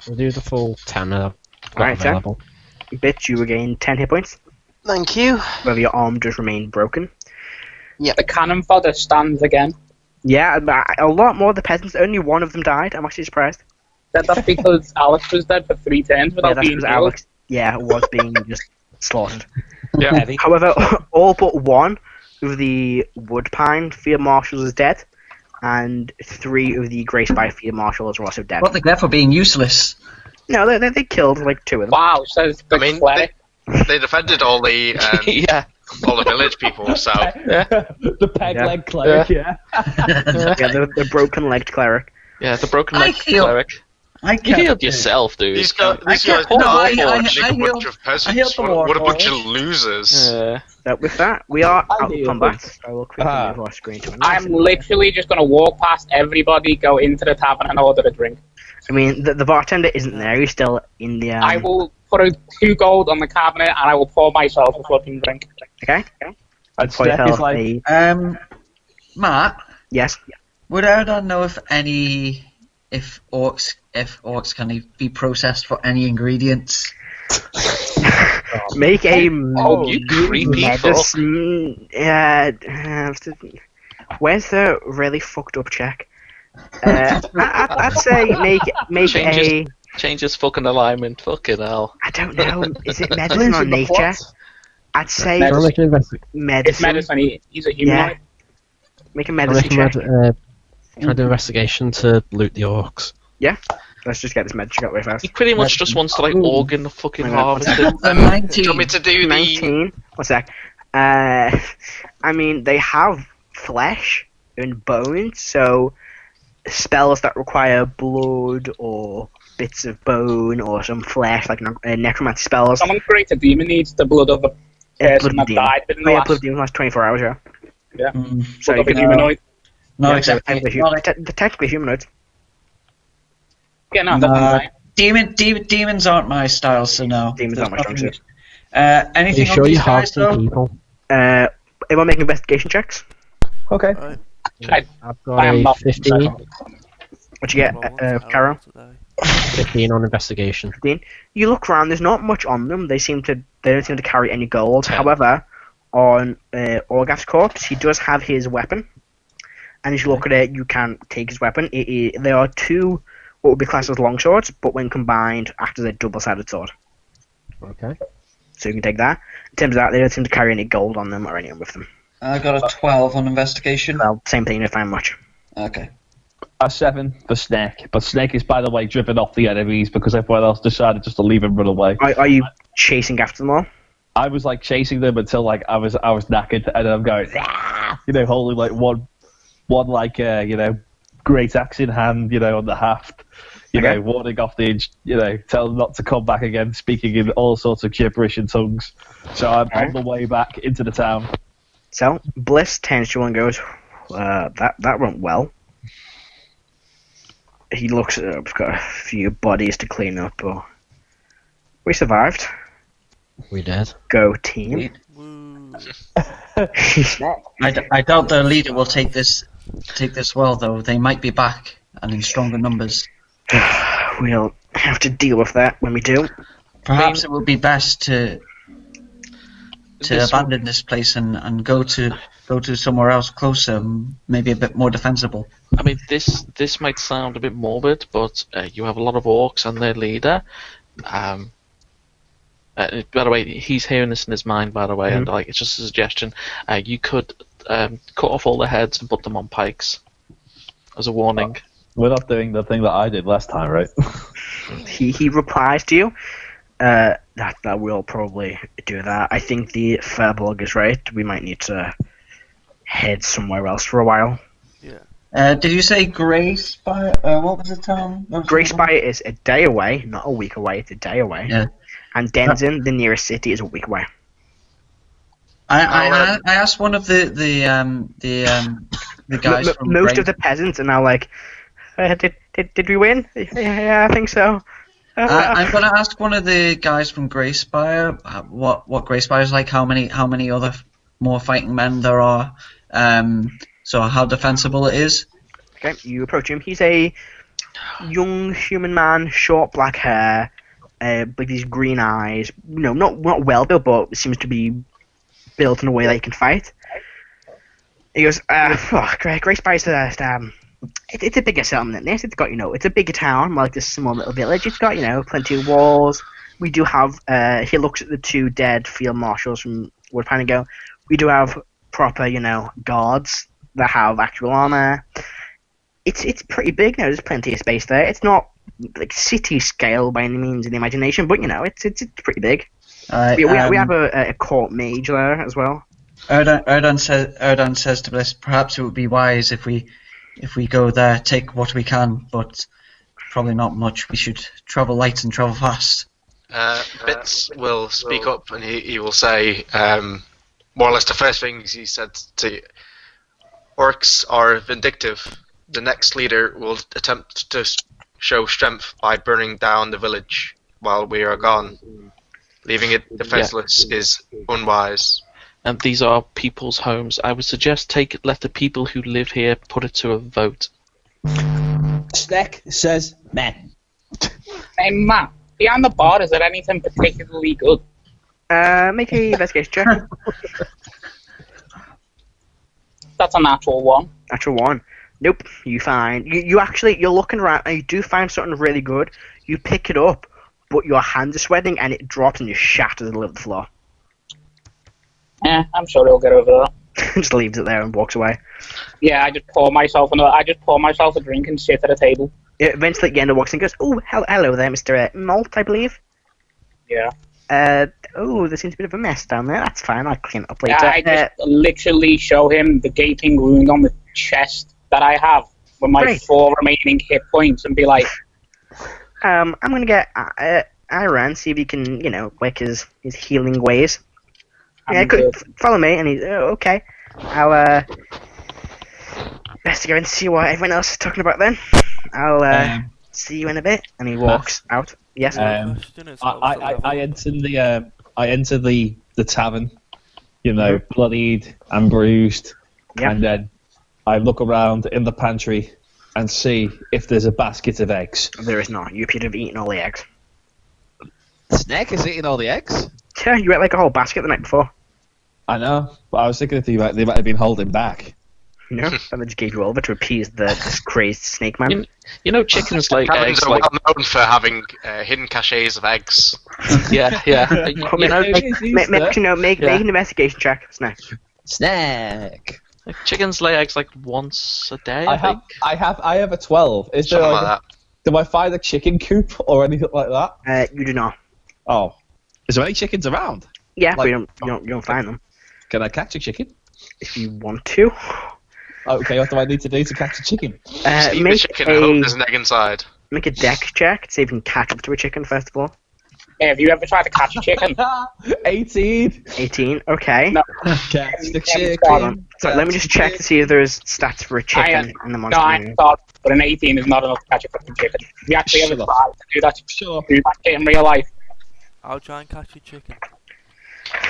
We'll do the full 10 Alright, 10. available. Bit, you regain 10 hit points. Thank you. Whether your arm does remain broken. Yeah, the cannon fodder stands again. Yeah, a lot more of the peasants. Only one of them died. I'm actually surprised. That's because Alex was dead for 3 turns without being because healed. Alex. Yeah, was being just slaughtered. Yeah. However, all but one of the Woodpine field marshals is dead, and 3 of the Grey Spy field marshals are also dead. What they get for being useless? No, they killed like 2 of them. Wow, says the Cleric. They defended all the Yeah. all the village people. So The peg-leg Cleric, yeah. The broken-legged cleric. Yeah, the broken leg heal- cleric. I You can't. healed yourself, dude. these guys I a healed- bunch of peasants. healed the What a bunch Warforged. of losers. Yeah. So with that, we are out of healed combat. them. I will quickly move our screen to I'm literally just going to walk past everybody, go into the tavern and order a drink. I mean, the bartender isn't there. He's still in the. I will put 2 gold on the cabinet and I will pour myself a fucking drink. Okay. And Pour Snake is yourself like, a- Matt, Yes. would Erdan know if orcs can be processed for any ingredients? Make a you creepy medicine. Where's the really fucked up check? I'd say make Change his fucking alignment. Fucking hell. I don't know. Is it medicine or nature? I'd say Medicine. medicine. It's medicine. He's a humanoid. Make a medicine check. Try to do investigation to loot the orcs. Yeah. Let's just get this med check out way fast. He pretty much just wants to like organ the fucking harvest. Do you want me to do the 19. One sec. I mean, they have flesh and bones, so spells that require blood or bits of bone or some flesh, like necromancy spells. Someone created a demon needs the blood of a person that died within the Yeah, last... blood of demon last 24 hours, yeah. Yeah. So Blood you of a can, humanoid. No, yeah, exactly. technically humanoids. Yeah, no, that's fine. Demons aren't my style, so no. Demons aren't my strong suit. Anything Are you on sure these you have guys, some though? people? Everyone make investigation checks. okay. I've got I am a not 15. What'd you get, Karo? 15 on investigation. 15. You look around, there's not much on them. They don't seem to carry any gold. However, on Orgath's corpse, he does have his weapon. And as you look at it, you can take his weapon. There are 2 what would be classed as long swords, but when combined, act as a double-sided sword. Okay. So you can take that. In terms of that, they don't seem to carry any gold on them or anything with them. I got a 12 on investigation. Well, same thing, you don't find much. Okay. A 7 for Snek, but Snek is, by the way, driven off the enemies because everyone else decided just to leave and run away. Are you chasing after them all? I was like chasing them until like I was knackered, and then I'm going, holding like one like great axe in hand, on the haft, warding off the tell them not to come back again, speaking in all sorts of gibberish and tongues. So I'm on the way back into the town. So Bliss turns to you and goes, "That went well." He looks at it. We've got a few bodies to clean up, but we survived. We did. Go team. Woo. I doubt the leader will take this well, though. They might be back and in stronger numbers. We'll have to deal with that when we do. Perhaps it would be best to abandon this place and go to somewhere else closer, maybe a bit more defensible. I mean, this might sound a bit morbid, but you have a lot of orcs and their leader. By the way, he's hearing this in his mind, by the way, and like it's just a suggestion. You could cut off all the heads and put them on pikes as a warning. We're not doing the thing that I did last time, right? He replies to you. That we'll probably do that. I think the Firblog is right. We might need to head somewhere else for a while. Yeah. Did you say Grey Spire? What was the town? Grey Spire is a day away, not a week away. It's a day away. Yeah. And Denzin, the nearest city, is a week away. I asked one of the guys from most Grey... of the peasants are now like, did we win? Yeah, I think so. I'm going to ask one of the guys from Grey Spire what Grey Spire is like, how many other more fighting men there are, so how defensible it is. Okay, you approach him. He's a young human man, short black hair, with these green eyes. Not well built, but seems to be built in a way that he can fight. He goes, Grey Spire's it's a bigger settlement than this. It's got, it's a bigger town, like this small little village. It's got, plenty of walls. We do have, he looks at the two dead field marshals from Woodpine and go, we do have proper, guards that have actual armor. It's pretty big now. There's plenty of space there. It's not like city scale by any means in the imagination, but, it's pretty big. We have a court mage there as well. Erdan says to Bliss, perhaps it would be wise if we go there, take what we can, but probably not much. We should travel light and travel fast. Bits will speak up and he will say, more or less the first things he said to orcs are vindictive. The next leader will attempt to show strength by burning down the village while we are gone. Leaving it defenseless is unwise. And these are people's homes. I would suggest let the people who live here put it to a vote. Snek says men. Hey, Matt, behind the bar, is there anything particularly good? Make a investigation check. That's a natural one. Natural one. Nope. You find you're looking around and you do find something really good. You pick it up, but your hands are sweating and it drops and you shatters the little floor. I'm sure he'll get over that. Just leaves it there and walks away. Yeah, I just pour myself a drink and sit at a table. Yeah, eventually, Yenda walks in and goes, "Oh, hello there, Mr. Molt, I believe." Yeah. There seems a bit of a mess down there. That's fine. I'll clean it up later. Yeah, I just literally show him the gaping wound on the chest that I have with my 4 remaining hit points and be like, I'm gonna get Aaron, see if he can, work his healing ways. Yeah, follow me, and he's okay. I'll best to go and see what everyone else is talking about then. I'll see you in a bit. And he walks out. Yes. I enter the tavern, bloodied and bruised, and then I look around in the pantry and see if there's a basket of eggs. There is not. You appear to have eaten all the eggs. Snek is eating all the eggs? Yeah, you ate like a whole basket the night before. I know, but I was thinking they might have been holding back. No, and they just gave you over to appease this crazed snake man. Chickens like Paladins eggs. are well known for having hidden caches of eggs. Yeah. Make an investigation check, Snek. Chickens lay eggs like once a day. I have a 12. Is there Something like that. Do I find a chicken coop or anything like that? You do not. Oh, is there any chickens around? Yeah, but you don't find them. Can I catch a chicken? If you want to. Okay, what do I need to do to catch a chicken? Eat the chicken and hope there's an egg inside. Make a deck check, see if you can catch up to a chicken first of all. Hey, have you ever tried to catch a chicken? 18. 18, okay. No. Catch the chicken. So let me just check to see if there's stats for a chicken in the monster. No, I thought, but an 18 is not enough to catch a fucking chicken. You actually have a try to do that. Sure. Do that in real life. I'll try and catch a chicken.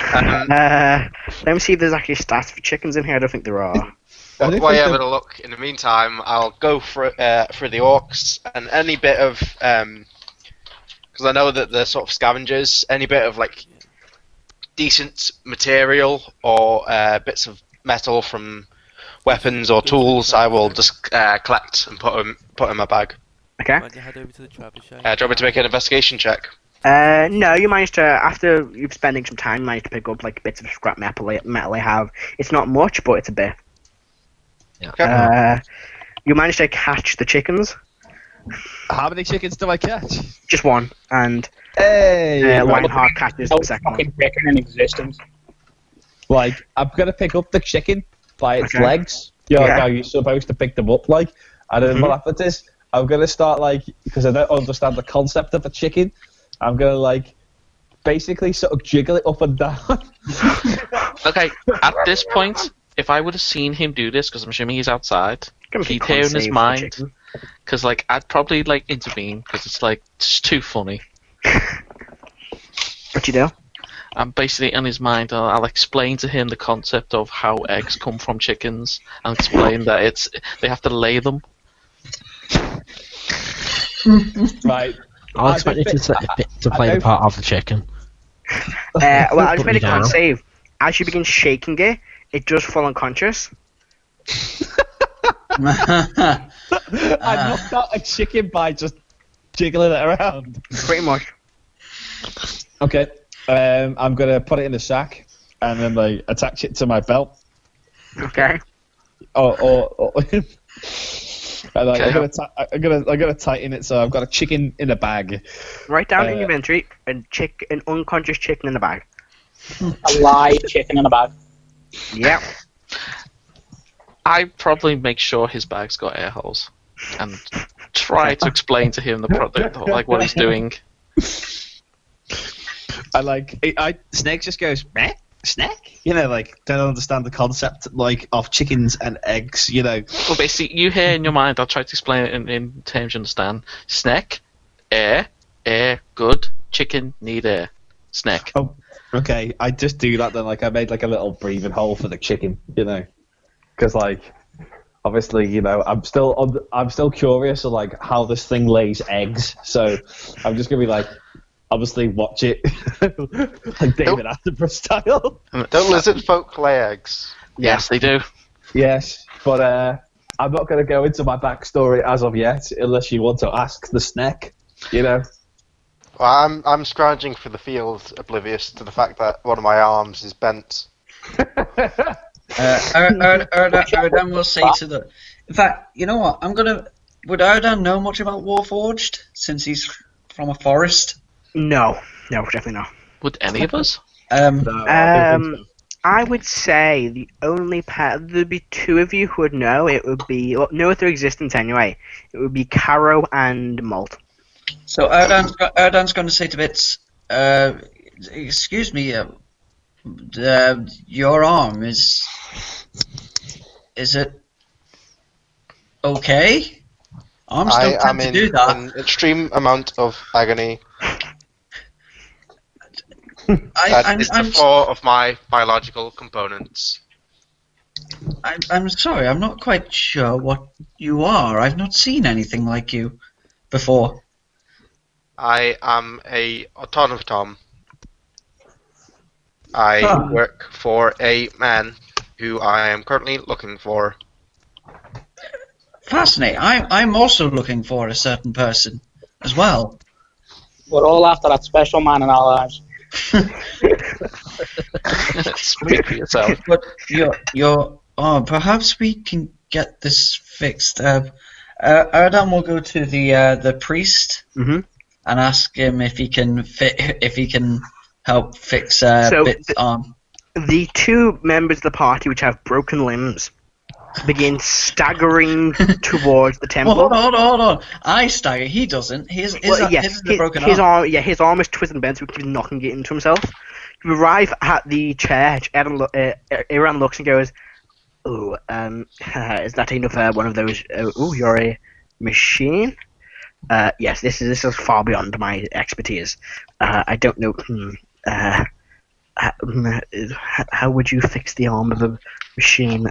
Let me see if there's actually stats for chickens in here. I don't think there are. While you're having a look, in the meantime, I'll go for the orcs and any bit of because I know that they're sort of scavengers. Any bit of like decent material or bits of metal from weapons or tools, I will just collect and put in my bag. Okay. When you head over to the trebuchet. Do you want me to make an investigation check? No, you managed to, after you're spending some time, you managed to pick up like bits of scrap metal I have. It's not much, but it's a bit. Yeah. You managed to catch the chickens. How many chickens do I catch? Just one, and Hey! Lionheart catches No the second one. fucking chicken in existence. Like, I'm gonna pick up the chicken by its Okay. legs. Yeah. You're supposed to pick them up, like. And then what happens is, I'm gonna start, like, because I don't understand the concept of a chicken, I'm gonna, like, basically sort of jiggle it up and down. Okay, at this point, if I would have seen him do this, because I'm assuming he's outside, Gonna be he'd hear in con his save for mind, chicken. because like I'd probably like intervene, because it's like it's too funny. What you do? And basically, in his mind, I'll explain to him the concept of how eggs come from chickens, and explain that they have to lay them. Right. I'll expect you to play the part of the chicken. Well, I just Put made a me down. con save. As you begin shaking it, it does fall unconscious. I knocked out a chicken by just jiggling it around. Pretty much. Okay. I'm gonna put it in a sack and then like attach it to my belt. Okay. Or and, like, Okay. I'm gonna tighten it so I've got a chicken in a bag. Write down in your inventory an unconscious chicken in the bag. A live chicken in a bag. Yep. I probably make sure his bag's got air holes, and try to explain to him the product, like what he's doing. Snake just goes, meh? Snack? You know, like, don't understand the concept, like, of chickens and eggs, you know. Well, basically, you hear in your mind, I'll try to explain it in terms you understand. Snek, air, good, chicken, need air. Snek. Oh, okay. I just do that then. Like I made like a little breathing hole for the chicken, you know, because like obviously, you know, I'm still curious of like how this thing lays eggs. So I'm just gonna be like, obviously watch it, like David Attenborough style. Don't lizard folk lay eggs? Yes, they do. Yes, but I'm not gonna go into my backstory as of yet, unless you want to ask the Snek, you know. Well, I'm scrounging for the field, oblivious to the fact that one of my arms is bent. Erdan will say to the... In fact, you know what? Would Erdan know much about Warforged, since he's from a forest? No, definitely not. Would any of us? I would say the only there'd be two of you who would know. It would be know their existence anyway. It would be Karo and Molt. So Erdan's going to say to Bits, excuse me, your arm is it okay? I'm still trying to do that. An extreme amount of agony. It's the flaw of my biological components. I'm sorry, I'm not quite sure what you are. I've not seen anything like you before. I am a automaton. I work for a man who I am currently looking for. Fascinating. I'm also looking for a certain person as well. We're all after that special man in our lives. Speak for yourself. But perhaps we can get this fixed. Erdan will go to the priest and ask him if he can help fix Bit's arm. The two members of the party which have broken limbs begin staggering towards the temple. Well, hold on. I stagger. He doesn't. His arm is twisted and bent, so he keeps knocking it into himself. You arrive at the church. Erdan looks and goes, "Oh, is that another one of those? You're a machine? Yes, this is far beyond my expertise. I don't know. How would you fix the arm of a machine?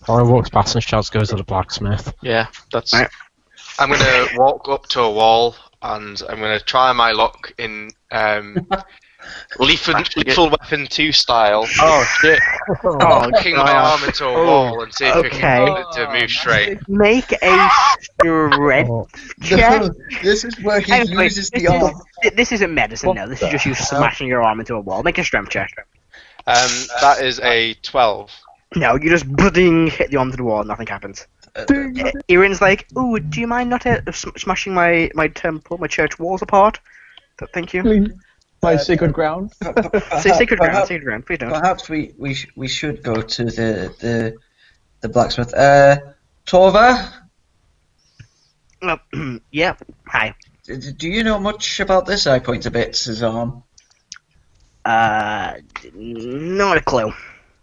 Or he walks past and shouts, goes to the blacksmith. Yeah, that's... Right. I'm going to walk up to a wall and I'm going to try my luck in Lethal Weapon 2 style. Oh, shit. Knocking my arm into a wall and see if I can get it to move straight. Make a strength check. This is where he uses the arm. This isn't medicine, no. This is just you smashing your arm into a wall. Make a strength check. That is a 12. No, you just hit the arm to the wall and nothing happens. Irin's like, ooh, do you mind not smashing my temple, my church walls apart? Thank you. My sacred ground. Sacred ground, please don't. Perhaps we should go to the blacksmith. Torva? Yeah, hi. Do you know much about this? I point a bit to his arm. Not a clue.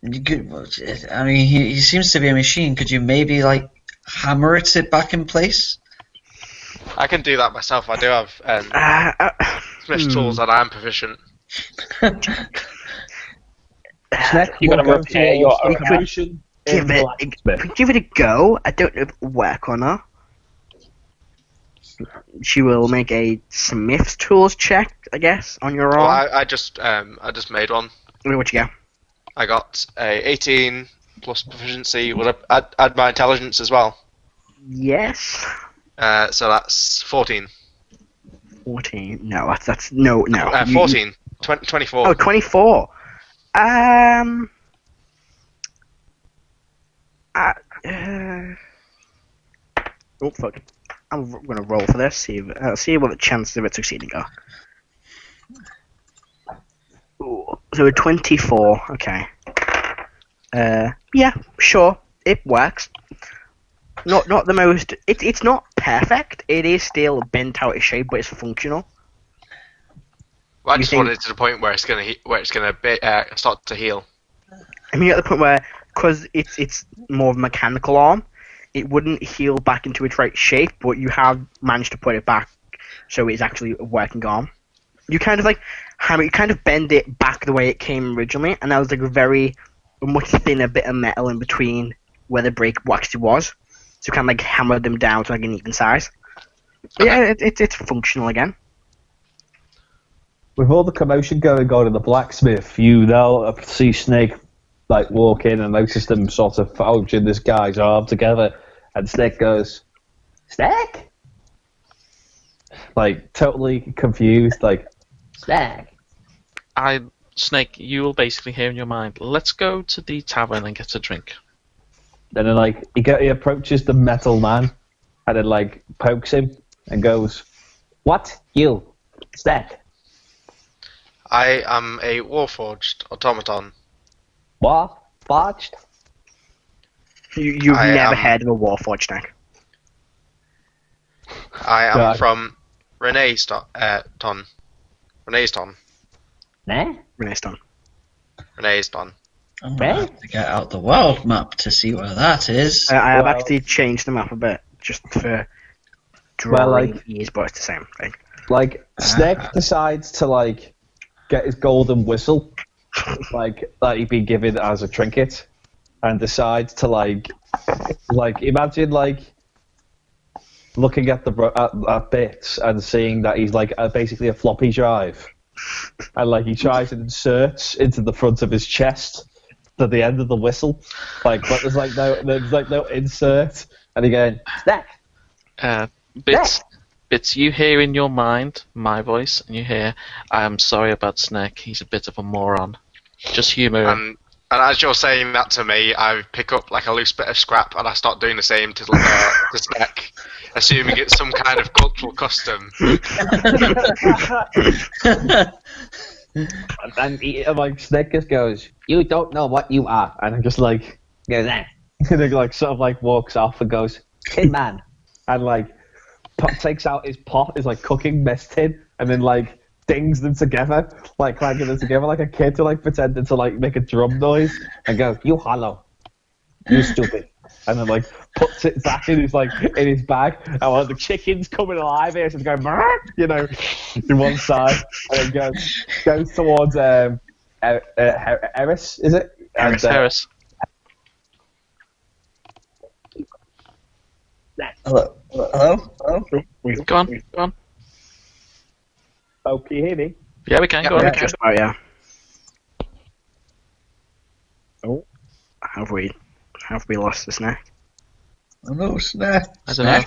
I mean, he seems to be a machine. Could you maybe, like, hammer it back in place? I can do that myself. I do have smith tools and I am proficient. Snek, You gotta repair your own. Give it a go. I don't know if it'll work or not. She will make a smith's tools check, I guess, on your arm. Well, I just made one. What you got? I got a 18 plus proficiency. Would I add my intelligence as well? Yes. So that's 14. 14. No, that's no. 14. 24. Oh, 24. Oh fuck! I'm gonna roll for this. See what the chances of it succeeding are. Ooh, so a 24. Okay. Yeah, sure, it works. Not the most. It's not perfect. It is still bent out of shape, but it's functional. Well, I just wanted it to the point where it's gonna start to heal. I mean, at the point where, because it's more of a mechanical arm, it wouldn't heal back into its right shape, but you have managed to put it back, so it's actually a working arm. You kind of bend it back the way it came originally, and that was like a much thinner bit of metal in between where the break actually was. So kind of like hammer them down to like an even size. But yeah, it's functional again. With all the commotion going on in the blacksmith, you now see Snake like walk in and notice them sort of fouling this guy's arm together, and Snake goes, "Snake?" Like totally confused, like Snake. Snake, you will basically hear in your mind, let's go to the tavern and get a drink. And then like he approaches the metal man and then like pokes him and goes, "What? You? Snake?" I am a Warforged automaton. What? Forged? You've never heard of a Warforged, Snek. I am from Renee's Ton. Nah? Renee's Ton. I'm gonna have to get out the world map to see where that is. I have actually changed the map a bit just for drawing ease, but it's the same thing. Like Snek decides to like get his golden whistle, like that he'd been given as a trinket, and decides to like imagine like looking at at bits and seeing that he's like basically a floppy drive, and like he tries and inserts into the front of his chest to the end of the whistle, like but there's no insert, and again Snek. Bits, you hear in your mind my voice, and you hear, I am sorry about Snek, he's a bit of a moron. Just humour him. And as you're saying that to me, I pick up like a loose bit of scrap and I start doing the same to Snek, assuming it's some kind of cultural custom. And like Snek just goes, "You don't know what you are," and I'm just like, goes that, and he like sort of like walks off and goes, "Tin man," and like takes out his pot, his like cooking mess tin, and then like dings them together, like clanking them together like a kid to like pretending to like make a drum noise, and goes, "You hollow, you stupid," and then like puts it back in his bag, and one of the chickens coming alive here, so it's going, you know, in one side, and then goes towards Heris, is it? Heris. Hello? Go on. Oh, can you hear me? Yeah, we can. Go on. Just about, yeah. Oh, have we lost the Snek? Oh no, Snek. I don't know.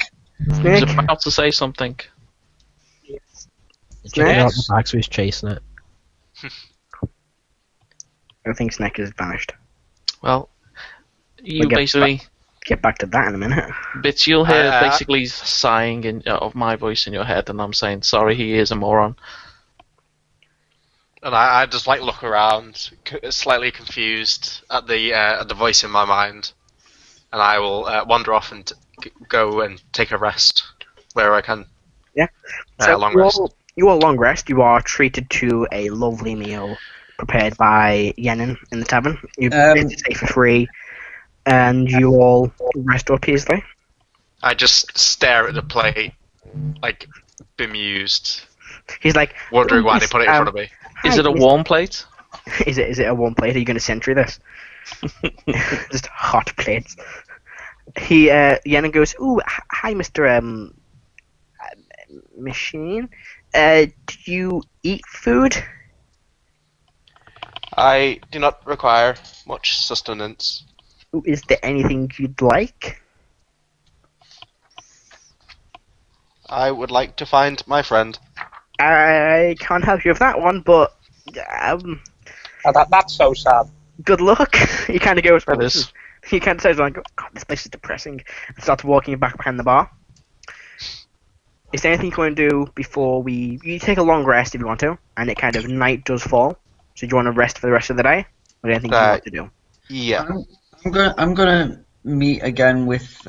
He's about to say something. It's checking out the back, so he's chasing it. I think Snek is vanished. Well, you basically get back to that in a minute. Bits you'll hear basically sighing of my voice in your head, and I'm saying, sorry, he is a moron. And I just like look around, slightly confused at the voice in my mind, and I will wander off and go and take a rest where I can. Yeah. So long rest. You are long rest. You are treated to a lovely meal prepared by Yenin in the tavern. You stay for free, and you all rest up easily. I just stare at the plate, like bemused. He's like wondering why they put it in front of me. Is it a warm plate? Is it a warm plate? Are you going to sentry this? Just hot plates. Yenin goes, "Ooh, hi, Mr. Machine. Do you eat food?" I do not require much sustenance. Ooh, is there anything you'd like? I would like to find my friend. I can't help you with that one, but that's so sad. Good luck. He kind of goes. That is. He kind of says, "Like, God, this place is depressing," and starts walking back behind the bar. Is there anything you want to do before you take a long rest if you want to, and it kind of night does fall. So do you want to rest for the rest of the day, or anything you want to do? Yeah. I'm gonna meet again with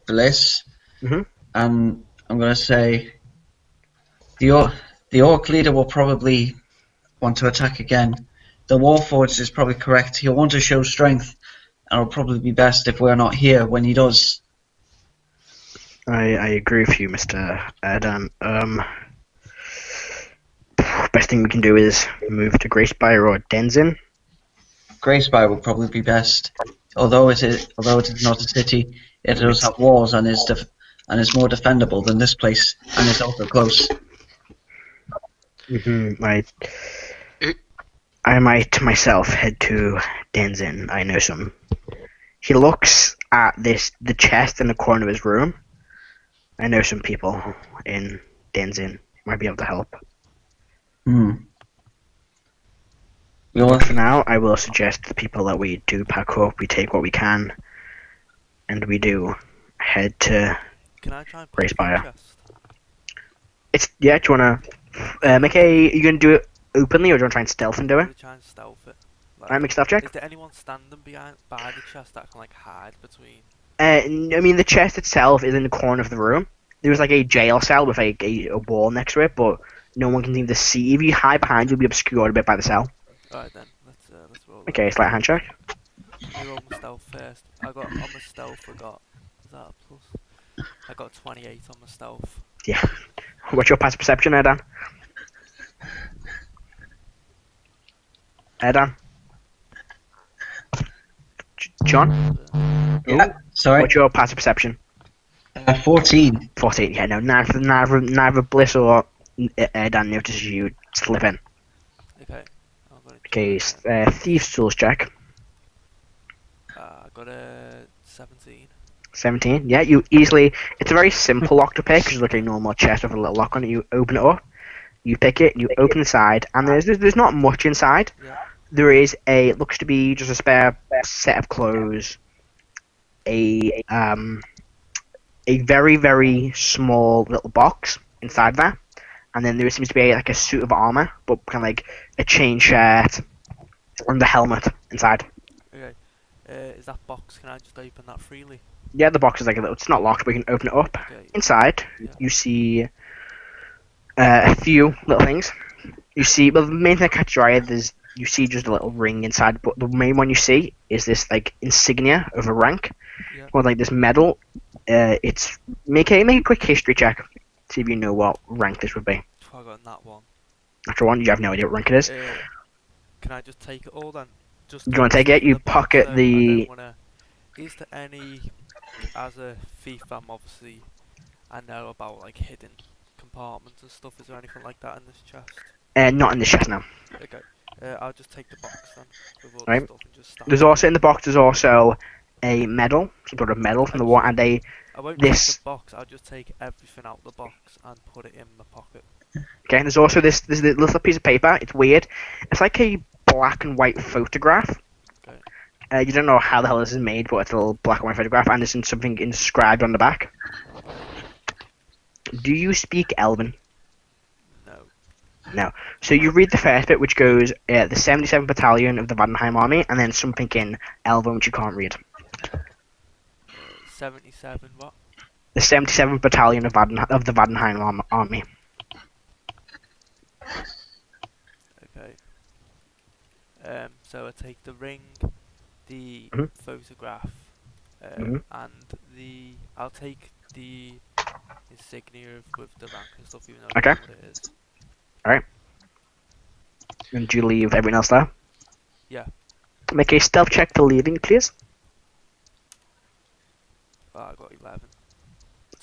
Bliss, and I'm gonna say the orc leader will probably want to attack again. The Warforged is probably correct. He'll want to show strength, and it'll probably be best if we're not here when he does. I agree with you, Mr. Erdan. Best thing we can do is move to Gracespire or Denzin. Gracespire would probably be best. Although it is not a city, it does have walls and is more defendable than this place, and is also close. I might myself head to Denzin. I know some. He looks at the chest in the corner of his room. I know some people in Denzin might be able to help. But for now, I will suggest to the people that we do pack up, we take what we can, and we do head to Gracespire. Do you wanna make a? Are you gonna do it openly, or do you wanna try and stealth and do it? Try and stealth it. Alright, make a stealth check. Is there anyone standing by the chest that can hide between? I mean, the chest itself is in the corner of the room. There's a jail cell with a wall next to it, but no one can seem to see. If you hide behind, you'll be obscured a bit by the cell. Alright then, let's roll. Okay, slight hand check. Let me roll my stealth first. On my stealth, is that a plus? I got 28 on my stealth. Yeah. What's your passive perception, Erdan? Erdan? John? Yeah, sorry. What's your passive perception? 14. 14, yeah, no, neither Bliss or Erdan notices you slip in. Okay. Okay, Thieves Tools check. I got a 17. 17, yeah, you easily. It's a very simple lock to pick, because it's a normal chest with a little lock on it. You open it up, you pick it, you open the side, and there's not much inside. Yeah. There is it looks to be just a spare set of clothes, a very, very small little box inside that, and then there seems to be a suit of armor, but kind of a chain shirt and the helmet inside. Okay. Is that box? Can I just open that freely? Yeah, the box is it's not locked, but you can open it up. Okay. Inside, you see a few little things. You see, the main thing that catches your eye is you see just a little ring inside, but the main one you see is this insignia of a rank, or this medal. It's make a quick history check, see if you know what rank this would be. I got that one. After one, you have no idea what rank it is. Can I just take it all then? Do you want to take it? You pocket the. Is there any, as a thief, I know about hidden compartments and stuff. Is there anything like that in this chest? Not in this chest, no. Okay. I'll just take the box then. With all right. the stuff and just stack There's also in the box. There's also a medal, some sort of medal from the war, and I won't take the box. I'll just take everything out of the box and put it in my pocket. Okay. And there's also this little piece of paper. It's weird. It's like a black and white photograph. Okay. You don't know how the hell this is made, but it's a little black and white photograph, and there's something inscribed on the back. Do you speak Elven? No. No. So you read the first bit, which goes, the 77th Battalion of the Vaddenheim Army, and then something in Elven, which you can't read. 77 what? The 77th Battalion of the Vaddenheim Army. Okay. So I take the ring, the photograph, and I'll take the insignia with the rank and stuff, even though I don't know what it is. Alright. And do you leave everyone else there? Yeah. Make a stealth check for leaving, please. Oh, I got 11.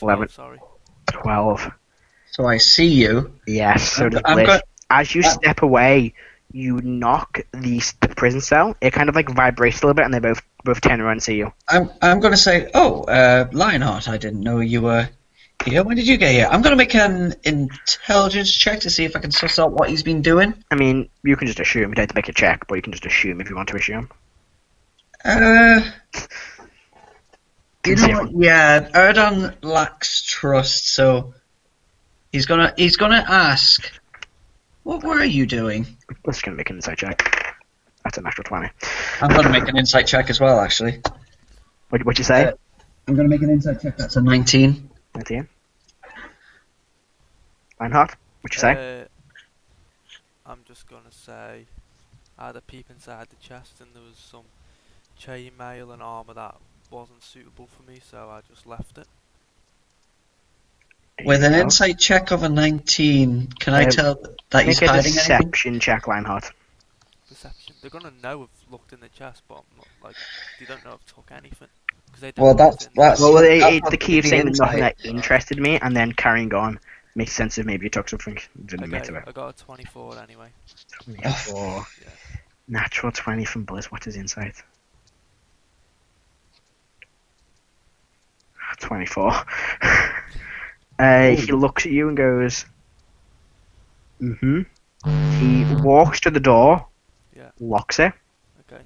11. Sorry. 12. So I see you. Yes, so does Bliss. As you step away, you knock the prison cell. It kind of like vibrates a little bit, and they both turn around and see you. I'm going to say, Lionheart, I didn't know you were here. When did you get here? I'm going to make an intelligence check to see if I can suss out what he's been doing. I mean, you can just assume. You don't have to make a check, but you can just assume if you want to assume. You know what? Yeah, Erdan lacks trust, so he's gonna ask, what were you doing? Let's gonna make an insight check. That's a natural 20. I'm gonna make an insight check as well, actually. What'd you say? I'm gonna make an insight check. That's a 19. 19. Lionheart, what'd you say? I'm just gonna say I had a peep inside the chest, and there was some chainmail and armor that wasn't suitable for me, so I just left it. With an insight check of a 19, can I tell that he's hiding anything? Make a deception check, Lionheart. Perception. They're gonna know I've looked in the chest, but I'm not, like, they don't know I've took anything. They don't Well, that's the key of saying nothing that interested me, and then carrying on makes sense if maybe you took something. Okay, I got a 24 anyway. 24. Yeah. Natural 20 from Blizz. What is insight? 24. He looks at you and goes, He walks to the door, locks it. Okay.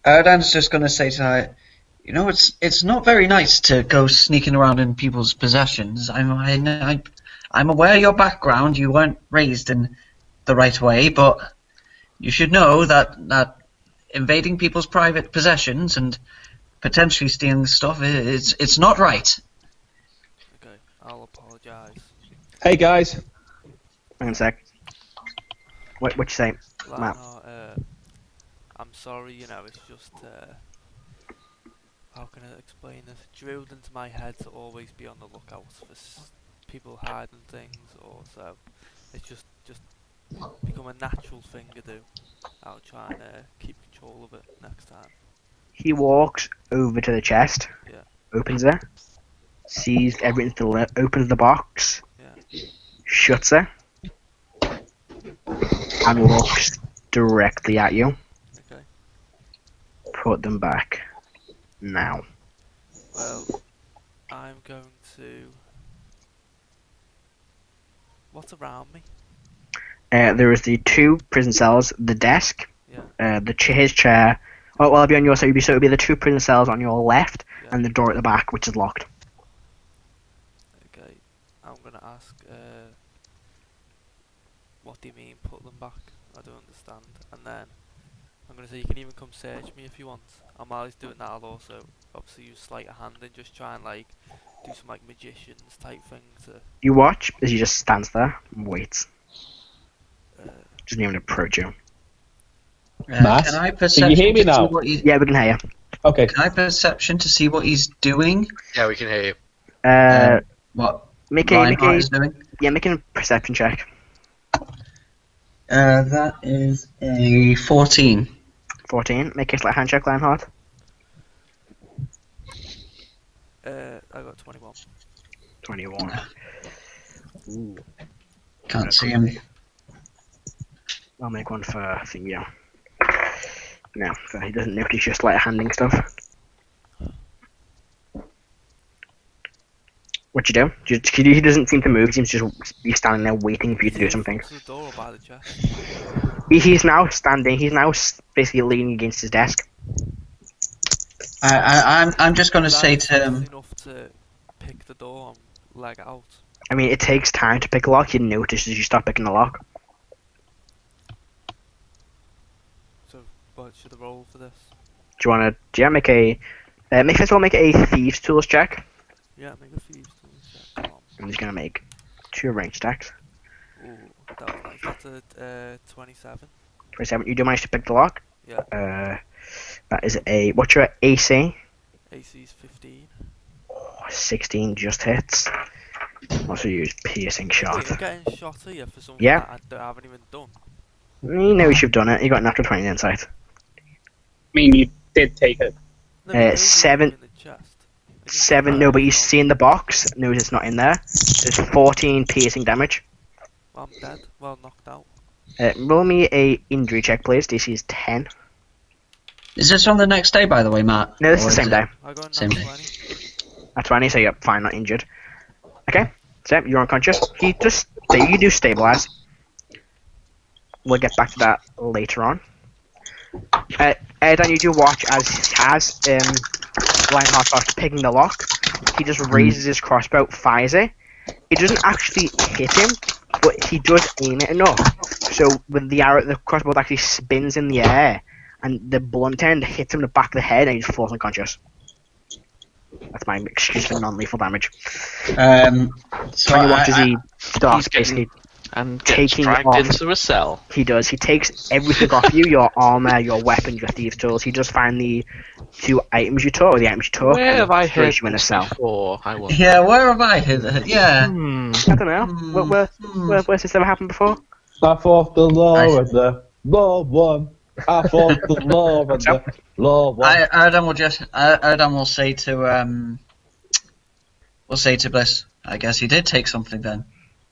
Erdan's just going to say to her, you know, it's not very nice to go sneaking around in people's possessions. I'm aware of your background. You weren't raised in the right way, but you should know that invading people's private possessions and potentially stealing stuff it's not right. Okay, I'll apologise. Hey guys. Hang on a sec. What you say, Matt? I'm sorry, you know, it's just how can I explain this? Drilled into my head to always be on the lookout for people hiding things, or so. It's just become a natural thing to do. I'll try and keep control of it next time. He walks over to the chest, opens it, sees everything still there, opens the box, shuts it, and looks directly at you. Okay. Put them back. Now. Well, I'm going to... What's around me? There is the 2 prison cells, the desk, his chair. Well, I'll be on your side. So it'll be the 2 prison cells on your left, and the door at the back, which is locked. Okay, I'm gonna ask. What do you mean, put them back? I don't understand. And then I'm gonna say you can even come search me if you want. And while he's doing that, I'll also obviously use sleight of hand and just try and like do some like magicians type thing to. You watch as he just stands there and waits. Doesn't even approach you. Matt, can I can you hear me now? Yeah, we can hear you. Okay. Can I perception to see what he's doing? Yeah, we can hear you. What Lionheart is doing? Yeah, make a perception check. That is a 14. 14. Make a sleight hand check, Lionheart. I got 21. 21. Ooh. Can't see him. I'll make one for Thingy. No, so he doesn't notice your sleight of handing stuff. What you do? He doesn't seem to move. He seems to just be standing there waiting for you to do something. To the door or by the chest? He's now standing. He's now basically leaning against his desk. I'm just going to say to him. Enough to pick the door and leg out. I mean, it takes time to pick a lock. You notice as you start picking the lock. So, what should I roll for this? Do you want to? Yeah, make a. First of all, make a thieves tools check. Yeah, make a thieves tools check. I'm just gonna make 2 range stacks. Ooh, that was nice. That's a 27. 27. You do manage to pick the lock. Yeah. That is a. What's your AC? AC's 15. Oh, 16 just hits. Also use piercing shot. Wait, you're getting shot here for something Yeah. that I haven't even done. You know you've done it. You got a natural 20 insight. I mean, you did take it. No, but those 7. are in the chest. 7. No, but you see in the box. Knows it's not in there. There's 14 piercing damage. Well, I'm dead. Well, knocked out. Roll me a injury check, please. DC is 10. Is this on the next day, by the way, Matt? No, this is Or the same day. I got a Same. 20. At 20, so you're fine, not injured. Okay, so you're unconscious. You do stabilize. We'll get back to that later on. Erdan, you do watch as Lionheart starts picking the lock. He just raises his crossbow, fires it. It doesn't actually hit him, but he does aim it enough. So with the arrow, the crossbow actually spins in the air, and the blunt end hits him in the back of the head, and he just falls unconscious. That's my excuse for non-lethal damage. So When you watch as he starts he's getting- basically And gets taking dragged off. into a cell. He does. He takes everything off you, your armor, your weapons, your thieves' tools. He just find the 2 items you took, or the items you took, Where have I and throws heard you in a this cell. before? I wonder. yeah, where have I heard that? Yeah. I don't know. Where's this ever happened before? I fought the law I- and the law won. I fought the law and the law won. Erdan will say to Bliss. I guess he did take something then.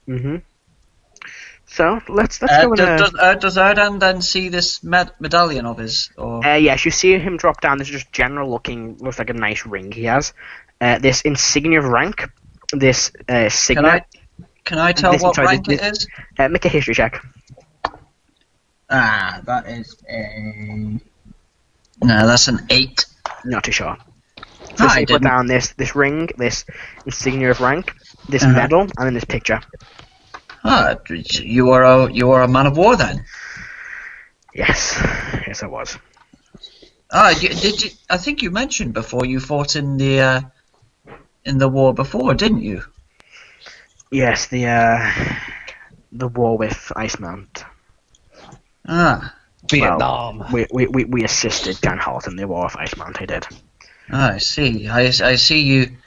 Mm-hmm. So let's go in Does Erdan then see this medallion of his? Or yes, you see him drop down. This is just general looking. Looks like a nice ring he has. This insignia of rank. This signet. Can I tell what rank it is? Make a history check. That is a. No, that's an 8. Not too sure. So I you put didn't. down this ring, this insignia of rank, this Uh-huh. medal, and then this picture. You are a man of war then. Yes, I was. Did you? I think you mentioned before you fought in the war before, didn't you? Yes, the war with Icemount. Vietnam. Well, we assisted Dan Holt in the war with Icemount. He did. I see. I see you.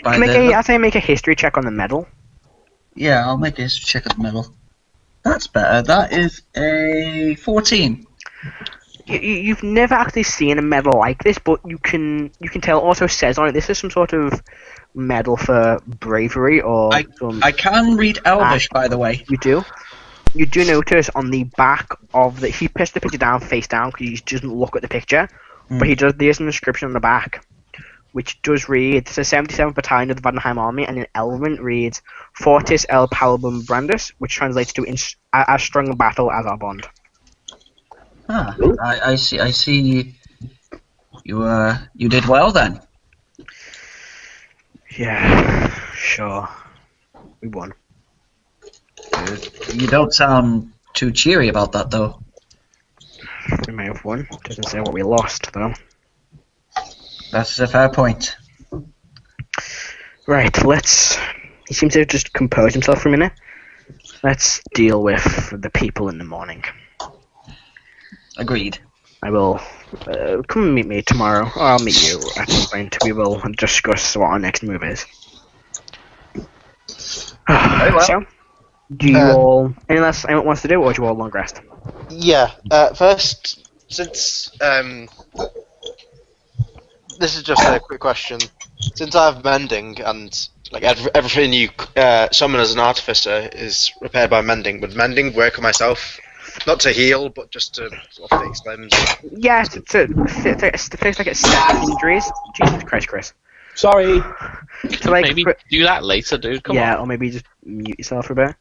I'd say make a history check on the medal. Yeah, I'll make a history check of the medal. That's better. That is a 14. You've never actually seen a medal like this, but you can tell. It also says on it this is some sort of medal for bravery or. I can read Elvish, by the way. You do. You do notice on the back of he puts the picture down face down because he doesn't look at the picture, but he does. There's an inscription on the back, which does read, it's the 77th Battalion of the Vandenheim Army, and in Elven reads, Fortis El Palabum Brandus, which translates to as strong a battle as our bond. I see you did well then. Yeah, sure. We won. You don't sound too cheery about that, though. We may have won. Doesn't say what we lost, though. That's a fair point. Right, he seems to have just composed himself for a minute. Let's deal with the people in the morning. Agreed. I will come and meet me tomorrow, or I'll meet you at some point. We will discuss what our next move is. Very well. So, do you all, unless anyone wants to do it, or do you all long rest? Yeah. First, since this is just a quick question. Since I have mending and like everything you summon as an artificer is repaired by mending, would mending work on myself? Not to heal, but just to sort of fix limbs. Yeah, to fix like it's injuries. Jesus Christ, Chris. Sorry. Maybe do that later, dude. Come on. Yeah, or maybe just mute yourself for a bit.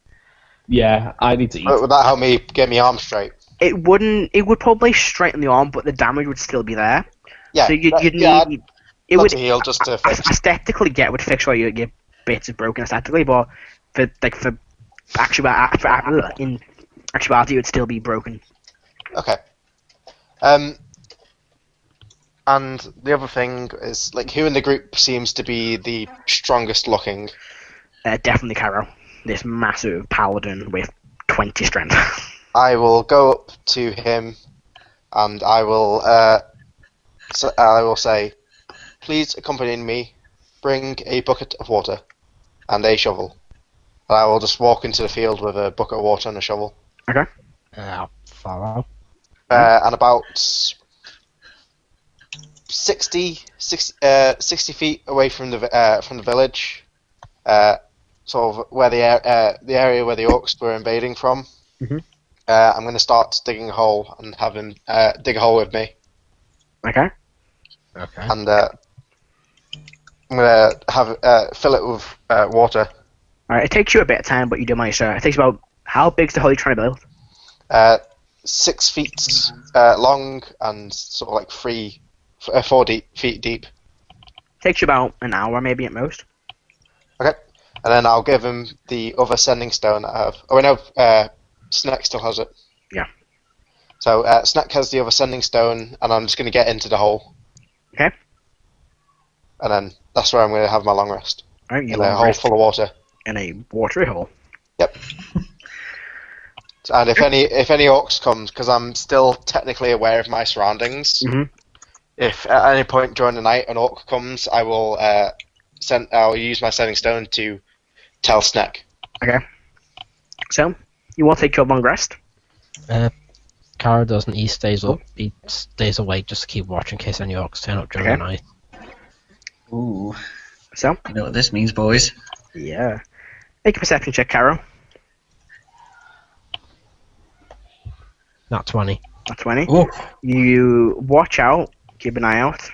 Yeah, I need to eat. Would that help me get my arm straight? It wouldn't. It would probably straighten the arm, but the damage would still be there. Yeah, So you'd yeah, need. It would heal just to fix. Aesthetically, it would fix where your bits are broken aesthetically, but for in actuality, it would still be broken. Okay. And the other thing is, like, who in the group seems to be the strongest looking? Definitely Karo, this massive paladin with 20 strength. I will go up to him, and I will say, please accompany me. Bring a bucket of water and a shovel. And I will just walk into the field with a bucket of water and a shovel. Okay. Follow. And about 60 feet away from the village, sort of where the area where the orcs were invading from. Mm-hmm. I'm going to start digging a hole and have him dig a hole with me. Okay. Okay. And I'm going to have fill it with water. Alright, it takes you a bit of time, but you do manage to. It takes about. How big's the hole you're trying to build? 6 feet long and sort of like 4 feet deep. Takes you about an hour, maybe at most. Okay. And then I'll give him the other sending stone I have. Oh, no, Snek still has it. Yeah. So Snek has the other sending stone, and I'm just going to get into the hole. Okay. And then that's where I'm going to have my long rest. Alright, in a hole full of water. In a watery hole. Yep. And if any orcs comes, because I'm still technically aware of my surroundings, if at any point during the night an orc comes, I will I'll use my sending stone to tell Snek. Okay. So you will take your long rest. Karo doesn't. He stays up. He stays awake just to keep watching in case any orcs turn up during the night. Ooh. So you know what this means, boys? Yeah. Make a perception check, Karo. Not 20. Not 20. Ooh. You watch out. Keep an eye out.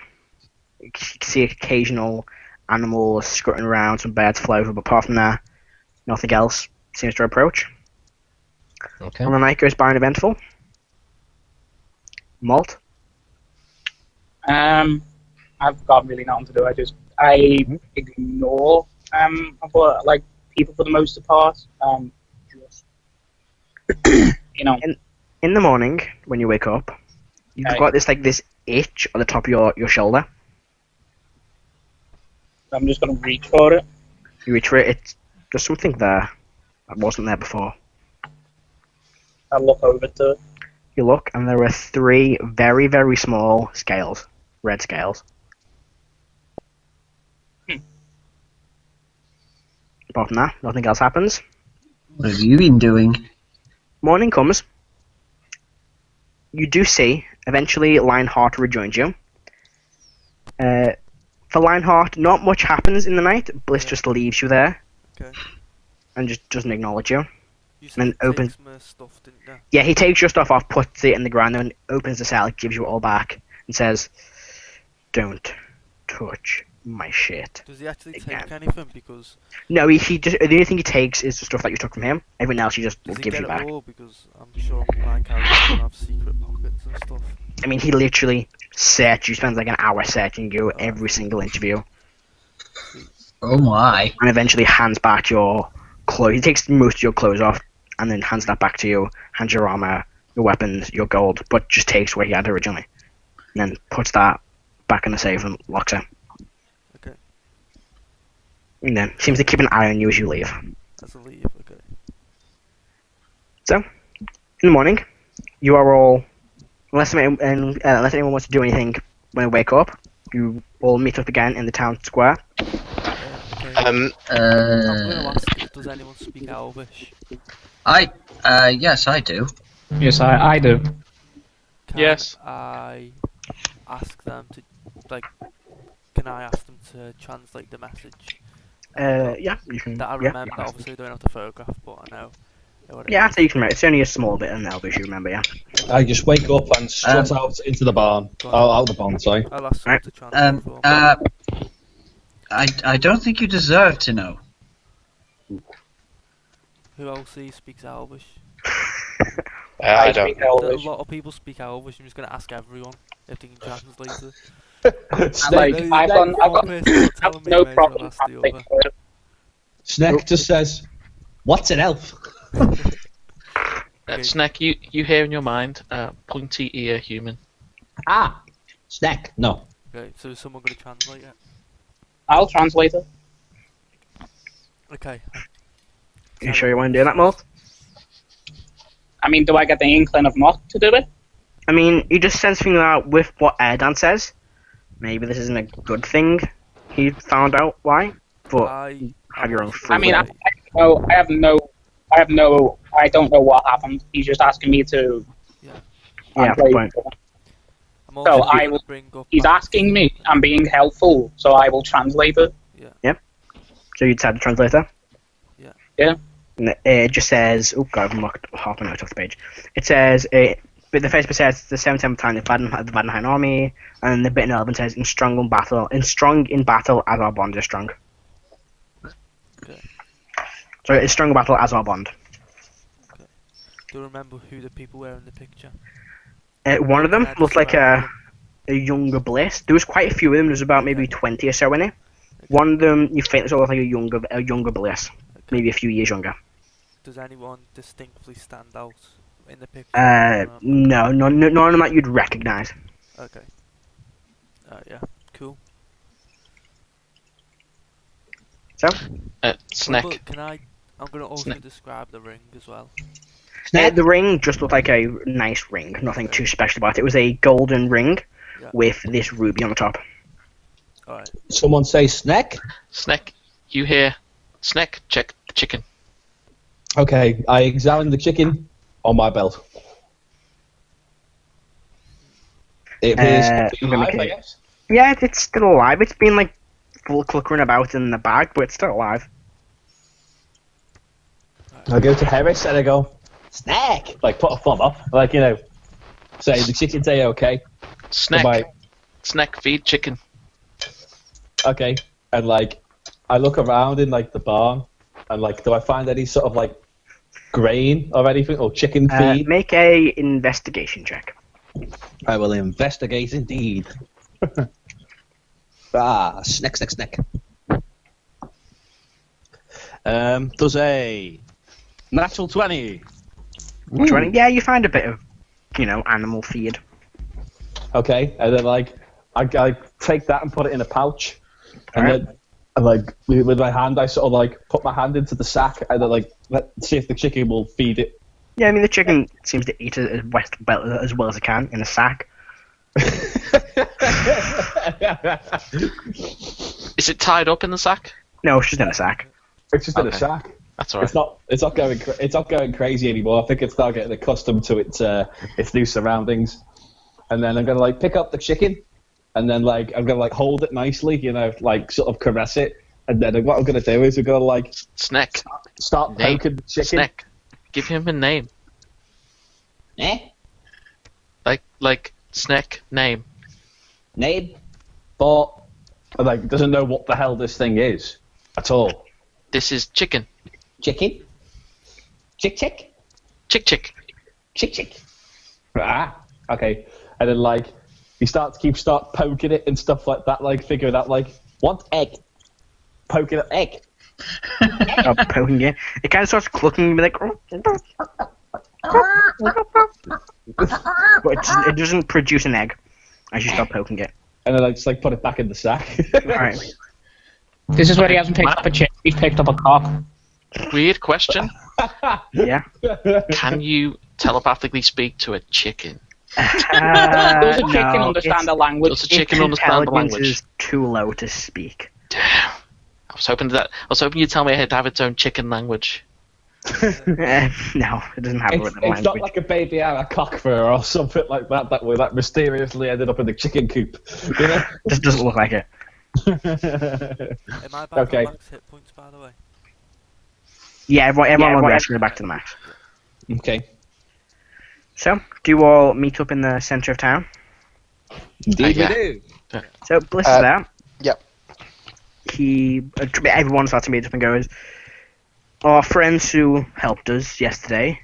You can see occasional animals scurrying around, some birds fly over, but apart from that, nothing else seems to approach. Okay. And the night goes by uneventful. Molt? I've got really nothing to do. I ignore like people for the most part. Just In the morning when you wake up, you've got this itch on the top of your shoulder. I'm just gonna reach for it. You reach for it. There's something there that wasn't there before. I look over to it. You look, and there are 3 very, very small scales, red scales. Apart from that, nothing else happens. What have you been doing? Morning comes. You do see, eventually, Lionheart rejoins you. For Lionheart, not much happens in the night. Bliss just leaves you there. Okay. And just doesn't acknowledge you. You and then opens. My stuff, didn't you? Yeah, he takes your stuff off, puts it in the ground, and opens the cell, gives you it all back, and says, "Don't touch my shit." Does he actually take anything? Because no, he just the only thing he takes is the stuff that you took from him. Everything else he just will give you back. Does he get it all? Because I'm sure my characters have secret pockets and stuff. I mean, he literally searches. You spends like an hour searching you every single interview. Oh my! And eventually hands back your clothes. He takes most of your clothes off, and then hands that back to you. Hands your armor, your weapons, your gold, but just takes what he had originally, and then puts that back in the safe and locks it. Okay. And then seems to keep an eye on you as you leave. As I leave, okay. So, in the morning, you are all, unless anyone wants to do anything when they wake up, you all meet up again in the town square. Okay. I'm going to ask, does anyone speak Elvish? Yes, I do. Yes, I do. Can I ask them to, can I ask them to translate the message? Yeah, you can. That I remember, obviously I don't have the photograph, but I know. Yeah, so you can remember. It's only a small bit in Elvish, you remember, yeah. I just wake up and strut out into the barn. Out of the barn, sorry. I'll ask them to translate for me. I don't think you deserve to know. Who else here speaks Elvish? I don't. speak Elvish. A lot of people speak Elvish. I'm just going to ask everyone if they can translate it. Like, I've got no problem translating it. Snek just says, "What's an elf?" Snek, you hear in your mind, pointy ear human. Ah, Snek. No. Okay, so is someone going to translate it? I'll translate it. Okay. You sure you want to do that, Molt? I mean, do I get the inkling of not to do it? I mean, you just sense things out with what Erdan says. Maybe this isn't a good thing. He found out why, but have your own free I mean, will. I don't know what happened. He's just asking me to. Yeah, good point. So I will. He's asking me. I'm being helpful, so I will translate it. Yep. So you'd have the translator. Yeah. And it just says, oh god, I've knocked half a note off the page. It says, but the first bit says the 7th battalion of the Vadnheim army, and the bit in Elven says, in strong in battle as our bond is strong. Okay. So it's strong in battle as our bond. Okay. Do you remember who the people were in the picture? One of them looked like a younger Bliss. There was quite a few of them. There was about maybe 20 or so in it. One of them, you think, sort of like a younger Bliss. Maybe a few years younger. Does anyone distinctly stand out in the picture? No, none of them that you'd recognise. Okay. Yeah, cool. So? Snek. I'm going to also describe the ring as well. The ring just looked like a nice ring. Nothing too special about it. It was a golden ring with this ruby on the top. Alright. Someone say Snek? Snek, you hear... Snek, check the chicken. Okay, I examined the chicken on my belt. It appears to be alive, I guess. Yeah, it's still alive. It's been like full cluckering about in the bag, but it's still alive. I go to Heris and I go, Snek! Like, put a thumb up. Like, you know, say the chicken's A-okay. Snek, feed chicken. Okay, and like, I look around in like the barn, and like, do I find any sort of like grain or anything, or chicken feed? Make a investigation check. I will investigate indeed. Snek. Does a natural 20. 20? Yeah, you find a bit of, animal feed. Okay, and then like, I take that and put it in a pouch, and then. And like with my hand, I sort of like put my hand into the sack and then like let's see if the chicken will feed it. Yeah, I mean the chicken seems to eat it as well as it can in a sack. Is it tied up in the sack? No, it's just in a sack. It's just in a sack. That's alright. It's not going crazy anymore. I think it's now getting accustomed to its new surroundings. And then I'm gonna like pick up the chicken. And then, like, I'm going to, like, hold it nicely, like, sort of caress it. And then what I'm going to do is we're going to, like... Snek. Start poking the chicken. Snek. Give him a name. Eh? Like, Snek, name. Name? But, like, doesn't know what the hell this thing is. At all. This is chicken. Chicken? Chick? Chick. Chick. Ah, okay. And then, like... You start poking it and stuff like that, like figuring out like what egg, poking it egg. Poking it. It kind of starts clucking and be like, but it doesn't produce an egg as you start poking it. And then I just like put it back in the sack. Right. This is where he hasn't picked up a chicken. He's picked up a cock. Weird question. Yeah. Can you telepathically speak to a chicken? Does a chicken understand the language? Does a chicken understand the language? Is too low to speak. Damn. I was hoping you'd tell me it had to have its own chicken language. No, it doesn't have a language. It's not like a baby had a cock fur or something like that. That mysteriously ended up in the chicken coop. You know? Just doesn't look like it. Am I back on max hit points, by the way? Yeah, everyone will go back to the max. Okay. So, do you all meet up in the centre of town? Indeed we do. So, Bliss is there. Yep. Everyone starts to meet up and goes, our friends who helped us yesterday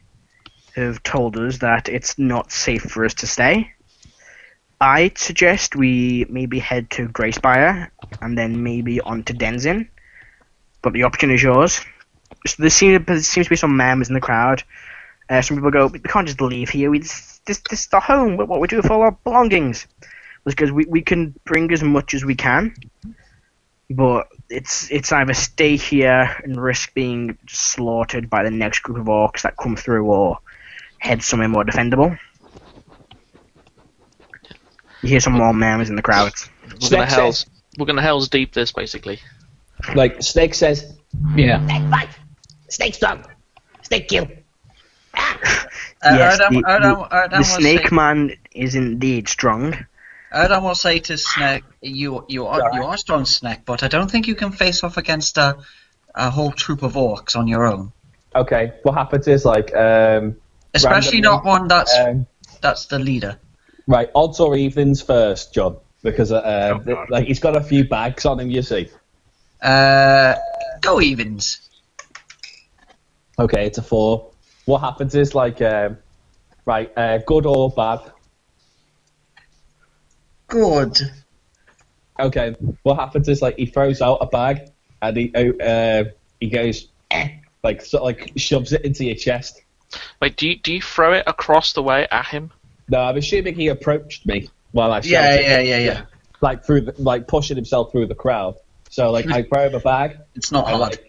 have told us that it's not safe for us to stay. I'd suggest we maybe head to Greyspire and then maybe on to Denzin. But the option is yours. So there seems to be some members in the crowd. Some people go, we can't just leave here. This is our home. What we do with all our belongings? Because we can bring as much as we can. But it's either stay here and risk being slaughtered by the next group of orcs that come through, or head somewhere more defendable. You hear some more members in the crowd. We're gonna Hell's Deep this, basically. Like, Snek says, Yeah. Snake fight! Snake strong! Snake kill! Yes, Erdan the snake man is indeed strong. Erdan will say to Snek, you are strong, Snek, but I don't think you can face off against a whole troop of orcs on your own. okay, what happens is, like, Especially randomly, not one that's the leader. right, odds or evens first, John, because like he's got a few bags on him, you see. Go evens. Okay, it's a 4. What happens is, like, good or bad? Good. Okay, what happens is, like, he throws out a bag and he goes, like, sort of, like, shoves it into your chest. Wait, do you throw it across the way at him? No, I'm assuming he approached me while I shouted. Yeah. Like, like pushing himself through the crowd. So, like, I throw him a bag. It's not hard.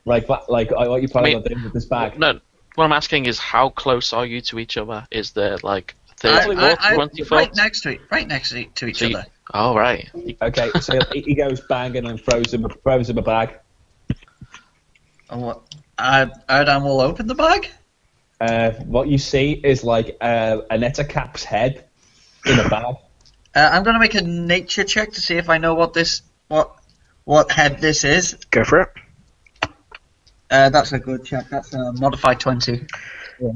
What you planning on doing with this bag? No, what I'm asking is how close are you to each other? Is there like 30 foot, 20 foot? Right next to each other. Oh, right. Okay, so he goes banging and throws him a bag. And what? Erdan will open the bag. What you see is like an Ettercap's head in a bag. I'm going to make a nature check to see if I know what head this is. Go for it. That's a good check. That's a modified 20.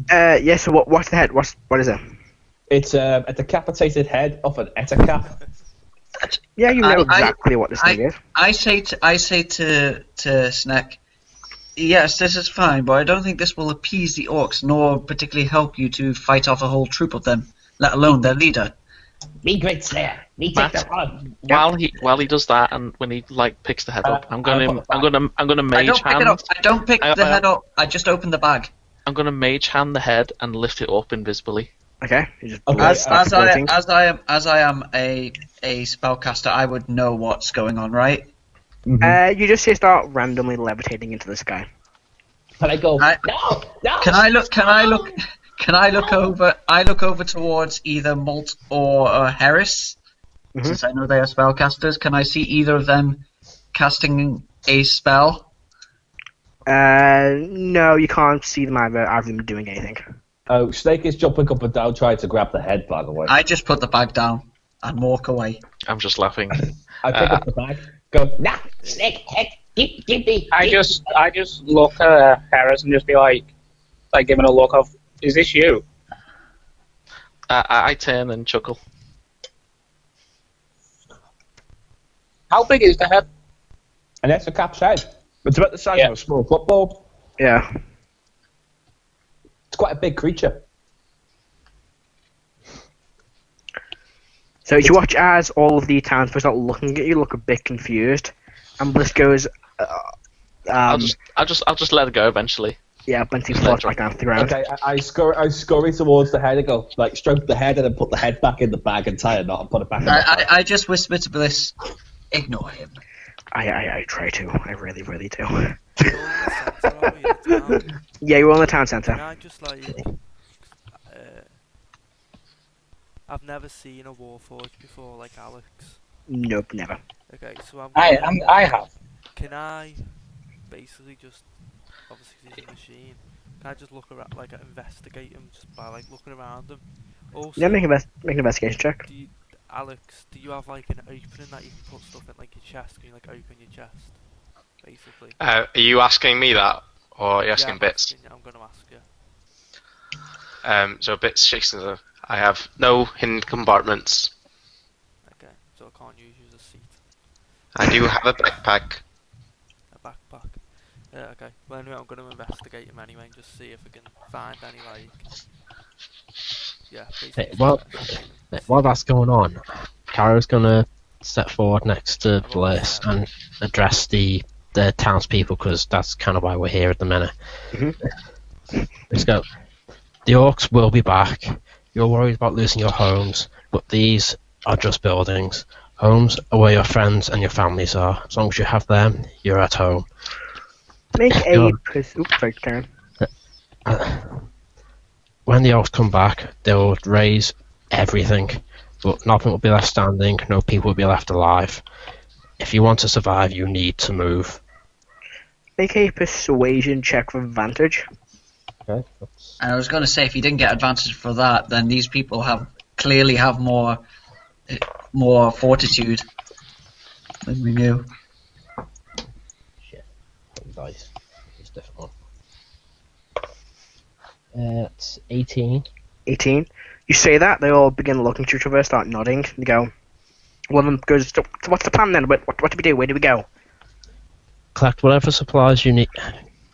Yeah. So what's the head? What is it? It's a decapitated head of an Ettercap. Yeah, you know exactly what this thing is. I say to Snek, yes, this is fine, but I don't think this will appease the orcs, nor particularly help you to fight off a whole troop of them, let alone their leader. Me great slayer. Me take the run. While he does that, and when he like picks the head up, I'm gonna mage hand. I don't pick the head up. I just open the bag. I'm gonna mage hand the head and lift it up invisibly. Okay. You just As I am a spellcaster, I would know what's going on, right? Mm-hmm. You just see it start randomly levitating into the sky. And I go, No! Can I look over? I look over towards either Molt or Heris, since I know they are spellcasters. Can I see either of them casting a spell? No, you can't see them either of them doing anything. Oh, Snake is jumping up and down trying to grab the head, by the way. I just put the bag down and walk away. I'm just laughing. I pick up the bag, go, Nah! Snake head! Give me! I just look at Heris and just be like giving a look of, is this you? I turn and chuckle. How big is the head? and that's a cap's head. It's about the size of a small football. Yeah. It's quite a big creature. So you watch as all of the townsfolk start looking at you, look a bit confused, and Bliss goes, I'll just let it go eventually. Yeah, Bunty falls back down to the ground. Okay, I scurry towards the head and go, like, stroke the head and then put the head back in the bag and tie a knot and put it back in the bag. I just whisper to Bliss, ignore him. I try to. I really, really do. Town. Yeah, you're on the town centre. Can I just I've never seen a Warforged before, like Alex. Nope, never. Okay, so I have. Can I basically just, obviously 'cause he's a machine, can I just look around, like investigate him just by like looking around him? Also, Yeah, make an investigation check. Alex, do you have like an opening that you can put stuff in, like your chest? Can you like open your chest, basically? Are you asking me that, or are you asking I'm Bits? I'm gonna ask you. So Bits shakes his head. I have no hidden compartments. Okay, so I can't use you as a seat. I do have a backpack. A backpack. Yeah, okay. Well, anyway, I'm going to investigate him anyway and just see if I can find any, like... Yeah, basically While that's going on, Karo's gonna step forward next to Bliss and address the townspeople, because that's kind of why we're here at the minute. Let's go. The orcs will be back. You're worried about losing your homes, but these are just buildings. Homes are where your friends and your families are. As long as you have them, you're at home. Make a... Oops, sorry, Karen. When the orcs come back, they'll raise everything, but nothing will be left standing, no people will be left alive. If you want to survive, you need to move. Make a persuasion check with advantage. Okay. And I was going to say, if you didn't get advantage for that, then these people clearly have more fortitude than we knew. Shit. Dice. It's difficult. It's 18. 18. You say that, they all begin looking at each other, start nodding. They go, one of them goes, so what's the plan then? What do we do? Where do we go? Collect whatever supplies you need,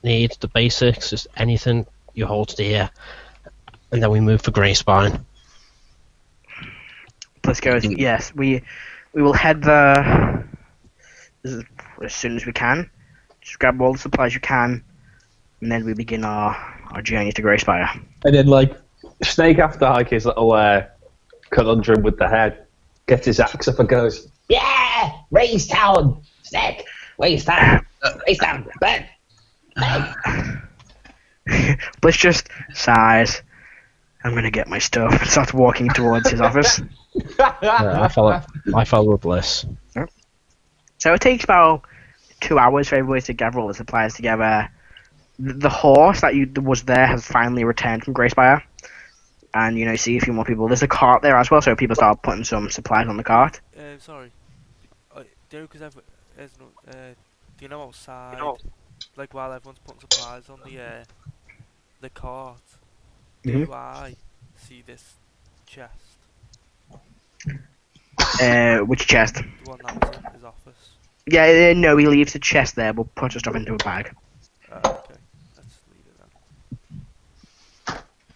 the basics, just anything you hold dear, and then we move for Greyspine. Let's go. Yes, we will head there as soon as we can. Just grab all the supplies you can, and then we begin our journey to Greyspire. And then, like, Snake, after like his little conundrum with the head, gets his axe up and goes, Yeah! Raise town! Snek! Raise town! Raise town! Burn! Bliss just sighs. I'm gonna get my stuff and starts walking towards his office. I follow with Bliss. So it takes about 2 hours for everybody to gather all the supplies together. The horse that was there has finally returned from Greyspire. And, see a few more people. There's a cart there as well, so people start putting some supplies on the cart. Sorry. Do you know outside, like while everyone's putting supplies on the cart, do I see this chest? Which chest? The one that was in his office. Yeah, no, he leaves the chest there, but puts the stuff into a bag. Okay, let's leave it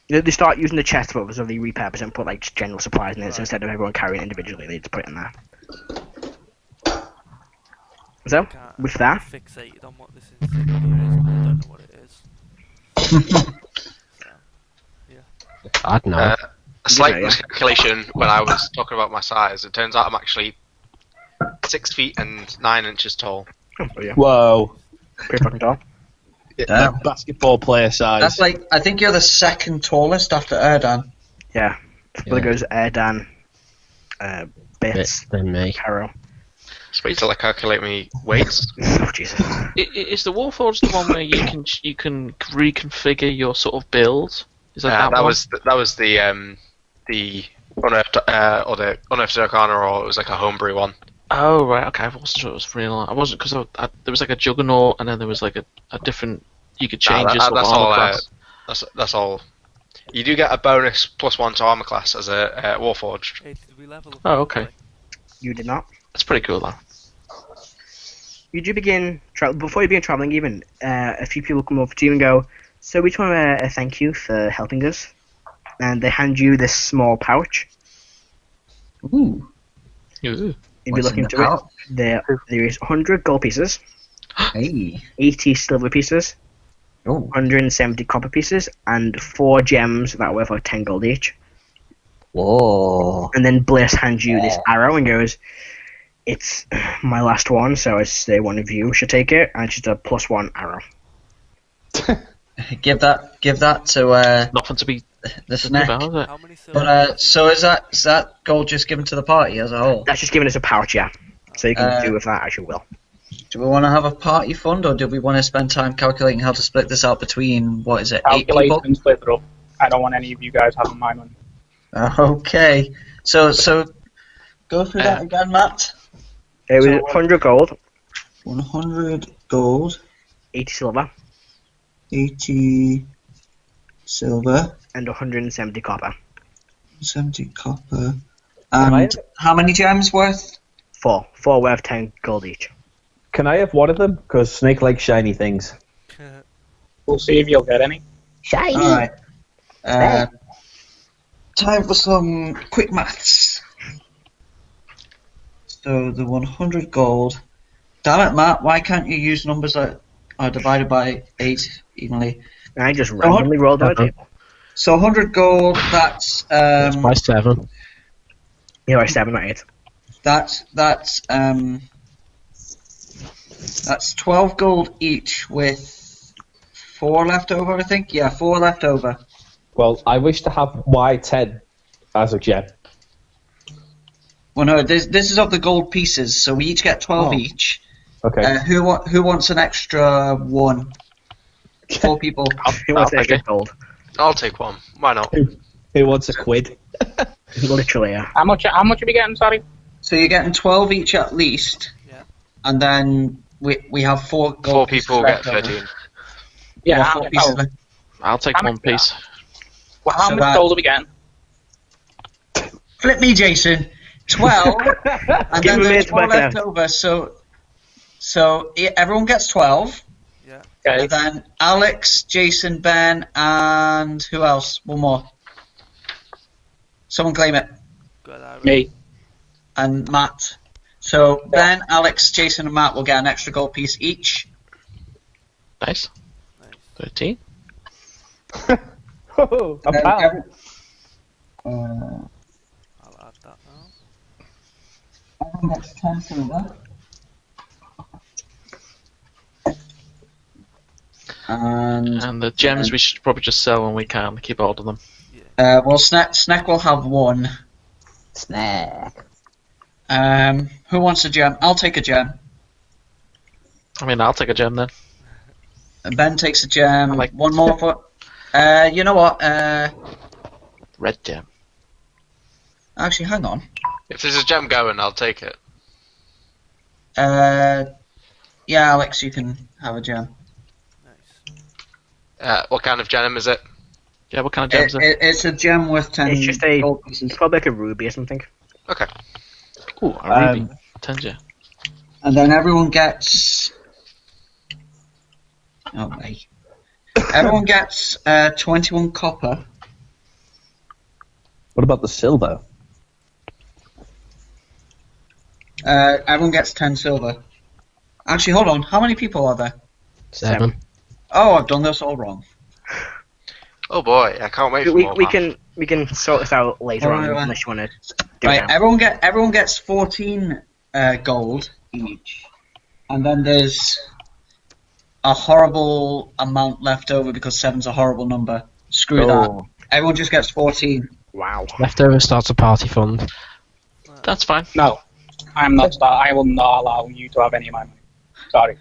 then. They start using the chest for others, so they repurpose and put like general supplies in it, so instead of everyone carrying it individually, they just put it in there. So, with that... I'm fixated on what this insignia is, but I don't know what it is. So, yeah. I don't know. A slight miscalculation when I was talking about my size. It turns out I'm actually 6 feet and 9 inches tall. Oh, yeah. Whoa. Pretty fucking tall. Yeah, basketball player size. That's like, I think you're the second tallest after Erdan. Yeah. There goes Erdan, Bits, then me. Karo. Wait till I calculate me weights. Oh, Jesus. Is the Warforged the one where you can reconfigure your sort of build? Is that that one? was the Unearthed or the Unearthed Arcana, or it was like a homebrew one. Oh right, okay. I wasn't sure it was real. I wasn't, because there was like a Juggernaut, and then there was like a different. You could change your sort of armor class. That's all. You do get a bonus +1 to armor class as a Warforged. Hey, did we level up? Oh, okay. You did not. That's pretty cool, though. You do begin before you begin traveling. Even a few people come over to you and go, "So we just want to thank you for helping us," and they hand you this small pouch. Ooh. Ooh. If you look into it, there is 100 gold pieces, Hey. 80 silver pieces, 170 copper pieces, and 4 gems that are worth like 10 gold each. Whoa. And then Bliss hands you this arrow and goes, "It's my last one, so I say one of you should take it," and it's just a +1 arrow. Give that to Nothing to be the Snek. about, is it? How many silver But so is that gold just given to the party as a whole? That's just giving us a pouch, yeah. So you can do with that as you will. Do we want to have a party fund, or do we want to spend time calculating how to split this out between 8 Calculate people? and split it up. I don't want any of you guys having my money. Okay. So go through that again, Matt. It was 100 gold, 100 gold, 80 silver, 80 silver, and 170 copper. 70 copper. And how many gems worth? 4 worth 10 gold each. Can I have one of them? Because Snake likes shiny things. We'll see if you'll get any. Shiny. Alright. Time for some quick maths. So the 100 gold. Damn it, Matt, why can't you use numbers that are divided by 8 evenly? I just randomly rolled out a table. So 100 gold, that's... It's by 7. Yeah, by 7 or 8. That's 12 gold each with 4 left over, I think. Yeah, 4 left over. Well, I wish to have Y10 as a gem. Well, no, this is of the gold pieces, so we each get 12 each. Okay. Who wants an extra 1? 4 people. Who wants extra gold? I'll take one. Why not? Who wants a quid? Literally, yeah. How much are we getting, sorry? So you're getting 12 each at least. Yeah. And then we have 4 gold 4 pieces people get left over. 13. Yeah, 4 pieces left. I'll take one piece. Well, how So much gold are we getting? Flip me, Jason. 12, and Give then me a there's minute to 4 work it left out. over. So everyone gets 12. Yeah. Okay. And then Alex, Jason, Ben, and who else? One more. Someone claim it. Good, I Me. And Matt. So Ben, Alex, Jason, and Matt will get an extra gold piece each. Nice. 13. Oh, a And then pound. I'll add that now. everyone gets 10 silver. And the gems we should probably just sell when we can. Keep hold of them. Well, Snek will have 1. Snek. Who wants a gem? I'll take a gem. I mean, I'll take a gem then. And Ben takes a gem. I like- 1 more for. You know what? Red gem. Actually, hang on. If there's a gem going, I'll take it. Yeah, Alex, you can have a gem. What kind of gem is it? Yeah, what kind of gems? It's a gem worth 10 It's just a. gold pieces. It's probably like a ruby or something. Okay. Ooh, a ruby. 10 gem. And then everyone gets. Oh, wait. Everyone gets 21 copper. What about the silver? Everyone gets 10 silver. Actually, hold on. How many people are there? 7. Oh, I've done this all wrong. Oh boy, I can't wait for more. We can sort this out later on Right. unless you want to do Right, it now. everyone gets 14 gold each, and then there's a horrible amount left over because 7's a horrible number. Screw that. Everyone just gets 14. Wow. Leftover starts a party fund. That's fine. No. I will not allow you to have any of my money. Sorry.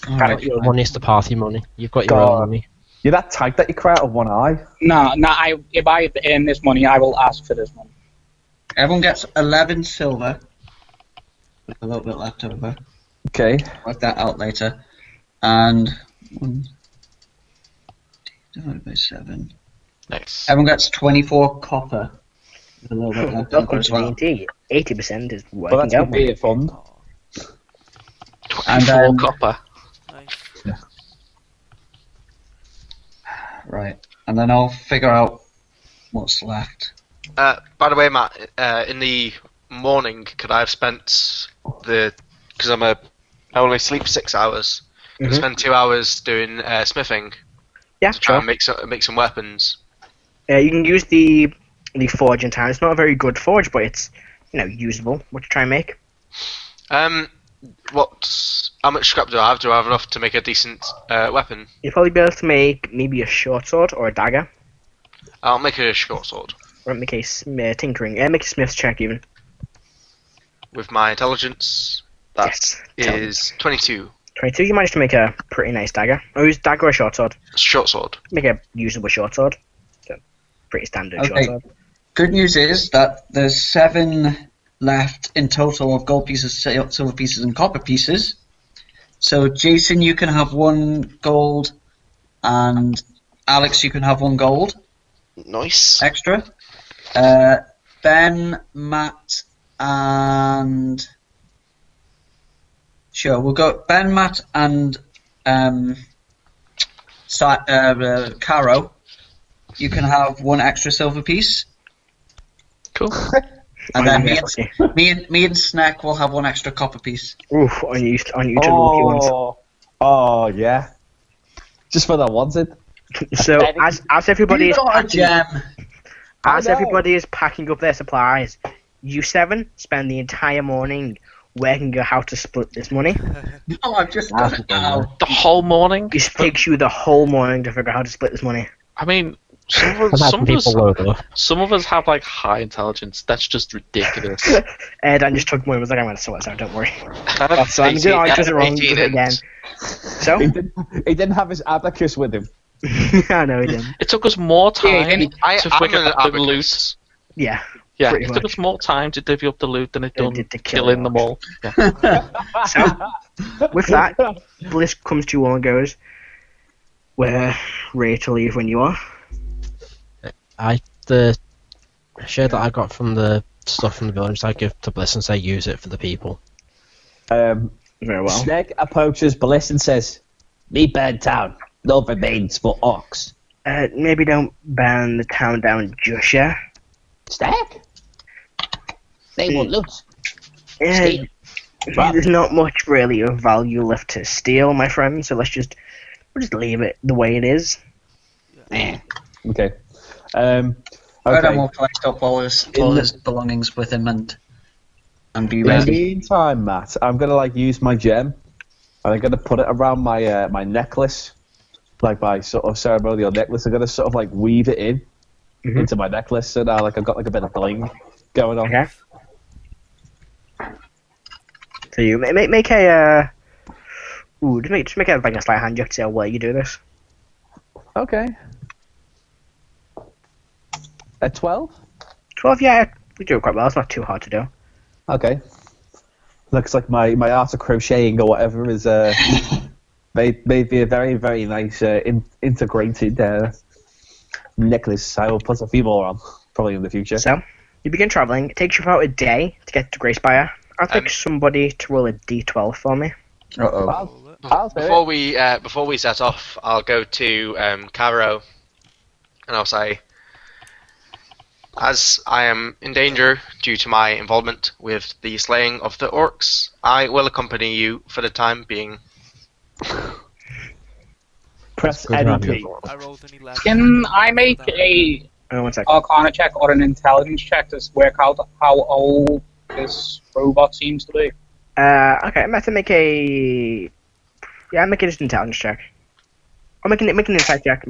Alright, Your money's the party money. You've got your God. own money. You're that tight that you cry out of one eye. No, if I earn this money, I will ask for this money. Everyone gets 11 silver. With a little bit left over. Okay. Work that out later. And 1 divided by 7. Nice. Everyone gets 24 copper. With a little bit left over Welcome as to well. D&D. 80% is Well, working that's out. going to be a fund. And 4 then, copper. Nice. right. And then I'll figure out what's left. By the way, Matt, in the morning, could I have spent because I only sleep 6 hours. Could I spend 2 hours doing smithing Yeah, to try sure. and make some weapons. You can use the forge in town. It's not a very good forge, but it's usable. What to try and make? How much scrap do I have? Do I have enough to make a decent weapon? You'll probably be able to make maybe a short sword or a dagger. I'll make a short sword Or make a tinkering. Make a smith's check even. with my intelligence. That Yes. is 22. 22. You managed to make a pretty nice dagger. Or use dagger or short sword. Short sword. Make a usable short sword. So, pretty standard short Okay. sword. Good news is that there's 7 left in total of gold pieces, silver pieces, and copper pieces. So, Jason, you can have 1 gold, and Alex, you can have 1 gold Nice. extra. Ben, Matt, and sure, we'll go Ben, Matt, and Karo, you can have 1 extra silver piece. Cool. And then me and Snek will have 1 extra copper piece. Oof, on you two lucky ones. Oh, yeah. Just what I wanted. So, as everybody is got a gem. As everybody is packing up their supplies, you 7 spend the entire morning working out how to split this money. No, I've just got it now. The whole morning? It takes you the whole morning to figure out how to split this money. I mean, some of us have like high intelligence. That's just ridiculous. Erdan just took one and was like, I'm going to sort this out, don't worry. So I'm going to wrong again. So? He didn't have his abacus with him. I know he didn't. It took us more time to figure out the loot. Yeah. Yeah, it took us more time to divvy up the loot than it done killing them all. Yeah. So, with that, Bliss comes to you all and goes, we're ready to leave when you are. The share that I got from the stuff from the village, I give to Bliss and say use it for the people. Very well. Snek approaches Bliss and says, "Me burn town. No remains for orcs." Maybe don't burn the town down just yet. Snek? They will loot. Yeah, there's not much really of value left to steal, my friend. So we'll just leave it the way it is. Yeah. Okay. Erdan will collect up all his belongings with him and be In the ready. meantime, Matt, I'm gonna use my gem, and I'm gonna put it around my my necklace, like my sort of ceremonial necklace. I'm gonna sort of weave it into my necklace, so now I've got a bit of bling going on. Okay. So you make a just make a slight hand gesture while you do this. Okay. At 12? 12, yeah, we do it quite well. It's not too hard to do. Okay. Looks like my art of crocheting or whatever is made be a very, very nice integrated necklace. I will put a few more on, probably in the future. So, you begin travelling. It takes you about a day to get to Greyspire. I'll take somebody to roll a d12 for me. Before we set off, I'll go to Karo, and I'll say, as I am in danger due to my involvement with the slaying of the orcs, I will accompany you for the time being. Press any key. I rolled an 11. Can I make a Arcana check or an Intelligence check to work out how old this robot seems to be? Okay, I'm going to make a... Yeah, I'm making just an intelligence check. I'm making an insight check.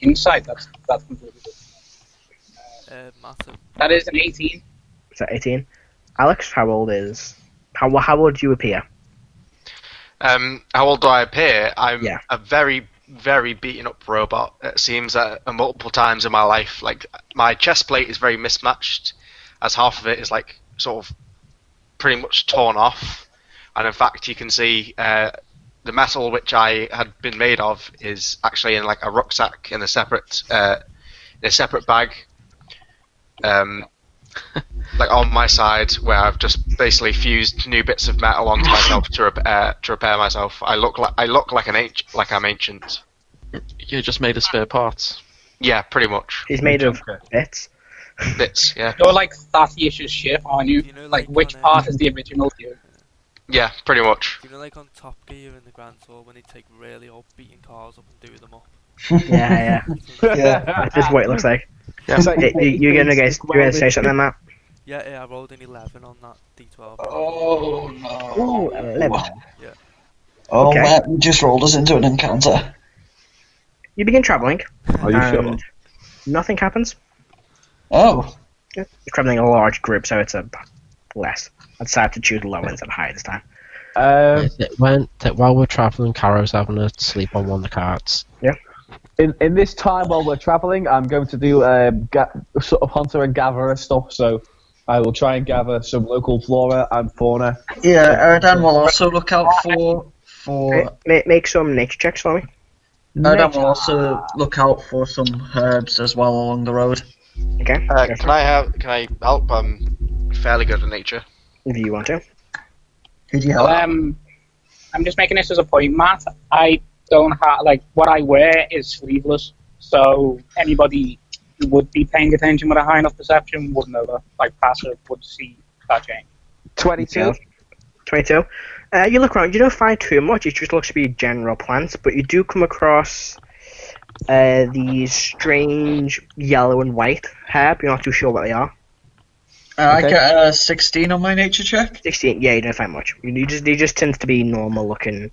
Insight, that's completely good. Massive. That is an 18. Is that 18? Alex, how old do you appear? How old do I appear? I'm a very, very beaten up robot. It seems that multiple times in my life, my chest plate is very mismatched, as half of it is sort of pretty much torn off, and in fact you can see the metal which I had been made of is actually in a rucksack in a separate bag. On my side, where I've just basically fused new bits of metal onto myself to repair myself. I look like I'm ancient. You just made of spare parts. Yeah, pretty much. He's made of bits. Bits, yeah. You're like 30-ish as shit, aren't you? Which part is the original to you? Yeah, pretty much. You know, on Top Gear in the Grand Tour when they take really old beaten cars up and do them up. Yeah. That's just what it looks like. Yeah. You're gonna say something, Matt? Yeah, I rolled an 11 on that d12. Oh no! Ooh, 11. Yeah. Oh, Okay. Matt, you just rolled us into an encounter. You begin travelling. Are you sure? Nothing happens. Oh. You're travelling a large group, so it's a less. I decided to choose low instead of high this time. While we're travelling, Karo's having to sleep on one of the carts. Yeah. In this time while we're travelling, I'm going to do sort of hunter and gatherer stuff. So I will try and gather some local flora and fauna. Yeah, Erdan will also look out for. Make some nature checks for me. Erdan will also look out for some herbs as well along the road. Okay. Can I help? I'm fairly good at nature. If you want to. Who'd you help? I'm just making this as a point, Matt. I don't have like what I wear is sleeveless, so anybody who would be paying attention with a high enough perception would know that. Like passive would see that change. 22. 22. You look around, you don't find too much, it just looks to be general plants, but you do come across these strange yellow and white herb. You're not too sure what they are. I get a 16 on my nature check. 16, yeah, you don't find much. They just tend to be normal looking,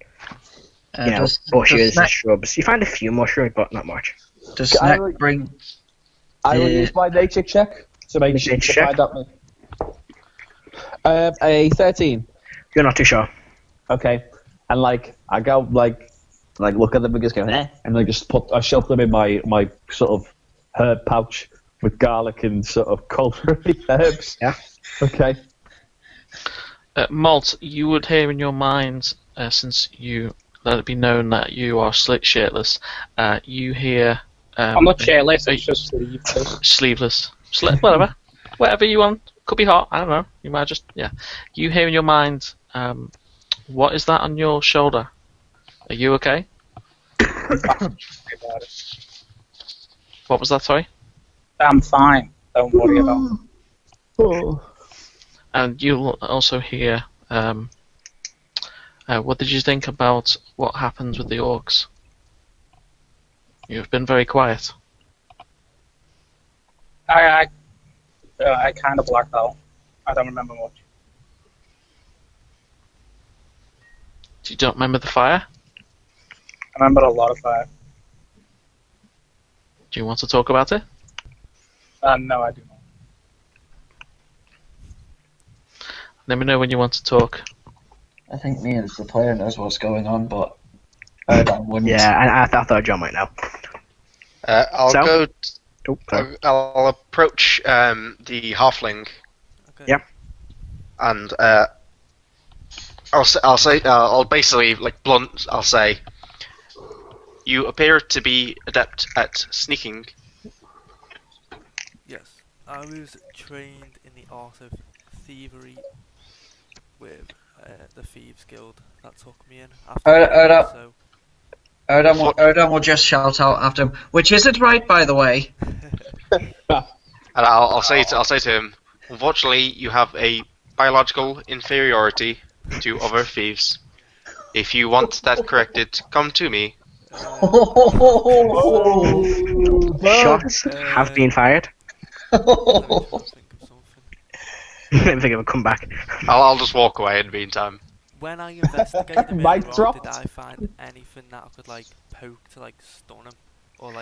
bushes and shrubs. You find a few mushrooms, but not much. Does Snek bring... I will use my nature check to make sure to find out a 13. You're not too sure. Okay, and I go look at them and just go and I just I shove them in my sort of herb pouch with garlic and sort of culinary herbs. Yeah. Okay. Molt, you would hear in your mind, since you let it be known that you are shirtless, you hear. I'm not shirtless. It's just sleeveless. Sleeveless. Whatever you want. Could be hot. I don't know. You might just You hear in your mind. What is that on your shoulder? Are you okay? What was that? Sorry. I'm fine. Don't worry about it. Oh. And you'll also hear. What did you think about what happens with the orcs? You've been very quiet. I kind of blacked out. I don't remember much. You don't remember the fire? I remember a lot of fire. Do you want to talk about it? No, I do not. Let me know when you want to talk. I think me as the player knows what's going on, but Erdan wouldn't. Yeah, I thought John might know. I'll approach the halfling. Okay. Yep. And I'll basically blunt. I'll say, you appear to be adept at sneaking. Yes, I was trained in the art of thievery with the Thieves Guild that took me in. Erdan will just shout out after him, which isn't right, by the way. And I'll say to him, unfortunately, you have a biological inferiority to other thieves. If you want that corrected, come to me. Shots have been fired. Think of a comeback. I'll just walk away in the meantime. When I investigated him, Mic dropped. did I find anything that I could poke to stun him, or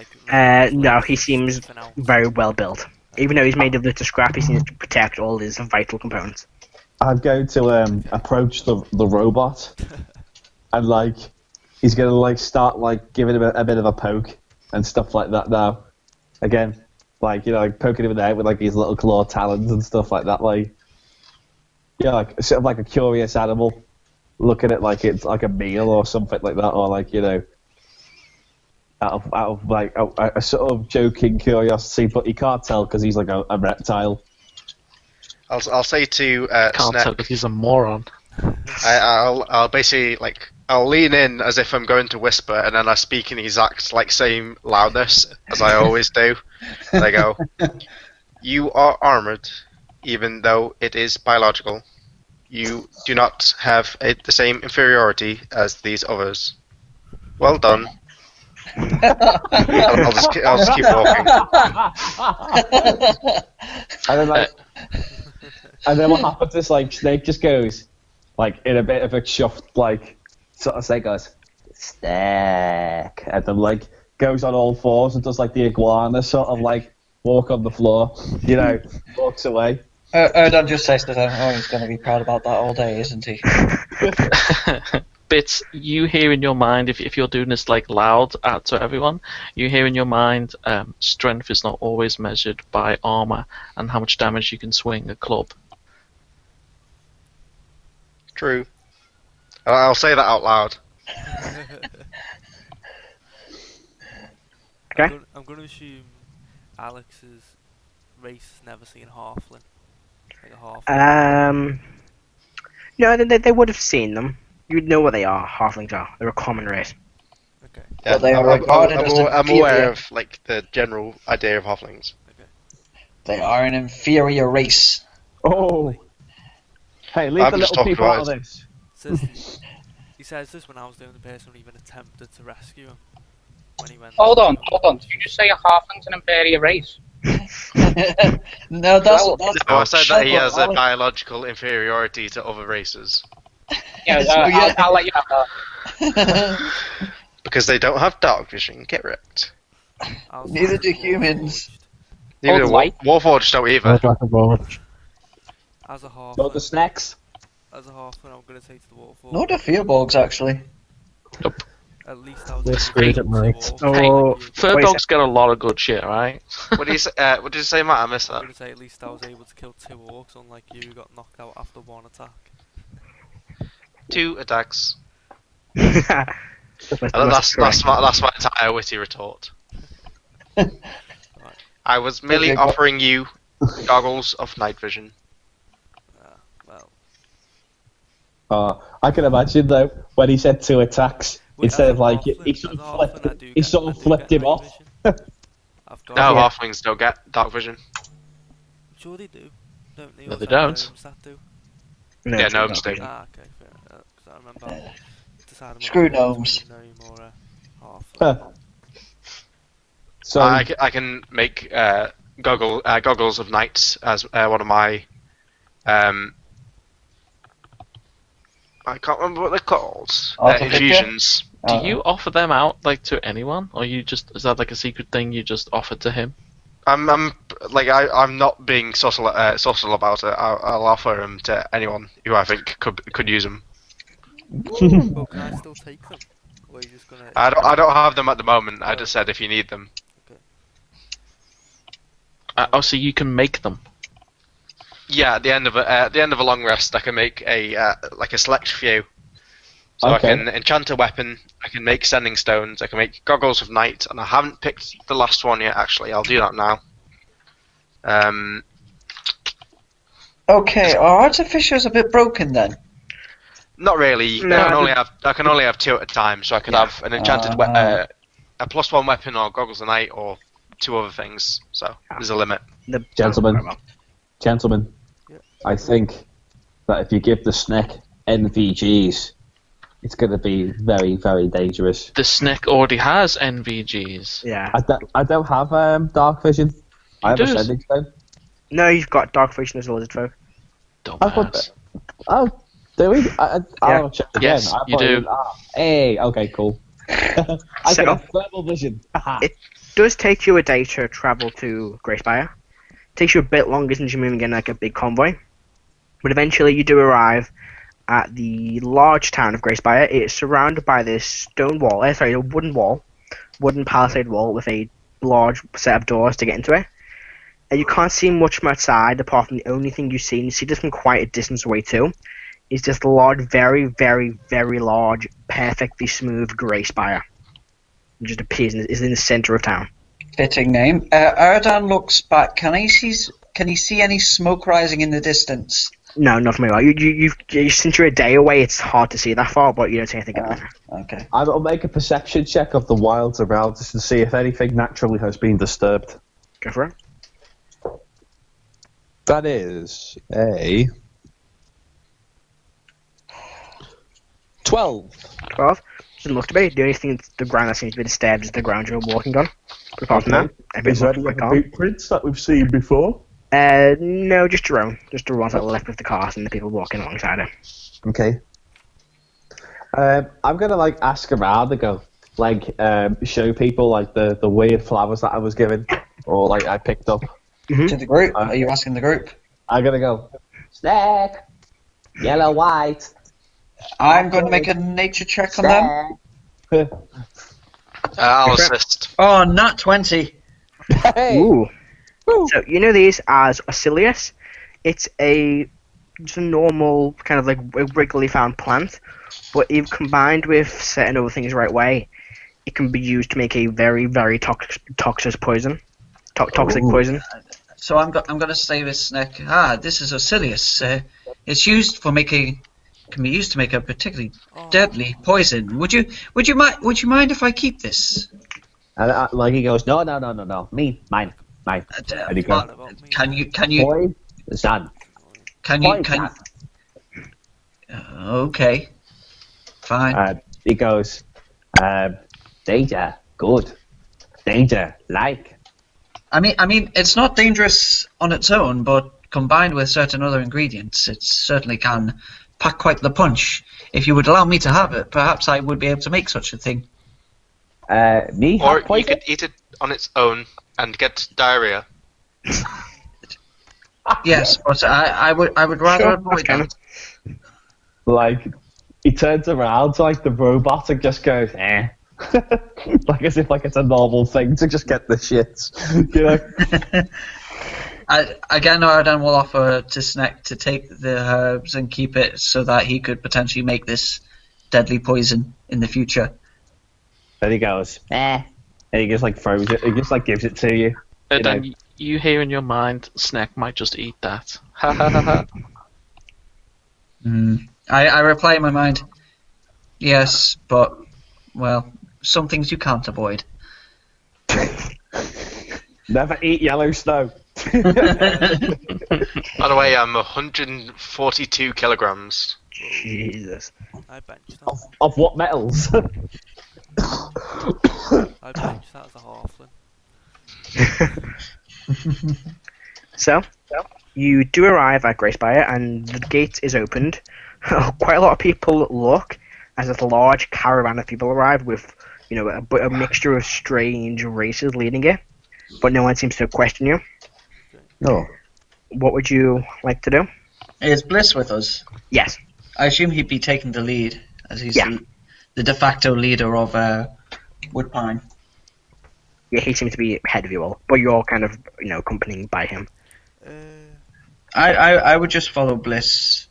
no, he seems very well built. Even though he's made of little scrap, he seems to protect all his vital components. I'm going to approach the robot, and he's going to start giving him a bit of a poke and stuff like that. Now, again, poking him in the head with his little claw talons and stuff like that. Sort of like a curious animal, looking at it's like a meal or something like that, or out of a sort of joking curiosity, but you can't tell because he's like a reptile. I'll say to Can't Snek, tell because he's a moron. I'll basically I'll lean in as if I'm going to whisper, and then I speak in the exact same loudness as I always do. And I go, "You are armored, even though it is biological. You do not have the same inferiority as these others. Well done." I'll just keep walking. And then what happens is Snake just goes in a bit of a chuffed sort of say goes Snek, and then goes on all fours and does the iguana sort of walk on the floor, walks away. Erdan just says to them, "Oh, he's going to be proud about that all day, isn't he?" Bits you hear in your mind, if you're doing this loud to everyone, you hear in your mind, strength is not always measured by armor and how much damage you can swing a club. True. I'll say that out loud. Okay. I'm going to assume Alex's race has never seen halfling. A halfling. No, they would have seen them. You'd know what they are. Halflings are. They're a common race. But they are regarded as I'm inferior. aware of like the general idea of halflings. They are an inferior race. Oh. Hey, leave I'm the just little talking people out about of this. He says this when I was the only person who even attempted to rescue him. When he went. Hold on. Did you just say a halfling's an inferior race? No, that's No, I said that he has a Alex. biological inferiority to other races Yeah, I'll let you have that. because they don't have dark vision. Get wrecked. Neither do humans. Neither Oh, do light. Warforged don't either. Dragonborn. As a half. So the snacks. As a halfling, I'm going to say to the waterfall. Not the Firbolgs, actually. At least I was They're able to screwed kill at night. two orcs. Oh, Firblog's get a lot of good shit, right? What did you say? What did you say, Matt? I missed I'm that. going to say at least I was able to kill two orcs, unlike you who got knocked out after one attack. 2 attacks. That's That's my entire witty retort. I was merely Okay, go- offering you goggles of night vision. Well, I can imagine though when he said 2 attacks instead of like he sort of flipped him off. I've got No, it. halflings don't get dark vision. Sure they do. Don't they? No, Or they is that don't. gnomes that do? No, Yeah, it's gnomes not. do. Ah, okay, fair. 'Cause I remember deciding Screw whether to gnomes. be a gnome or a half. Huh. So I can make goggles of night as one of my I can't remember what they're called. Artificer? Infusions. Do you offer them out like to anyone, or you just is that like a secret thing you just offer to him? I'm not being social about it. I'll offer them to anyone who I think could use them. Well, can I still take them? Or are you just gonna? I don't have them at the moment. I just said if you need them. Oh, so you can make them. Yeah, at the end of a long rest, I can make a select few. So Okay. I can enchant a weapon. I can make sending stones. I can make goggles of night, and I haven't picked the last one yet. Actually, I'll do that now. Okay, our Artificer's a bit broken then. Not really. No, I can only have 2 at a time. So I can have an enchanted a +1 weapon or goggles of night or 2 other things. So there's a limit. Gentlemen, I think that if you give the Snek NVGs, it's going to be very, very dangerous. The Snek already has NVGs. Yeah. I don't have dark vision. I have a do. sending stone. No, you've got dark vision as Lizardfolk. I've got Dumbass. Oh, do we? I'll check again. Yes, I you thought do. Hey, okay, cool. I So- can have thermal vision. It does take you a day to travel to Greyspire. It takes you a bit longer since you're moving in like a big convoy. But eventually you do arrive at the large town of Greyspire. It's surrounded by this stone wall, a wooden palisade wall with a large set of doors to get into it. And you can't see much from outside apart from the only thing you see, and you see this from quite a distance away too, is just a large, very, very, very large, perfectly smooth grey spire. It just appears and is in the centre of town. Fitting name. Erdan looks back. Can he see any smoke rising in the distance? No, not from anywhere. You since you're a day away, it's hard to see that far, but you don't see anything. Okay. I will make a perception check of the wilds around us to see if anything naturally has been disturbed. Go for it. That is a 12. 12. Doesn't look to be. The only thing, the ground that seems to be disturbed is the ground you're walking on. But apart from that, Is there everything any looks other quite boot prints that we've seen before? calm. No, just your own. Just the ones that were left with the cars and the people walking alongside it. Okay. I'm gonna ask around and go show people the weird flowers that I was given or I picked up. Mm-hmm. To the group? Are you asking the group? I'm gonna go Snek, yellow, white. I'm going to make a nature check on them. I'll assist. Oh, nat 20. Hey. Ooh. So you know these as Osilius. It's just a normal kind of a regularly found plant, but if combined with certain other things the right way, it can be used to make a very, very toxic poison. Toxic poison. So I'm going to say this Snek. This is Osilius. It's used for making can be used to make a particularly deadly poison. Would you mind if I keep this? And like he goes, no, mine. And he goes, Can you? Poison. Can you? Okay, fine. He goes, danger, good. Danger, like. I mean, it's not dangerous on its own, but combined with certain other ingredients, it certainly can pack quite the punch. If you would allow me to have it, perhaps I would be able to make such a thing. Me? Or you could eat it on its own and get diarrhea. Yes, but I would rather avoid that. Like, he turns around to like the robot and just goes, eh. Like as if like it's a normal thing to just get the shits, you know. Again, Erdan will offer to Snek to take the herbs and keep it so that he could potentially make this deadly poison in the future. Then he goes, eh, and he just like throws it. He just like gives it to you. Erdan, you hear in your mind, Snek might just eat that. Ha ha ha ha. I reply in my mind, yes, but well, some things you can't avoid. Never eat yellow snow. By the way, I'm 142 kilograms. Jesus. I benched that. Of what metals? I benched that as a halfling. So, you do arrive at Gracespire, and the gate is opened. Quite a lot of people look as a large caravan of people arrive with, you know, a mixture of strange races leading it, but no one seems to question you. No. What would you like to do? Is Bliss with us? Yes. I assume he'd be taking the lead, as he's Yeah. the de facto leader of Woodpine. Yeah, he seems to be ahead of you all, but you're kind of, you know, accompanying by him. I would just follow Bliss.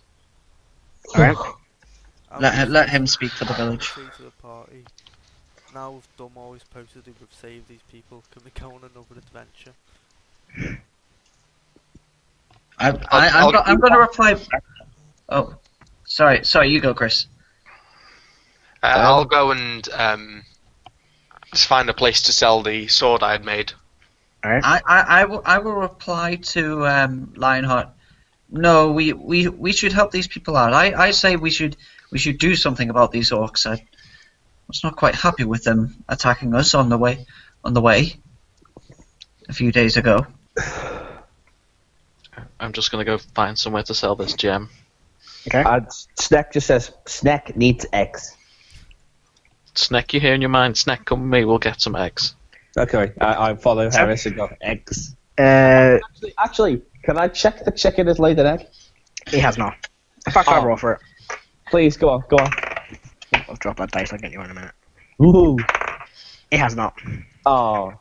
Alright. Let him speak for the village. Say to the party, now we've done what we're supposed to do, we've saved these people, can we go on another adventure? I'm going to reply. Oh, sorry, you go, Chris. I'll go and just find a place to sell the sword I had made. Alright. I will reply to Lionheart. No, we should help these people out. I say we should do something about these orcs. I was not quite happy with them attacking us on the way a few days ago. I'm just gonna go find somewhere to sell this gem. Okay. And Snek just says, Snek needs eggs. Snek, you hear in your mind, Snek, come with me, we'll get some eggs. Okay, I follow Heris and go, eggs. Actually, can I check the chicken has laid an egg? He has not. In fact, I'll roll for it. Please, go on. I'll drop that dice, I'll get you in a minute. Ooh. He has not. Oh.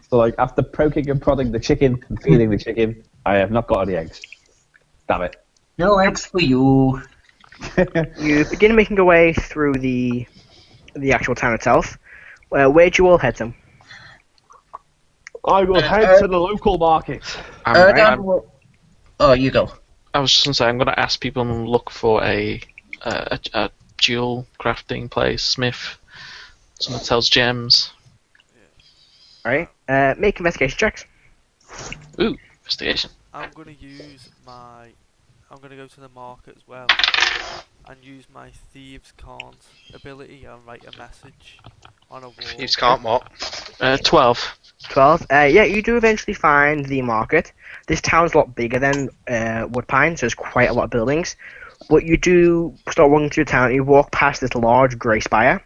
So, like, after poking and prodding the chicken and feeding the chicken, I have not got any eggs. Damn it. No eggs for you. You begin making your way through the actual town itself. Where'd you all head to? I will head to the local market. Oh, you go. I was just gonna say, I'm gonna ask people and look for a jewel crafting place, smith, someone that sells gems. Alright, make investigation checks. Ooh, investigation. I'm gonna go to the market as well and use my Thieves Can't ability and write a message on a wall. Thieves can't what? 12. 12. Yeah, you do eventually find the market. This town's a lot bigger than Woodpine, so there's quite a lot of buildings. But you do start walking through the town, you walk past this large grey spire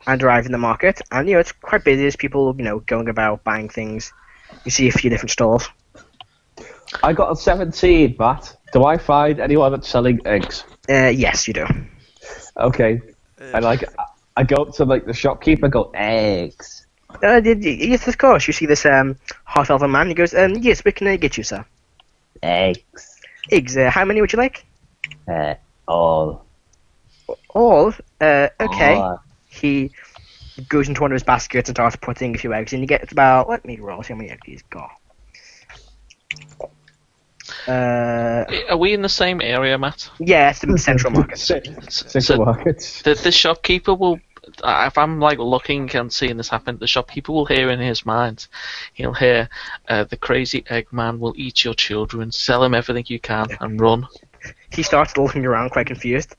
and arrive in the market, and you know, it's quite busy. There's people, you know, going about buying things. You see a few different stalls. I got a 17, Matt. Do I find anyone that's selling eggs? Yes, you do. Okay. And like, I go up to like the shopkeeper and go, eggs. Yes, of course. You see this half-elven man. He goes, yes, we can get you, sir. Eggs. Eggs. How many would you like? All. All? Okay. All. He goes into one of his baskets and starts putting a few eggs in. He gets about, let me roll, see how many eggs he's got. Are we in the same area, Matt? Yeah, it's the central market. Central markets. The shopkeeper will, if I'm like looking and seeing this happen, the shopkeeper will hear in his mind. He'll hear, "The crazy Eggman will eat your children. Sell him everything you can and run." He starts looking around, quite confused.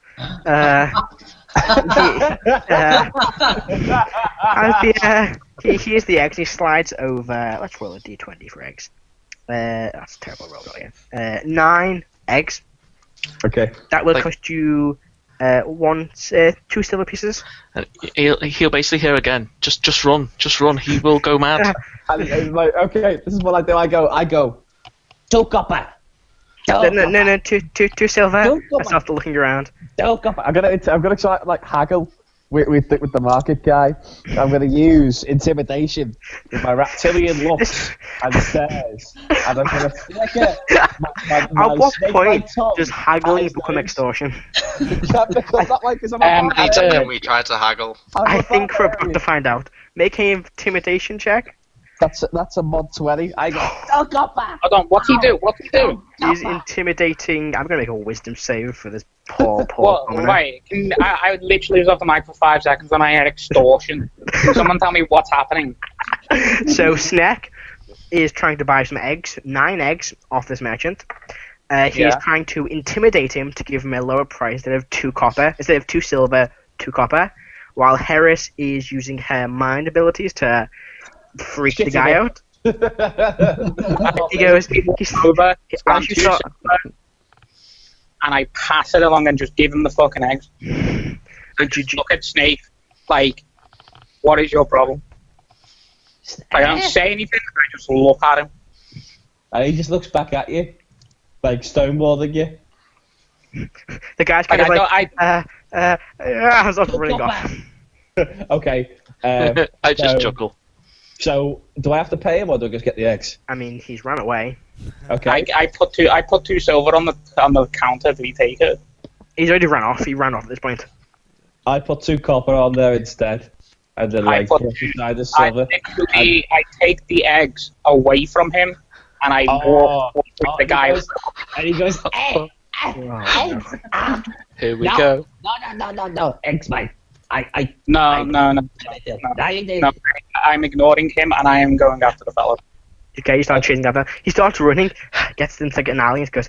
He hears the eggs. He slides over. Let's roll a d20 for eggs. That's a terrible roll again. 9 eggs. Okay. That will cost you 2 silver pieces. He'll basically hear again. Just run. He will go mad. And he's like, okay, this is what I do. I go. 2 copper. No, 2 silver. I start looking around. 2 copper. I'm gonna try like haggle with the market guy. I'm gonna use intimidation with my reptilian looks and stares, and I'm gonna flicker At what point does haggling become extortion? Anytime we try to haggle. I think we're about to find out. Make an intimidation check. That's a mod 20. I go. Oh, copper. Hold on, what's he do? He's intimidating. I'm gonna make a wisdom save for this poor Well, commoner. right. I literally was off the mic for 5 seconds and I had extortion. Can someone tell me what's happening? So Snek is trying to buy some eggs, 9 eggs off this merchant. He is trying to intimidate him to give him a lower price instead of 2 silver, 2 copper. While Heris is using her mind abilities to freak the guy out. He goes, over, and I pass it along and just give him the fucking eggs. And just look at Snake like, what is your problem? I don't say anything, I just look at him. And he just looks back at you, like stonewalling you. The guy's kind of like, I'm sort of running off. Okay. I just chuckle. So, do I have to pay him, or do I just get the eggs? I mean, he's run away. Okay. I put 2 silver on the counter. Did he take it? He's already run off. He ran off at this point. I put 2 copper on there instead, and then I take the eggs away from him, and I walk with the guy. And he goes, Eggs. Here we go. No. Eggs, mate. No. I'm ignoring him and I am going after the fellow. Okay, you start chasing after. He starts running, gets into like an alley and goes,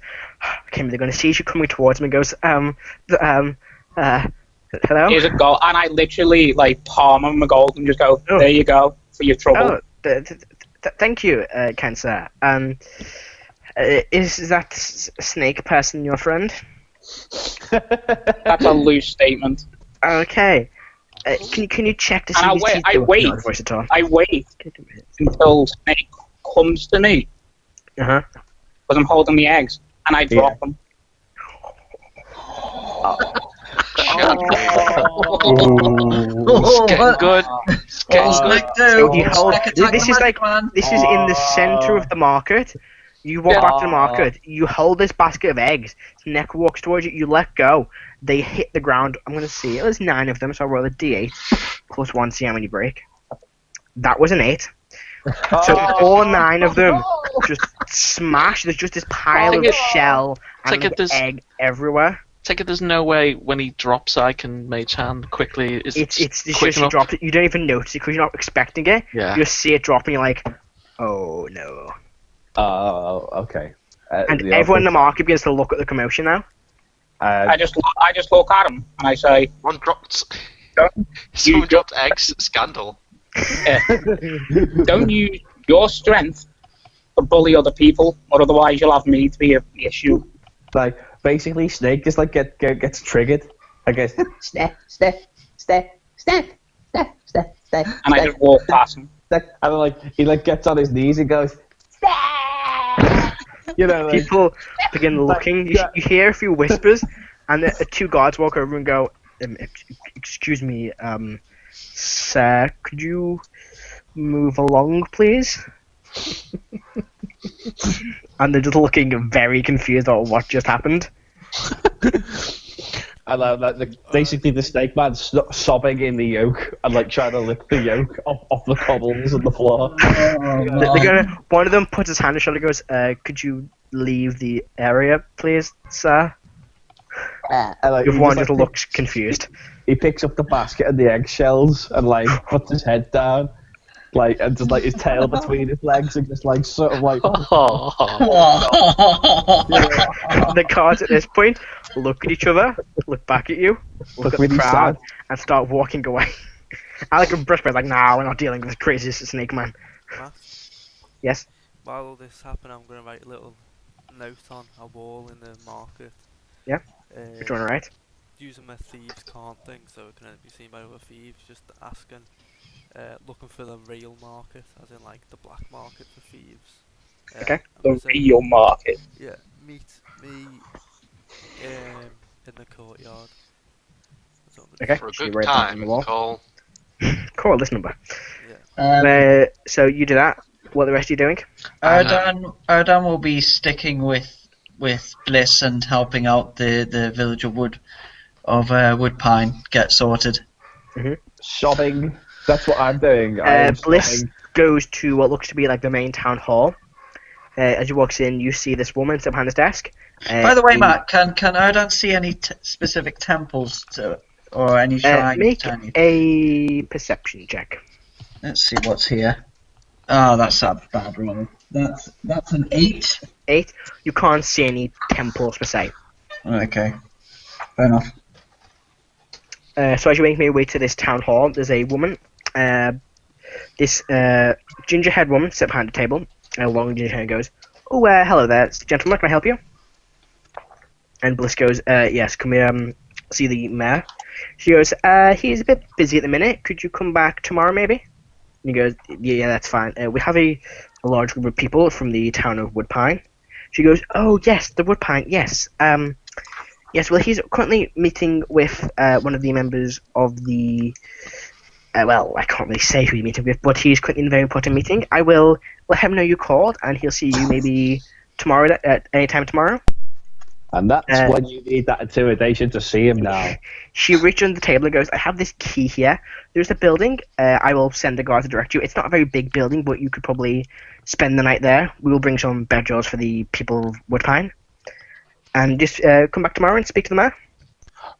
okay, they're going to see you coming towards him and goes, hello? Here's a gold, and I literally like palm him a gold and just go, there you go, for your trouble. Thank you, kind sir. Is that snake person your friend? That's a loose statement. Okay. Can you check to see if he's I wait until Snake comes to me. Because I'm holding the eggs, and I drop them. It's getting good. This is in the center of the market. You walk back to the market. You hold this basket of eggs. Snek walks towards you. You let go. They hit the ground. I'm going to see. There's 9 of them, so I'll roll a d8 plus 1, see how many break. That was an 8. So all 9 of them just smash. There's just this pile of shell and egg everywhere. Take it. There's no way when he drops, I can mage hand quickly. It's just he drops it. You don't even notice it because you're not expecting it. Yeah. You just see it drop and you're like, oh no. Oh, okay. And everyone in the market begins to look at the commotion now. I just look at him and I say, "One dropped. Someone dropped eggs. Scandal." Don't use your strength to bully other people, or otherwise you'll have me to be an issue. Like basically, Snake just like gets triggered. I guess. Step. And I just walk past him. And like he gets on his knees and goes. You know, like, people begin looking. You hear a few whispers, and the 2 guards walk over and go, "Excuse me, sir, could you move along, please?" And they're just looking very confused about what just happened. And basically the snake man's sobbing in the yoke and like trying to lick the yoke off the cobbles on the floor. One of them puts his hand on his shoulder and goes, could you leave the area, please, sir? Like, You've he one just, little like, looks confused. He picks up the basket and the eggshells and like puts his head down, like, and just like his tail between his legs and just like sort of like. The cards at this point look at each other, look back at you, look at the really crowd, sad. and start walking away. I like a brush by like, nah, we're not dealing with this crazy snake man. Matt, Yes. while all this happened, I'm going to write a little note on a wall in the market. Yeah. Which one, right? Using my thieves can't thing, so it can only be seen by other thieves. Just asking, looking for the real market, as in like the black market for thieves. Okay. The real market. Yeah, meet me in the courtyard. That's what I'm gonna Okay. For a So you good write that on the time, wall. call This number. Yeah. So you do that. What are the rest of you doing? Erdan will be sticking with Bliss and helping out the village of Woodpine get sorted. Shopping. That's what I'm doing. Bliss goes to what looks to be like the main town hall. As you walks in, you see this woman sitting behind his desk. By the way, Matt, can Erdan see any specific temples or any shrines? Make a perception check. Let's see what's here. Oh, that's a bad roll. That's an 8. 8. You can't see any temples per se. Okay, fair enough. So as you make your way to this town hall, there's a woman. This ginger-haired woman sits behind a table. A long ginger hair goes, "Oh, hello there, gentleman. Can I help you?" And Bliss goes, "Yes. Can we see the mayor?" She goes, "He's a bit busy at the minute. Could you come back tomorrow, maybe?" And he goes, "Yeah, that's fine. We have a large group of people from the town of Woodpine." She goes, "Oh, yes, the Woodpine, yes. Yes, well, he's currently meeting with one of the members of the... well, I can't really say who he's meeting with, but he's currently in a very important meeting. I will let him know you called, and he'll see you maybe tomorrow, at any time tomorrow." And that's when you need that intimidation to see him now. She reaches under the table and goes, "I have this key here. There's a building. I will send a guard to direct you. It's not a very big building, but you could probably spend the night there. We will bring some bedrolls for the people of Woodpine. And just come back tomorrow and speak to the mayor."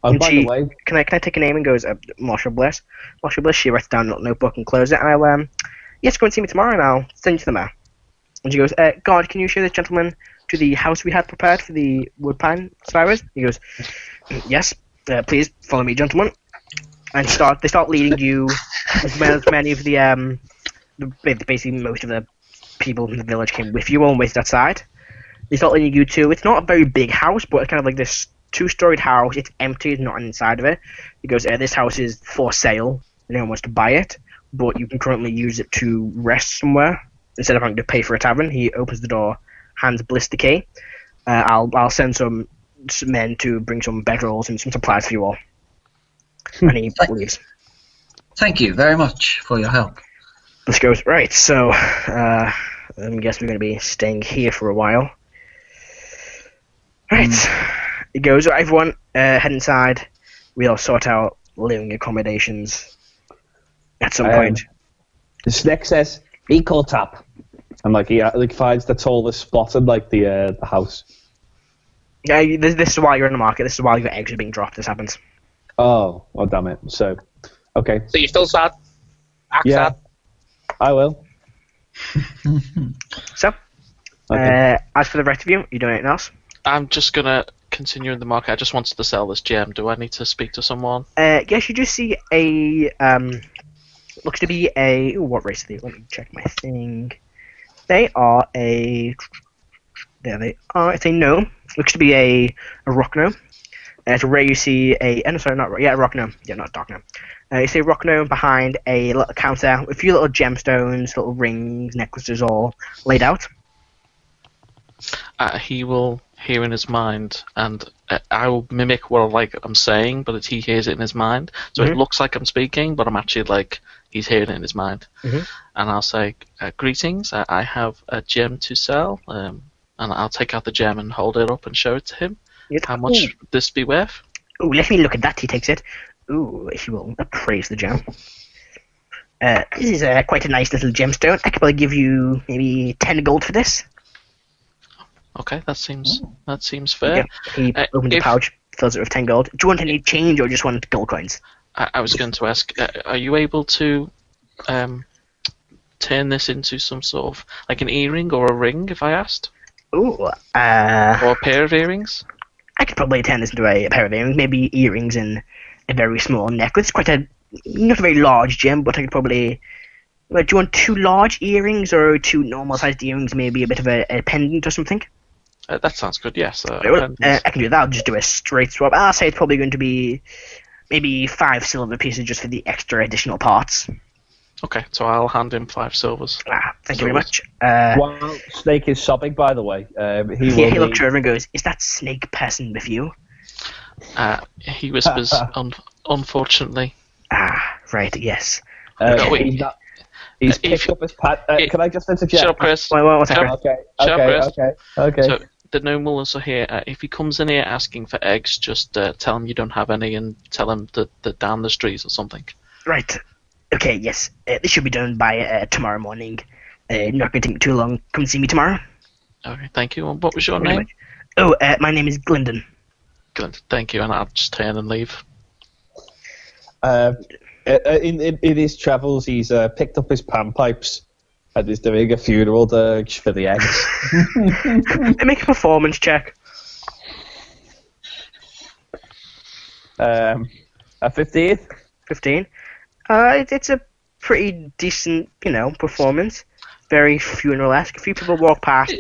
And by the way, can I take a name? And goes, "Marshall Bliss." Marshall Bliss. She writes down a little notebook and closes it. And I'll yes, go and see me tomorrow, and I'll send you to the mayor. And she goes, "Guard, can you show this gentleman to the house we had prepared for the Woodpine survivors?" He goes, "Yes, please follow me, gentlemen." And they start leading you, as many of the basically most of the people in the village came with you, all waited outside. They start leading you to, it's not a very big house, but it's kind of like this 2-storied house. It's empty, there's nothing inside of it. He goes, "This house is for sale, no one wants to buy it, but you can currently use it to rest somewhere instead of having to pay for a tavern." He opens the door, hands Bliss the key. I'll send some men to bring some bedrolls and some supplies for you all." And he leaves. Thank you very much for your help. Bliss goes, "Right, so I guess we're going to be staying here for a while." Right. He goes, "Everyone, head inside. We'll sort out living accommodations at some point." Snek says, "Equal top." And like he finds the tallest spot in like the house. Yeah, this is while you're in the market. This is while your eggs are being dropped. This happens. Oh damn it. So, okay. So you're still sad? Act Yeah, sad? I will. So, Okay. as for the rest of you, you doing anything else? I'm just gonna continue in the market. I just wanted to sell this gem. Do I need to speak to someone? Yes, you just see a looks to be a what race are they? Let me check my thing. They are a there they are. It's a gnome. Looks to be a rock gnome. It's rare you see a rock gnome. Yeah, not dark gnome. You see a rock gnome behind a little counter with a few little gemstones, little rings, necklaces, all laid out. He will hear in his mind, and I will mimic what I'm saying, but he hears it in his mind. So it looks like I'm speaking, but I'm actually he's hearing it in his mind. And I'll say, "Greetings, I have a gem to sell," and I'll take out the gem and hold it up and show it to him. How much would this be worth? Oh, let me look at that. He takes it. Ooh, he will appraise the gem. This is quite a nice little gemstone. I could probably give you maybe 10 gold for this. Okay, that seems fair. Yeah, he opens the pouch, fills it with 10 gold. Do you want any change or just want gold coins? I was going to ask, are you able to turn this into some sort of like an earring or a ring? If I asked, Ooh, or a pair of earrings. I could probably turn this into a pair of earrings, maybe earrings and a very small necklace. Not a very large gem, but I could probably. Well, do you want 2 large earrings or 2 normal-sized earrings? Maybe a bit of a pendant or something. That sounds good. Yes. I can do that. I'll just do a straight swap. I'll say it's probably going to be maybe 5 silver pieces just for the extra additional parts. Okay, so I'll hand him 5 silvers. Thank you very much. While Snake is sobbing, by the way, he looks over and goes, "Is that snake person with you?" He whispers, unfortunately. Right, yes. Wait. He's picked up his pad. Can I just interject? Shut up, Chris. Okay. So the gnome will also hear, if he comes in here asking for eggs, just tell him you don't have any and tell him that they're down the street or something. Right. Okay, yes. This should be done by tomorrow morning. Not going to take too long. Come see me tomorrow. Okay, thank you. And what was your name? Oh, my name is Glendon. Glendon, thank you. And I'll just turn and leave. In his travels, he's picked up his panpipes and is doing a funeral dirge for the eggs. Make a performance check. A 15? 15. It's a pretty decent, performance. Very funeral-esque. A few people walk past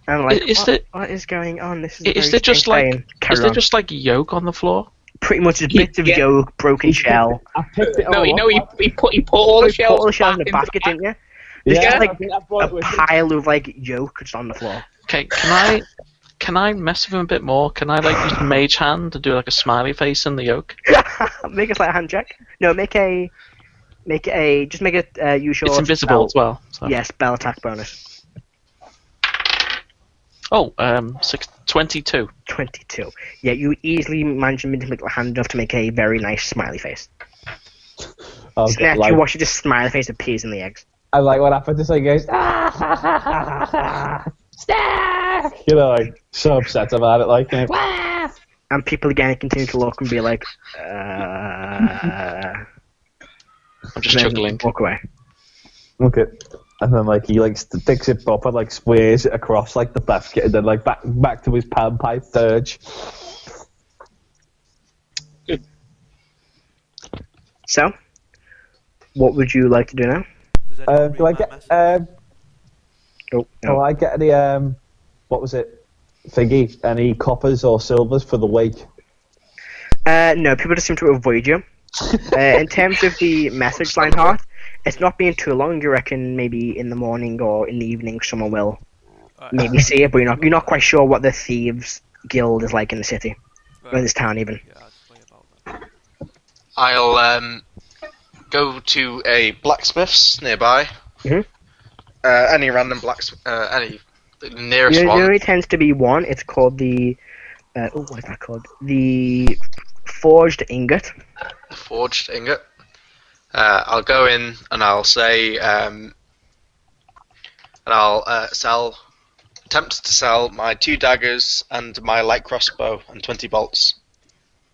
and like, what is going on? This is there just like yolk on the floor? Pretty much just bits of yolk, broken shell. He put all the shells in the basket, didn't you? There's just like a pile of like yolk just on the floor. Okay, can I mess with him a bit more? Can I like use mage hand to do like a smiley face in the yolk? Make a slight hand check. No, make a use your. It's invisible as well. So. Yeah, spell attack bonus. Oh, 22. 22. Yeah, you easily manage to make a hand enough to make a very nice smiley face. Snek, you watch it just smiley face appears in the eggs. I like what happened. Just like goes, Snek! Like so upset about it, like. And people again continue to look and be like, I'm just chuckling. Walk away. Okay. And then he picks it up and squares it across the basket and then back to his panpipe dirge. So, what would you like to do now? Do I get I get any what was it? Thingy? Any coppers or silvers for the wake? No, people just seem to avoid you. In terms of the message, Lionheart, it's not being too long. You reckon maybe in the morning or in the evening someone will maybe see it, but you're not quite sure what the Thieves Guild is like in the city, or in this town even. I'll go to a blacksmith's nearby. Mm-hmm. Any random blacksmith, any nearest one. There only tends to be one. It's called the what is that called? The Forged Ingot. The Forged Ingot. I'll go in and I'll say, and I'll attempt to sell my 2 daggers and my light crossbow and 20 bolts.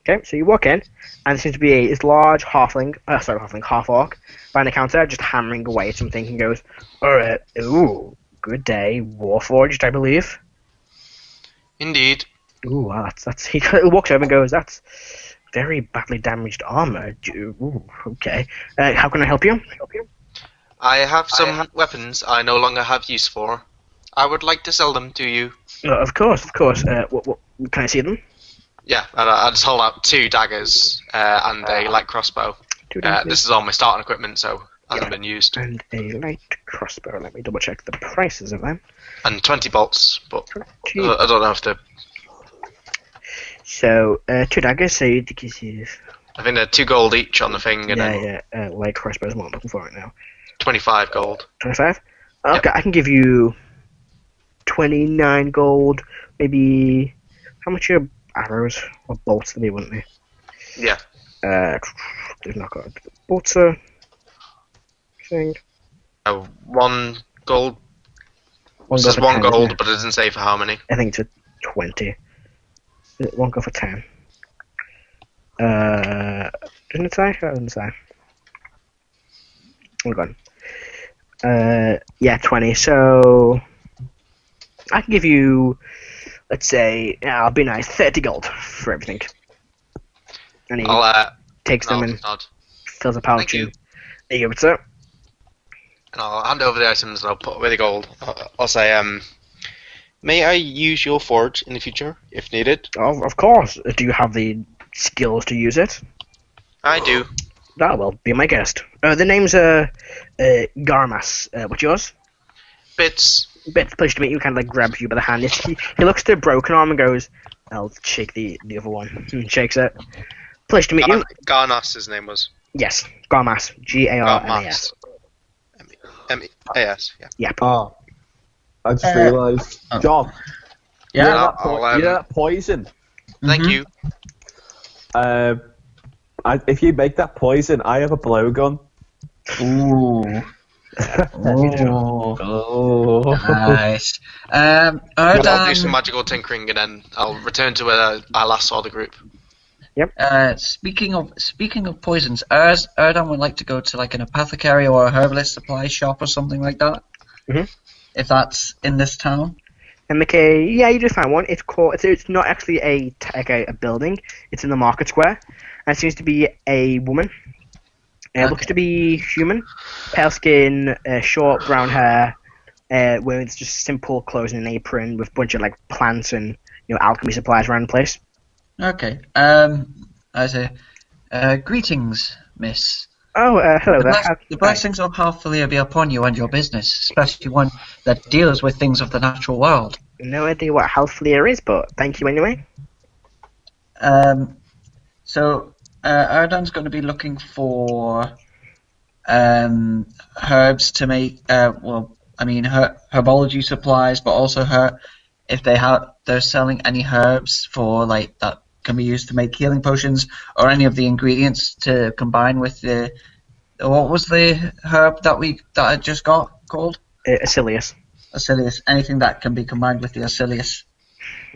Okay, so you walk in, and there seems to be this large half orc behind the counter, just hammering away at something. He goes, "Alright, ooh, good day, Warforged, I believe." Indeed. Ooh, wow, that's. He walks over and goes, "That's very badly damaged armor." Ooh, okay. How can I help you? I have some weapons I no longer have use for. I would like to sell them to you. Of course. What can I see them? Yeah, I just hold out 2 daggers and a light crossbow. 2 daggers. This is all my starting equipment, so hasn't been used. And a light crossbow. Let me double check the prices of them. And 20 bolts, but I don't know if they're... So, 2 daggers, so you I think they're 2 gold each on the thing. And light crossbow is what I'm looking for right now. 25 gold. 25? Okay, Yep. I can give you 29 gold, maybe... How much are arrows or bolts to me, wouldn't they? Yeah. There's not got bolts thing. 1 gold It says 1 gold, but it doesn't say for how many. I think it's a 20. It won't go for 10. Didn't it say? It didn't say. Hold on. Yeah, 20. So I can give you, let's say, I'll be nice, 30 gold for everything. And he takes them and fills a pouch. Thank you. There you go, sir. And I'll hand over the items and I'll put away the gold. I'll say, may I use your forge in the future, if needed? Oh, of course. Do you have the skills to use it? I do. Ah, well, be my guest. The name's Garmas. What's yours? Bits. Bits, pleased to meet you. Kind of like grabs you by the hand. He looks to the broken arm and goes, I'll shake the other one. And shakes it. Pleased to meet you. Garnas, his name was. Yes, Garmas. Garmas. M-A-S, yeah. Yep. Oh, I just realised. John. Yeah, you know that poison? Thank you. If you make that poison, I have a blowgun. Ooh. Nice. I'll do some magical tinkering and then I'll return to where I last saw the group. Yep. Speaking of poisons, Erdan would like to go to like an apothecary or a herbalist supply shop or something like that. Mm-hmm. If that's in this town. Okay, yeah, you do find one. It's called. It's not actually a building. It's in the market square, and it seems to be a woman. It looks to be human, pale skin, short brown hair, wearing just simple clothes and an apron with a bunch of like plants and alchemy supplies around the place. Okay. I say, greetings, miss. Oh, hello there. The blessings of Halfling be upon you and your business, especially one that deals with things of the natural world. No idea what Halfling is, but thank you anyway. So, Erdan's going to be looking for herbs to make, herbology supplies, but also if they're selling any herbs for like that can be used to make healing potions, or any of the ingredients to combine with the what was the herb that I just got called? Acilius. Acilius. Anything that can be combined with the Acilius.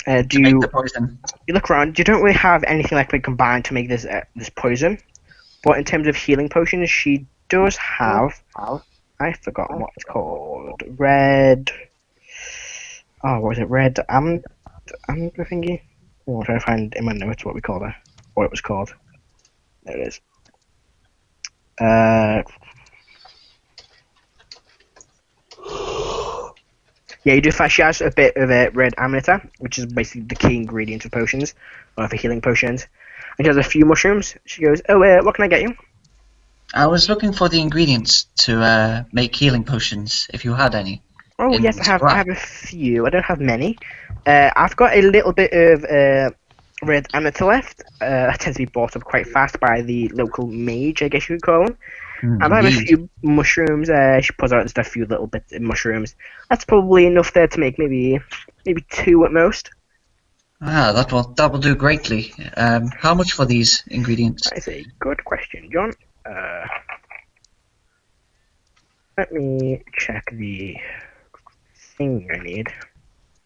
Make the poison. You look around. You don't really have anything like combined to make this poison, but in terms of healing potions, she does have. I forgot what it's called. Red. Oh, what was it? Red amber thingy. Oh, I'm trying to find in my notes what we called her. What it was called. There it is. Yeah, you do find she has a bit of a red amanita, which is basically the key ingredient for potions, or for healing potions. And she has a few mushrooms. She goes, oh, what can I get you? I was looking for the ingredients to make healing potions, if you had any. Oh, yes, I have a few. I don't have many. I've got a little bit of red amanita left. That tends to be bought up quite fast by the local mage, I guess you could call him. And I have a few mushrooms. She pulls out just a few little bits of mushrooms. That's probably enough there to make maybe 2 at most. Ah, that will do greatly. How much for these ingredients? That's a good question, John. Let me check the thing I need.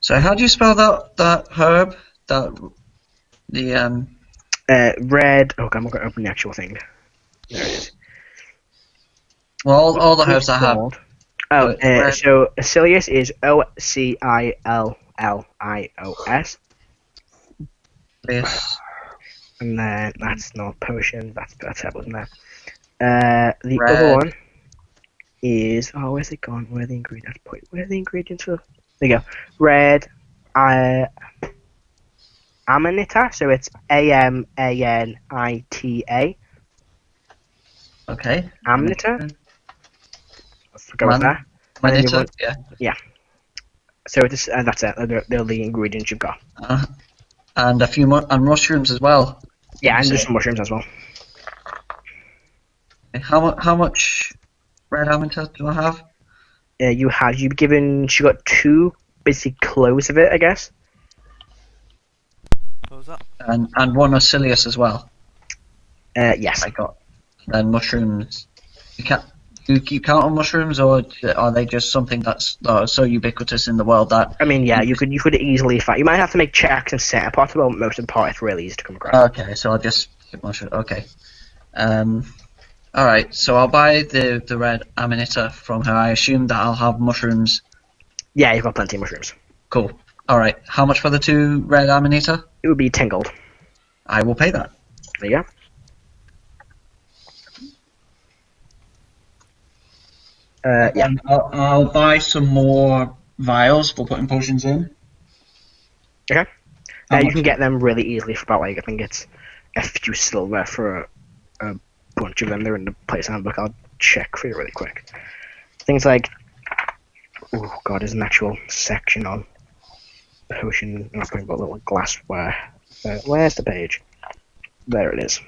So how do you spell that herb? Red. Oh, I'm not going to open the actual thing. There it is. Well, all the herbs I have. Oh, so Acilius is Ocillios. Yes. And then that's not potion. That's herbal, isn't that? The other one is where's it gone? Where are the ingredients? Where are the ingredients for? There you go. Red amanita. So it's Amanita. Okay. Amanita. Let's go with that. Amanita. Yeah. So it's that's it. They're the ingredients you've got. And a few more and mushrooms as well. Yeah, and there's some mushrooms as well. How much red amanita do I have? You've given. She got 2 basic cloves of it, I guess. What was that? And 1 Acilius as well. Yes. I got. And mushrooms. You can't. Do you keep count on mushrooms, or are they just something that's so ubiquitous in the world that? I mean, yeah, you could easily find. You might have to make checks and set apart, but most of the part it's really easy to come across. Okay, so I'll just keep mushroom. Okay. All right. So I'll buy the red Amanita from her. I assume that I'll have mushrooms. Yeah, you've got plenty of mushrooms. Cool. All right. How much for the 2 red Amanita? It would be 10 gold. I will pay that. There you go. Yeah. And I'll buy some more vials for putting potions in. Okay. How You much? can get them really easily for about, like, I think it's a few silver for a bunch of them. They're in the place handbook. I'll check for you really quick. Things like, oh god, there's an actual section on potion. I've got a little glassware. Where's the page? There it is.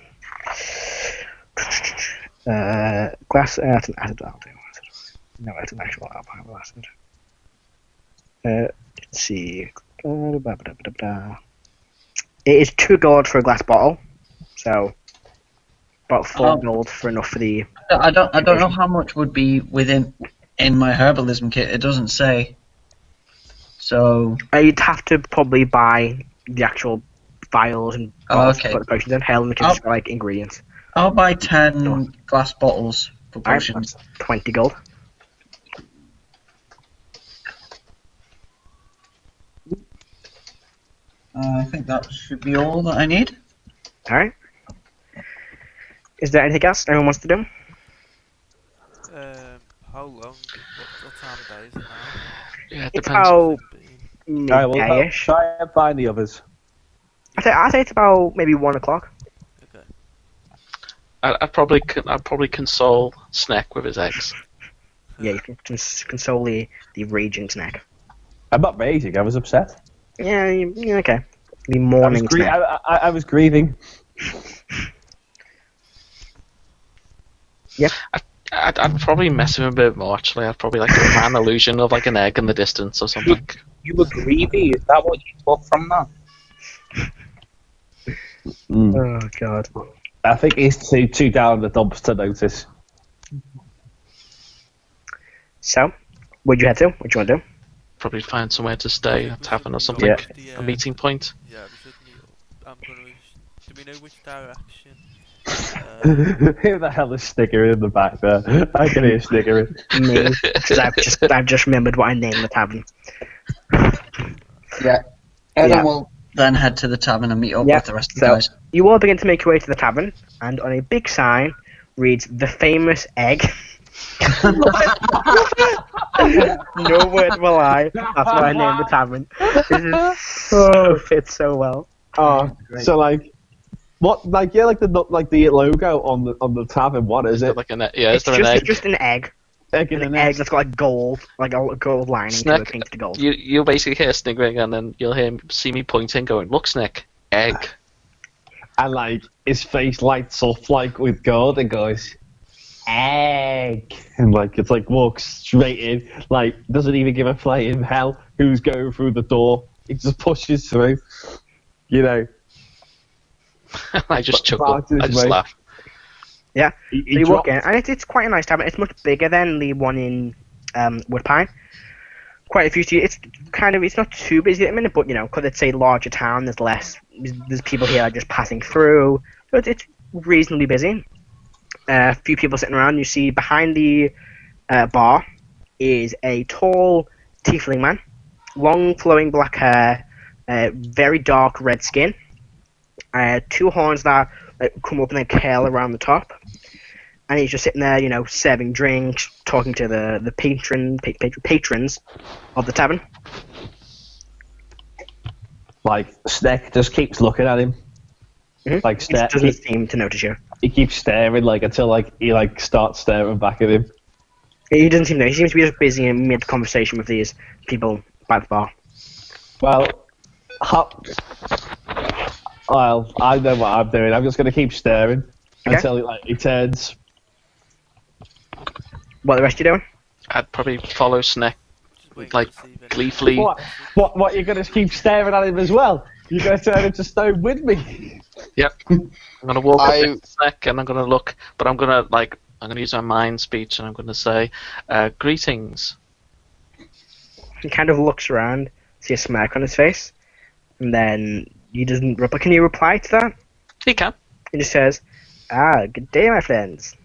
Glass earth and acid. No, it's an actual alpine acid. Let's see. It is 2 gold for a glass bottle, so about 4 gold for enough for the. I don't know how much would be in my herbalism kit. It doesn't say. So You'd have to probably buy the actual vials and bottles to put the potions in. Hell, and just like ingredients. I'll buy 10 glass bottles for potions. 20 gold. I think that should be all that I need. Alright. Is there anything else anyone wants to do? How long? What time of day is it now? Yeah, it It's depends. about Alright, well, midday-ish. try and find the others. I'd say it's about maybe 1 o'clock. Okay. I'd probably console Snek with his eggs. Yeah, you can console the raging snack. I'm not raging, I was upset. Yeah, okay. The morning snack. I was grieving. Yep. I'd probably mess with him a bit more, actually. I'd probably like give him an illusion of like an egg in the distance or something. You were greedy? Is that what you took from that? Oh god. I think he's too down the dumps to notice. So, where'd you head to? What do you want to do? Probably find somewhere to stay, a tavern or something. Yeah. A meeting point. Yeah, we should need. Do we know which direction? Who the hell is sniggering in the back there? I can hear sniggering. Me, because I've just remembered what I named the tavern. Yeah. Erdan will then head to the tavern and meet up with the rest of the guys. You all begin to make your way to the tavern, and on a big sign reads "The Famous Egg." No word will lie. That's why I named the tavern. This fits so well. Oh, so like, what? Like, yeah, like the logo on the tavern. What is it? Like an egg? Yeah, It's just an egg. Egg in An egg that's got like gold, like a gold lining to the Snek, pink to gold. you'll basically hear sniggering, and then you'll see me pointing, going, "Look, Snek, egg." And like his face lights up like with gold and goes, egg, and like it's like walks straight in, like doesn't even give a flying hell who's going through the door. He just pushes through, you know. I just chuckle. I just way. laugh. Yeah, He so you walk dropped- in, and it's quite a nice tavern. It's much bigger than the one in Woodpine. Quite a few. It's not too busy at the minute, but you know, because it's a larger town, there's less. There's people here just passing through, so it's reasonably busy. A few people sitting around. You see behind the bar is a tall tiefling man, long flowing black hair, very dark red skin, 2 horns that come up and then curl around the top, and he's just sitting there, you know, serving drinks, talking to the patrons of the tavern. Like Snek just keeps looking at him. Mm-hmm. Like He doesn't seem to notice you. He keeps staring like until like he like starts staring back at him. He doesn't seem to know. He seems to be just busy in mid conversation with these people by the bar. Well, I know what I'm doing. I'm just gonna keep staring until he turns. What the rest of you doing? I'd probably follow Snek, like gleefully. What? You're gonna keep staring at him as well? You're gonna turn into stone with me? Yep. I'm gonna walk up to Snek and I'm gonna look, but I'm gonna like I'm going to use my mind speech, and I'm going to say, "Greetings." He kind of looks around, see a smirk on his face, and then he doesn't. Can you reply to that? He can. He just says, good day, my friends.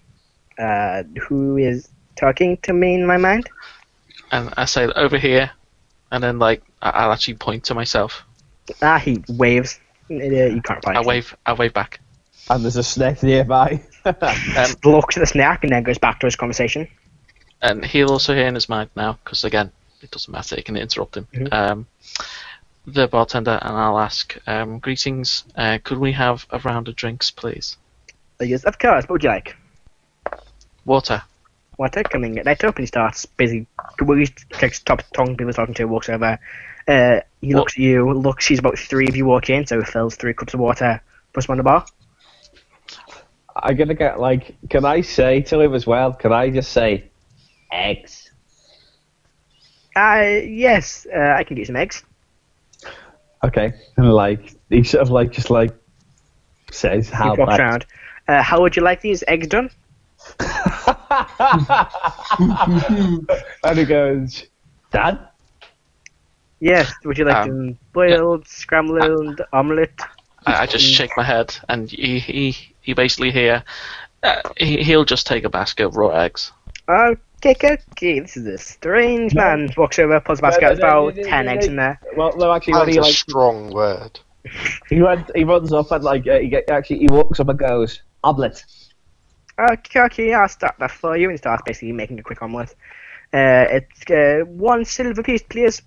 Who is talking to me in my mind? And I say over here, and then I'll actually point to myself. He waves. You can't reply. I wave back. And there's a snake nearby. Looks at the snack and then goes back to his conversation. And he'll also hear in his mind now, because again, it doesn't matter. It can interrupt him. Mm-hmm. The bartender, and I'll ask, "Greetings. Could we have a round of drinks, please?" He goes, of course. What would you like? Water. Water coming right up, and he starts busy. He takes top tongue people talking to, walks over. He looks at you. Sees about 3 of you walk in, so he fills 3 cups of water, puts them on the bar. I'm gonna get can I say to him as well? Can I just say eggs? Yes. I can get some eggs. Okay, and he sort of just says how. He walks around. How would you like these eggs done? And he goes, Dad? Yes. Would you like them boiled, scrambled, omelette? I just shake my head, and he basically here, he'll just take a basket of raw eggs. Okay. This is a strange man. Walks over, pulls a basket. There's about 10 eggs in there. Well, no, actually, That's a strong word. He runs up and he walks up and goes, omelette. Okay, I'll start that for you. And starts basically making a quick omelette. It's 1 silver piece, please.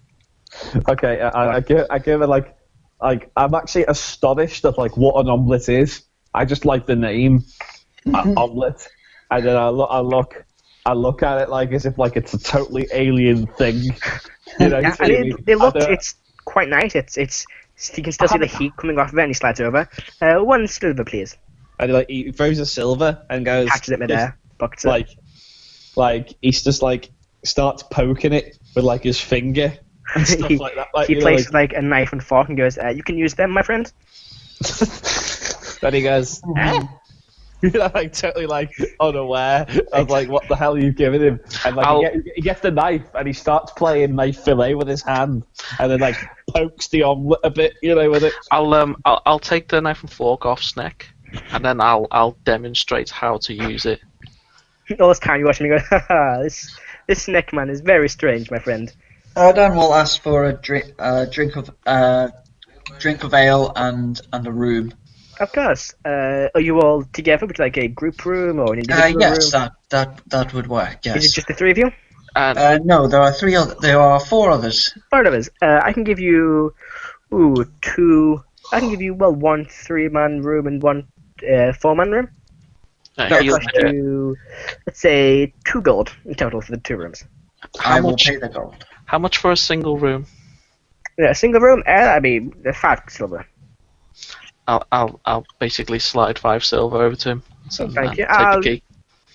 Okay, I give it I'm actually astonished at what an omelette is. I just like the name, omelette, and then I look at it as if it's a totally alien thing. You know, it's quite nice. It's you can still see the heat coming off of it, and he slides over. 1 silver, please. And he throws a silver and goes, catches it midair, buckets it. He's just starts poking it with his finger and stuff like that. He places a knife and fork and goes, "You can use them, my friend." Then he goes, totally unaware of what the hell are you giving him, and he gets the knife and he starts playing knife fillet with his hand, and then pokes the omelette a bit, with it. I'll take the knife and fork off Snek, and then I'll demonstrate how to use it. All this time you watch me go, haha, this Snek man is very strange, my friend. Erdan will ask for a drink of ale and a room. Of course. Are you all together? Would you like a group room or an individual yes, room? that would work. Yes. Is it just the 3 of you? No, there are 4 others. 4 others. I can give you 2. I can give you 1 3-man room and 1 4-man room. That'll cost you, let's say, 2 gold in total for the 2 rooms. I will pay the gold. How much for a single room? Yeah, a single room? That'd be 5 silver. I'll basically slide 5 silver over to him. So, thank you. Take the key.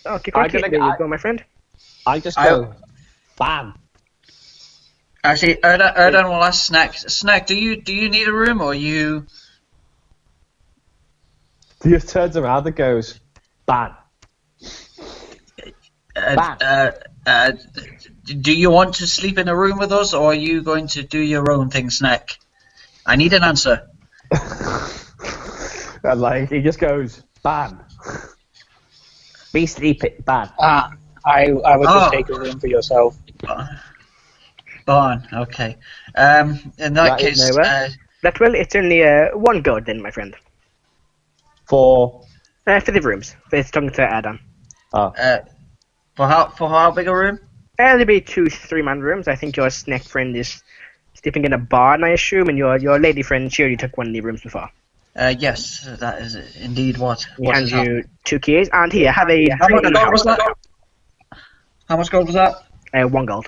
Okay, there you go, my friend. I just go, bam. Actually, Erdan will ask Snek. Snek, do you need a room, or you? He just turns around and goes, bam. Do you want to sleep in a room with us, or are you going to do your own thing, Snek? I need an answer. And he just goes, bam. Be sleeping, bad. I would just take a room for yourself. Barn, okay. In that case, it's only 1 gold then, my friend. For the rooms. It's talking to Erdan. For how big a room? There'll be 2 3-man rooms. I think your Snek friend is sleeping in a barn, I assume, and your lady friend, she already took one of the rooms before. Yes, that is indeed what. He hands you 2 keys, and here, have a How much gold was that? How much gold was that? 1 gold.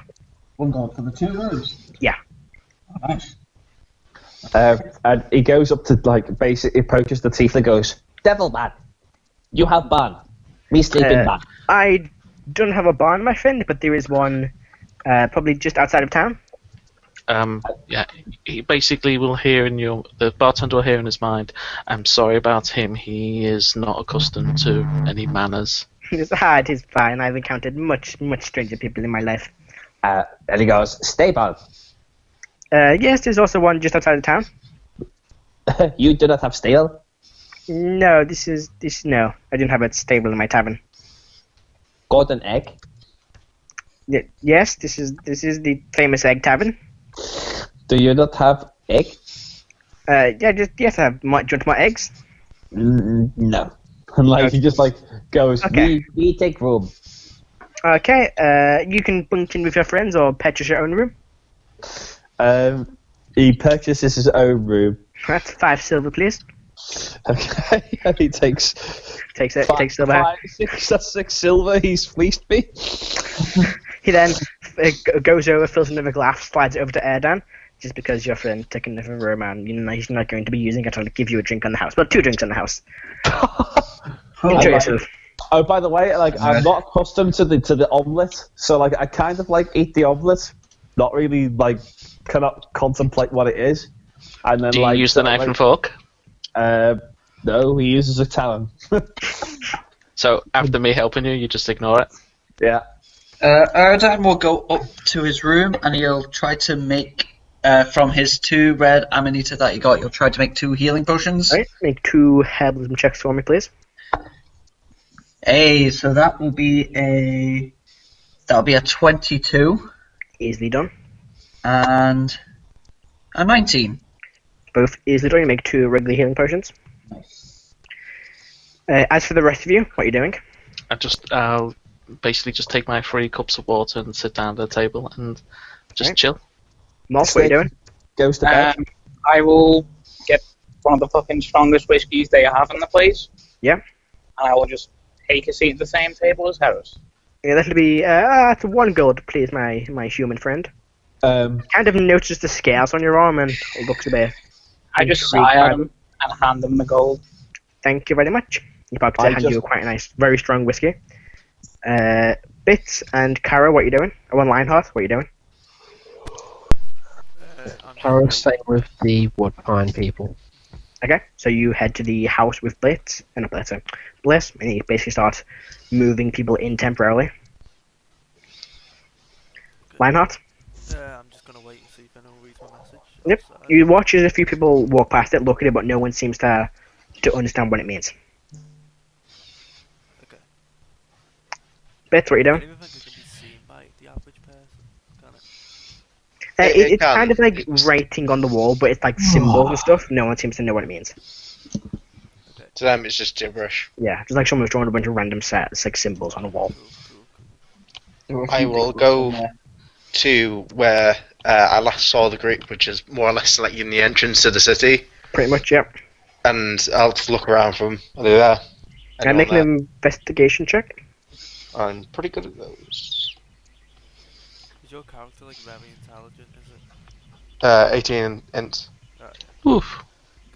1 gold for the 2 rooms? Yeah. Oh, nice. And he goes up to, basically approaches the tiefling and goes, Devil man, you have barn. Me sleeping barn. I don't have a barn, my friend, but there is one probably just outside of town. He basically will hear the bartender will hear in his mind, "I'm sorry about him, he is not accustomed to any manners." It's hard, it's fine. I've encountered much stranger people in my life. And he goes, stable. Yes, there's also one just outside of town. You do not have stable? No, no. I didn't have a stable in my tavern. Golden egg? Yes, this is the famous egg tavern. Do you not have egg? Yes, I have. Do you want more eggs? No. And like he just like goes, Okay. we take room. Okay, you can bunk in with your friends or purchase your own room. He purchases his own room. That's 5 silver, please. Okay, and he takes silver. 6 silver. He's fleeced me. He then goes over, fills another glass, slides it over to Erdan, just because your friend took another room and he's not going to be using it to give you a drink on the house. But 2 drinks on the house. Enjoy yourself. Oh, by the way, like I'm not accustomed to the omelette, so like I kind of like eat the omelette, not really like cannot contemplate what it is, and then Do you use the knife and fork? No, he uses a talon. So after me helping you, you just ignore it. Yeah. Erdan will go up to his room and he'll try to make, from his 2 red amanita that he got, he'll try to make 2 healing potions. Alright, make 2 herbalism checks for me, please. So that will be a 22 Easily done. and a 19. Both easily done. You make 2 regular healing potions. As for the rest of you, what are you doing? I'll basically just take my 3 cups of water and sit down at the table and just chill. Molt, what are you doing? Goes to bed. I will get one of the fucking strongest whiskies they have in the place. Yeah. And I will just take a seat at the same table as Heris. Yeah, that'll be that's 1 gold, please, my human friend. Kind of notices the scales on your arm and looks a bit. I just sigh at him and hand him the gold. Thank you very much. You're about to hand you quite a nice, very strong whiskey. Bits and Karo, what are you doing? Oh, and Lionheart, what are you doing? Karo's staying with the Woodpine people. Okay, so you head to the house with Bliss, and Bliss, and you basically start moving people in temporarily. Lionheart? I'm just going to wait and see if anyone reads my message. Yep. You watch as a few people walk past it, look at it, but no one seems to understand what it means. Okay. Bits, what are you I doing? don't even think it can be seen by the average person, can it? It's kind of like writing on the wall, but it's like symbols and stuff. No one seems to know what it means. To them, it's just gibberish. Yeah, just like someone's drawing a bunch of random sets, like symbols on a wall. I will go to where I last saw the group, which is more or less like in the entrance to the city. Pretty much, yep. And I'll just look around for them. Are they there? Can I make an investigation check? I'm pretty good at those. Is your character like very intelligent, is it? 18 int. Oof.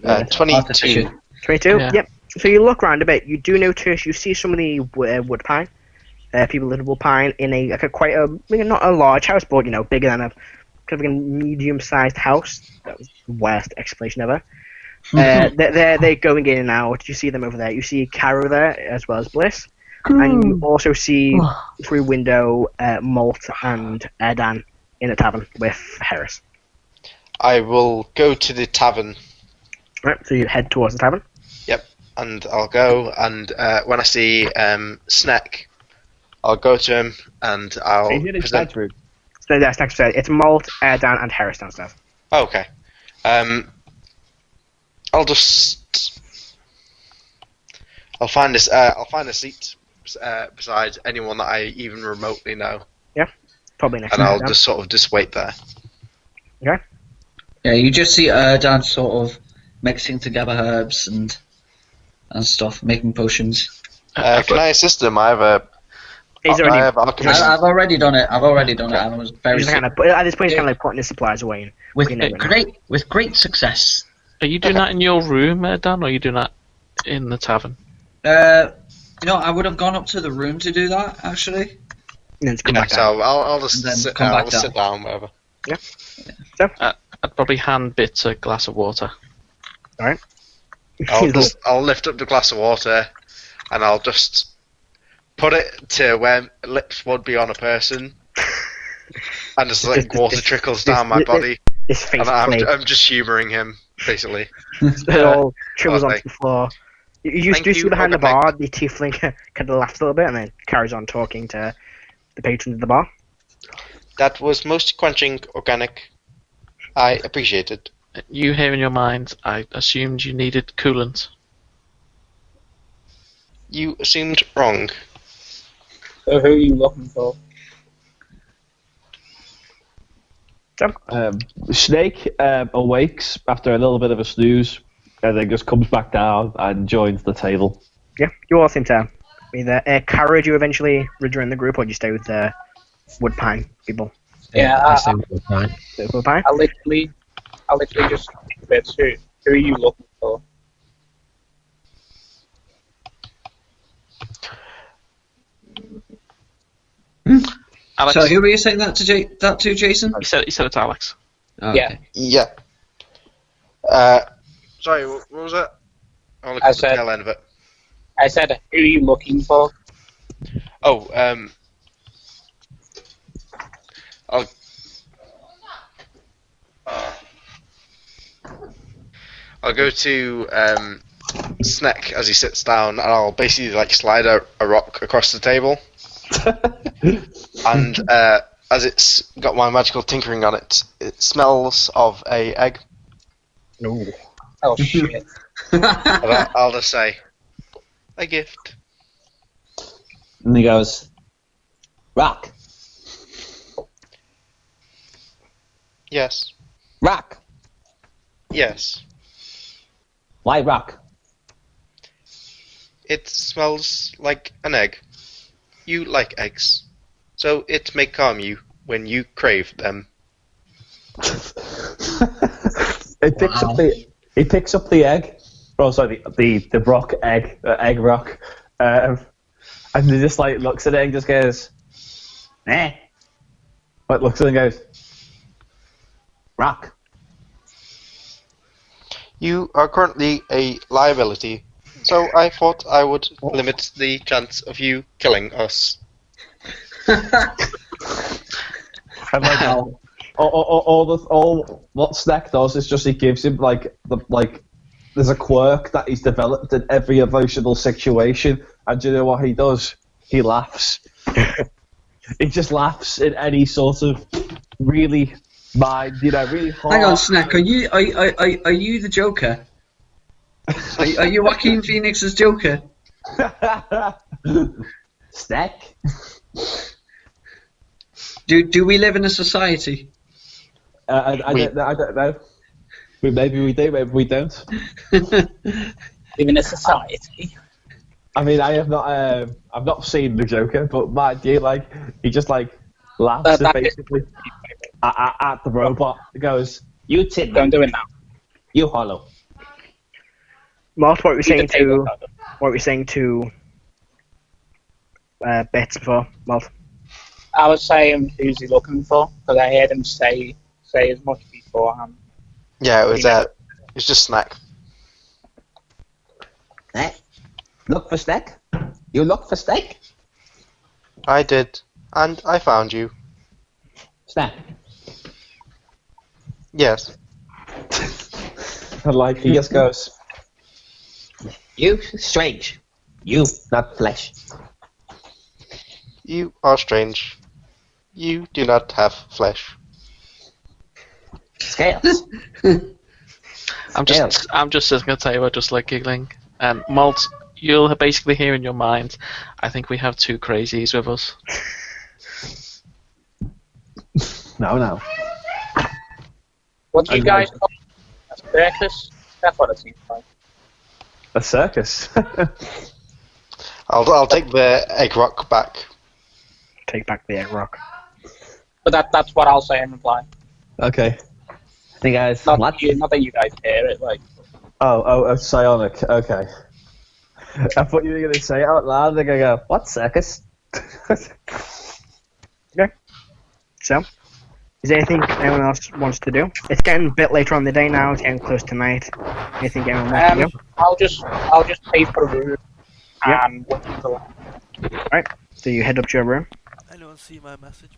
22. 22? Yeah. Yep. So you look around a bit, you do notice, you see some of the Woodpine. People live in Woodpine in not a large house, but, bigger than a kind of a medium-sized house. That was the worst explanation ever. They're going in and out. You see them over there. You see Karo there, as well as Bliss. And you also see, through window, Molt and Erdan in a tavern with Heris. I will go to the tavern. Right, so you head towards the tavern. Yep, and I'll go, and when I see Snek, I'll go to him, and I'll present... So that's next to it's Molt, Erdan, and Heris downstairs. Oh, okay. I'll find a seat beside anyone that I even remotely know. Yeah, probably next. And I'll just wait there. Okay. Yeah, you just see Erdan sort of mixing together herbs and stuff, making potions. Can I assist him? I have alchemist. I've already done it. And I was very. At this point, he's kind of like putting his supplies away. With great success. Are you doing that in your room, Dan, or are you doing that in the tavern? I would have gone up to the room to do that, actually. So I'll just sit down, whatever. Yeah. So I'd probably hand Bits a glass of water. Alright. I'll lift up the glass of water, and I'll just put it to where lips would be on a person, and just like water trickles down my body. His face And I'm just humouring him, basically. It all trembles lovely. onto the floor. You Thank do see you, behind the Organic. bar, the tiefling kind of laughs a little bit and then carries on talking to the patrons of the bar. That was most quenching, Organic. I appreciate it. You hear in your mind, I assumed you needed coolant. You assumed wrong. So who are you looking for? Snake awakes after a little bit of a snooze, and then just comes back down and joins the table. Yeah, you all seem to either Karo, do you eventually rejoin the group, or do you stay with the Woodpine people? Yeah, I say Woodpine. Woodpine? I literally just bits. Who are you looking for? Alex, So who were you saying that to, Jason? he said it's Alex. Oh, Yeah. okay. Yeah. Sorry, what was it? I'll look I at the said- tail end of it. I said, who are you looking for? Oh, I'll go to Snek as he sits down, and I'll basically like slide a rock across the table. And as it's got my magical tinkering on it, it smells of a egg. No. Oh shit! And I'll just say, a gift. And he goes, rock, Yes. rock. Yes. Why rock? It smells like an egg. You like eggs, so it may calm you when you crave them. He picks up the egg. Oh, sorry, the rock egg, egg rock, and he just like looks at it and just goes, eh. Like looks at it and goes, rock. You are currently a liability, so I thought I would limit the chance of you killing us. And like all what Snek does is just he gives him there's a quirk that he's developed in every emotional situation, and do you know what he does? He laughs. He just laughs in any sort of really really hard. Hang on, Snek. Are you the Joker? Are you Joaquin Phoenix's Joker? Snek? Do we live in a society? I don't know. Maybe we do, maybe we don't. Live in a society. I mean, I've not seen the Joker, but mind you, like he just like laughs That- basically at the robot. He goes, You tin. Don't do it now. You hollow. Molt, what were you Leave the saying table, to Bits before, Molt? I was saying, who's he looking for? Because I heard him say as much beforehand. Yeah, it was just Snack. Eh? Look for Snek? You look for Snek? I did, and I found you. Snek. Yes. and like he just goes, You strange. You not flesh. You are strange. You do not have flesh. Scales. I'm just going to tell you, we're just like giggling. And Molt, you'll basically hear in your mind, I think we have two crazies with us. no. What do you guys call it? A circus? That's what it seems like. A circus. I'll take the egg rock back. Take back the egg rock. But that's what I'll say in reply. Okay. Hey guys, Not what? that you guys hear it. Like, Oh, psionic. Okay. I thought you were going to say it out loud. They're going to go, what circus? Okay. So, is there anything anyone else wants to do? It's getting a bit later on in the day now. It's getting close to night. Anything anyone wants to do? I'll just pay for a room Yeah. and wait until Right, so you head up to your room. Anyone see my message,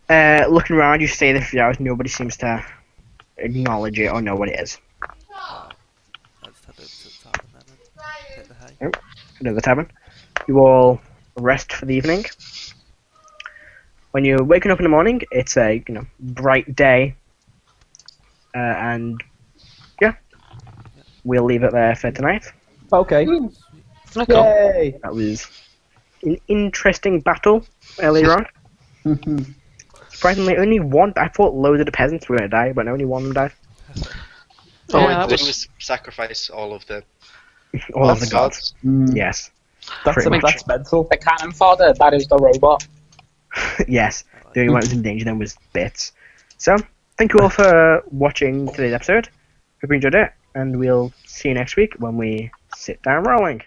Matt? Looking around, you stay there for hours. Nobody seems to acknowledge it or know what it is. I'll just head over to the tavern then and get the hay. Head to the tavern. You all rest for the evening. When you're waking up in the morning, it's a bright day, and yeah, we'll leave it there for tonight. Okay. Yay! That was an interesting battle earlier on. Surprisingly, only one. I thought loads of the peasants were going to die, but only one of them died. All Yeah, we that did was- was sacrifice all of the All of the gods. Yes. Pretty much. That's mental. The cannon fodder, that is the robot. Yes. The only one that was in danger then was Bits. So, thank you all for watching today's episode. Hope you enjoyed it, and we'll see you next week when we sit down rolling.